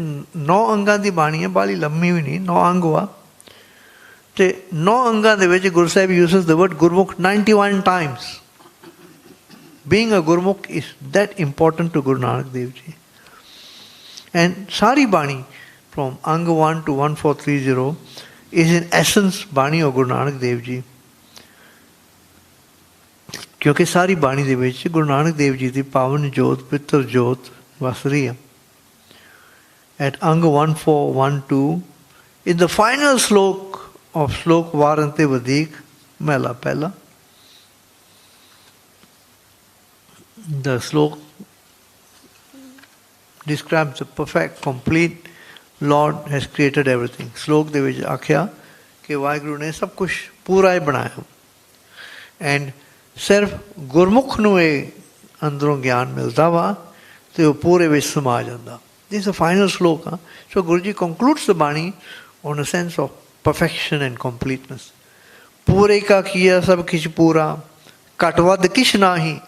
9 ਅੰਗਾਂ ਦੀ ਬਾਣੀ ਹੈ, ਬਾਲੀ ਲੰਮੀ ਵੀ ਨਹੀਂ, 9 ਅੰਗ ਵਾ, ਤੇ 9 ਅੰਗਾਂ ਦੇ ਵਿੱਚ Guru Sahib uses the word Gurmukh 91 times. Being a Gurmukh is that important to Guru Nanak Dev Ji. And Sari Bani from Ang 1 to 1430 is in essence Bani of Guru Nanak Dev Ji. ਕਿਉਂਕਿ ਸਾਰੀ ਬਾਣੀ ਦੇ ਵਿੱਚ ਗੁਰੂ ਨਾਨਕ ਦੇਵ ਜੀ ਦੀ ਪਾਵਨ ਜੋਤ, ਪਿੱਤਰ ਜੋਤ ਵਸ ਰਹੀ ਹੈ. At Ang 1412, in the final slok of Slok Varante Vadik, Mela Pehla, the slok describes the perfect, complete Lord has created everything. Slok ਦੇ ਵਿੱਚ ਆਖਿਆ ਕਿ ਵਾਹਿਗੁਰੂ ਨੇ ਸਭ ਕੁਛ ਪੂਰਾ ਹੀ ਬਣਾਇਆ, ਐਂਡ ਸਿਰਫ ਗੁਰਮੁਖ ਨੂੰ ਇਹ ਅੰਦਰੋਂ ਗਿਆਨ ਮਿਲਦਾ ਵਾ ਤੇ ਉਹ ਪੂਰੇ ਵਿੱਚ ਸਮਾ ਜਾਂਦਾ. This is a final sloka. So Guruji concludes the Bani on a sense of perfection and completeness. Pure ka kiya sab kich pura, katvad kish nahi,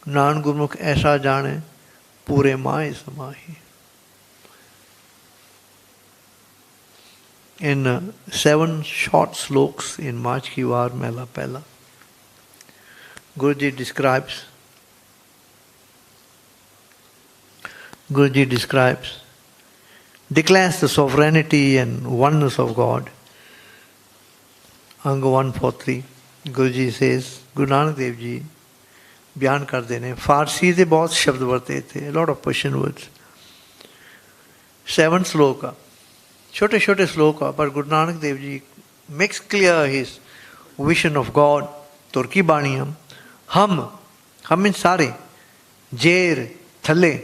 Nan Gurmukh aisa jane, pure mai samahi. In 7 short sloks in Mach Ki War Mela Pehla, Guruji declares the sovereignty and oneness of God. Ang 143, Guruji says, Guru Nanak Dev Ji बयान कर देने. फारसी के बहुत शब्द वर्ते थे, a lot of Persian words. 7 sloka, छोटे छोटे श्लोक, but Guru Nanak Dev Ji makes clear his vision of God. तुर्की बाणियां, हम इन सारे, जेर, थले,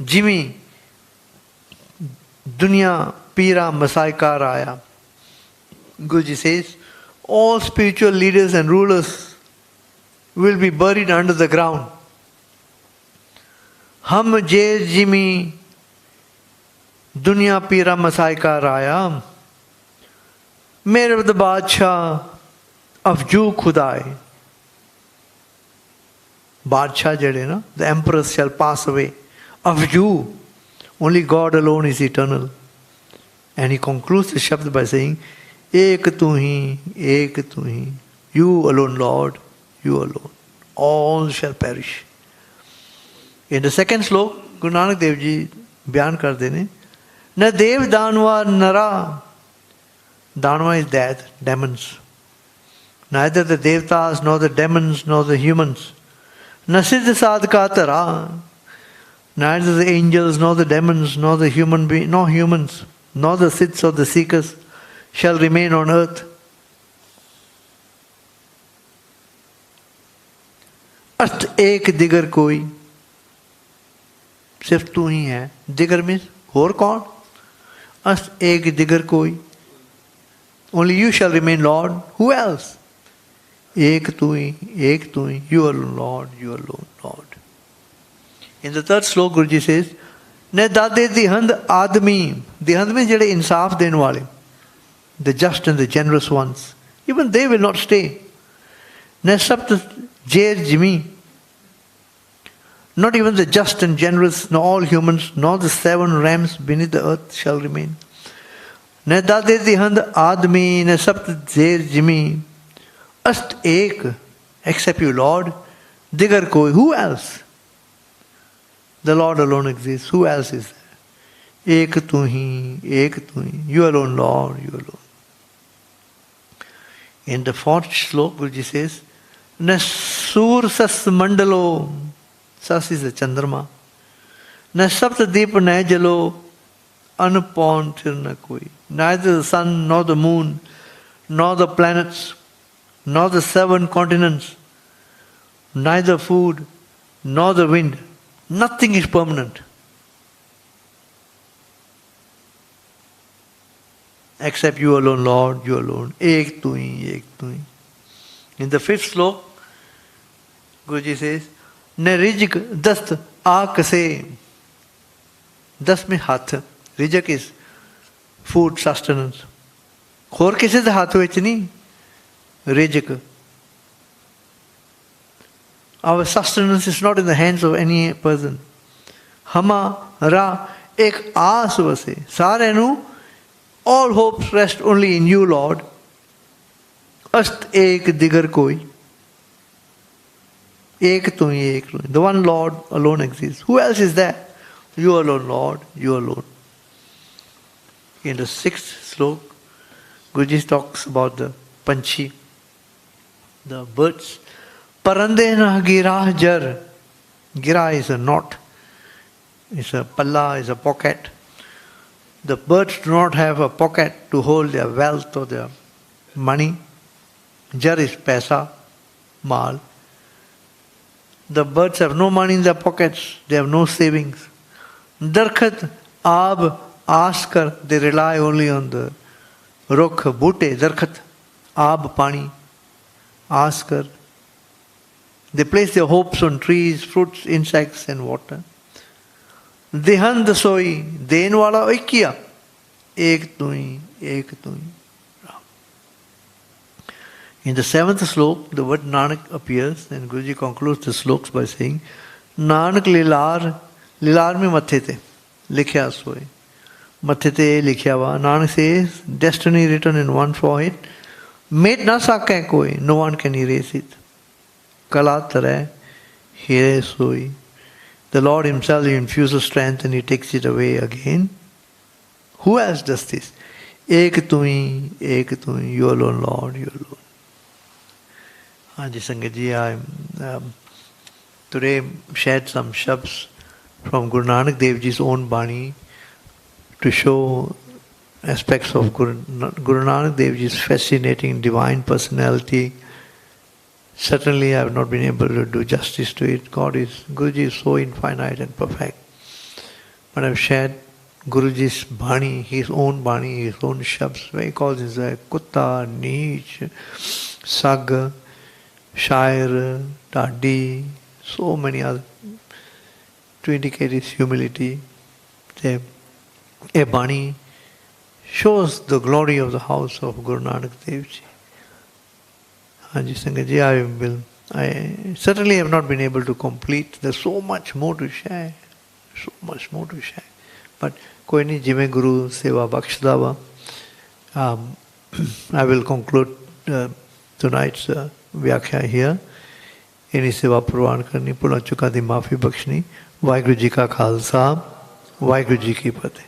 जिमी, दुनिया, पीरा, मसाइकार आया. Guruji says, all spiritual leaders and rulers will be buried under the ground. हम जेर, जिमी, दुनिया, पीरा, मसाइकार आया, मेरे वद बादशाह अफजू खुदाए. Badshah jade na, the emperors shall pass away. Of you, only God alone is eternal. And he concludes the Shabd by saying, Ek tu hi, you alone Lord, you alone. All shall perish. In the second slok, Guru Nanak Dev Ji byan kar dene, Na dev danva nara. Danva is death, demons. Neither the devtas, nor the demons, nor the humans. Na siddh sadhka tara. Neither the angels, nor the demons, nor the nor humans, nor the siddhs or the seekers shall remain on earth. Ast ek digar koi. Sirf tu hi hai. Digar means, aur kaun? Ast ek digar koi. Only you shall remain Lord. Who else? Ek tu hi, you alone Lord, you alone Lord. In the third slok, Guruji says, Ne dade dihand admi. Dihand means jade insaf den wale, the just and the generous ones. Even they will not stay. Ne sabt jer jimi. Not even the just and generous, nor all humans, nor the 7 realms beneath the earth shall remain. Ne dade dihand admi, ne sabt jer jimi. Ast ek, except you Lord, digar koi, who else? The Lord alone exists, who else is there? Ek tu hi, you alone Lord, you alone. In the 4th slok, Guruji says, Nasur sas mandalo, sas is the chandrama, Nasapt deep ne jalo, anupon tirna koi. Neither the sun, nor the moon, nor the planets, nor the 7 continents, neither food, nor the wind. Nothing is permanent. Except you alone, Lord, you alone. Ek tu hi, ek tu hi. In the 5th slok, Guruji says, Ne rijk dast aak se. Dast means hath. Rijk is food, sustenance. Khor kise de hath vich nahi. Rijk. Our sustenance is not in the hands of any person. हमारा एक आस वसे सारे नू all hopes rest only in you Lord अस्त एक दिगर कोई एक तू ही एक the one Lord alone exists. Who else is there? You alone Lord, you alone. In the 6th slok Guruji talks about the panchi, the birds. Parande na gira jar. Gira is a knot, it's a palla, is a pocket. The birds do not have a pocket to hold their wealth or their money. Jar is paisa, mal. The birds have no money in their pockets, they have no savings. Darkhat, aab, askar, they rely only on the rukh, boote, darkhat, aab, pani, askar. They place their hopes on trees, fruits, insects and water. Dehan dasoi, den wala oikiya, ek tui, ek tui. In the 7th slok, the word Nanak appears, and Guruji concludes the sloks by saying, Nanak lilar, lilar mein mathe te, likhya soy. Mathe te likhya va. Nanak says, destiny written in one forehead, met na sakhe koi, no one can erase it. Kala tare, here soy. The Lord Himself infuses strength and He takes it away again. Who else does this? Ek tui, you alone Lord, you alone. Haji Sangaji, I today shared some shabds from Guru Nanak Dev Ji's own bani to show aspects of Guru Nanak Dev Ji's fascinating divine personality. Certainly I have not been able to do justice to it. Guruji is so infinite and perfect. But I have shared Guruji's bani, his own shabds, where he calls his kutta, neech, sag, shair, tadi, so many other, to indicate his humility. A bani shows the glory of the house of Guru Nanak Dev Ji. Haji Sangaji, I certainly have not been able to complete. There's so much more to share. But koi nahi, jive Guru seva bakshda va. I will conclude tonight's Viakhia here. Ini seva purvan karni, pula chuka di maafi bakshni. Vaheguru ji ka khalsa, Vaheguru ji ki fateh.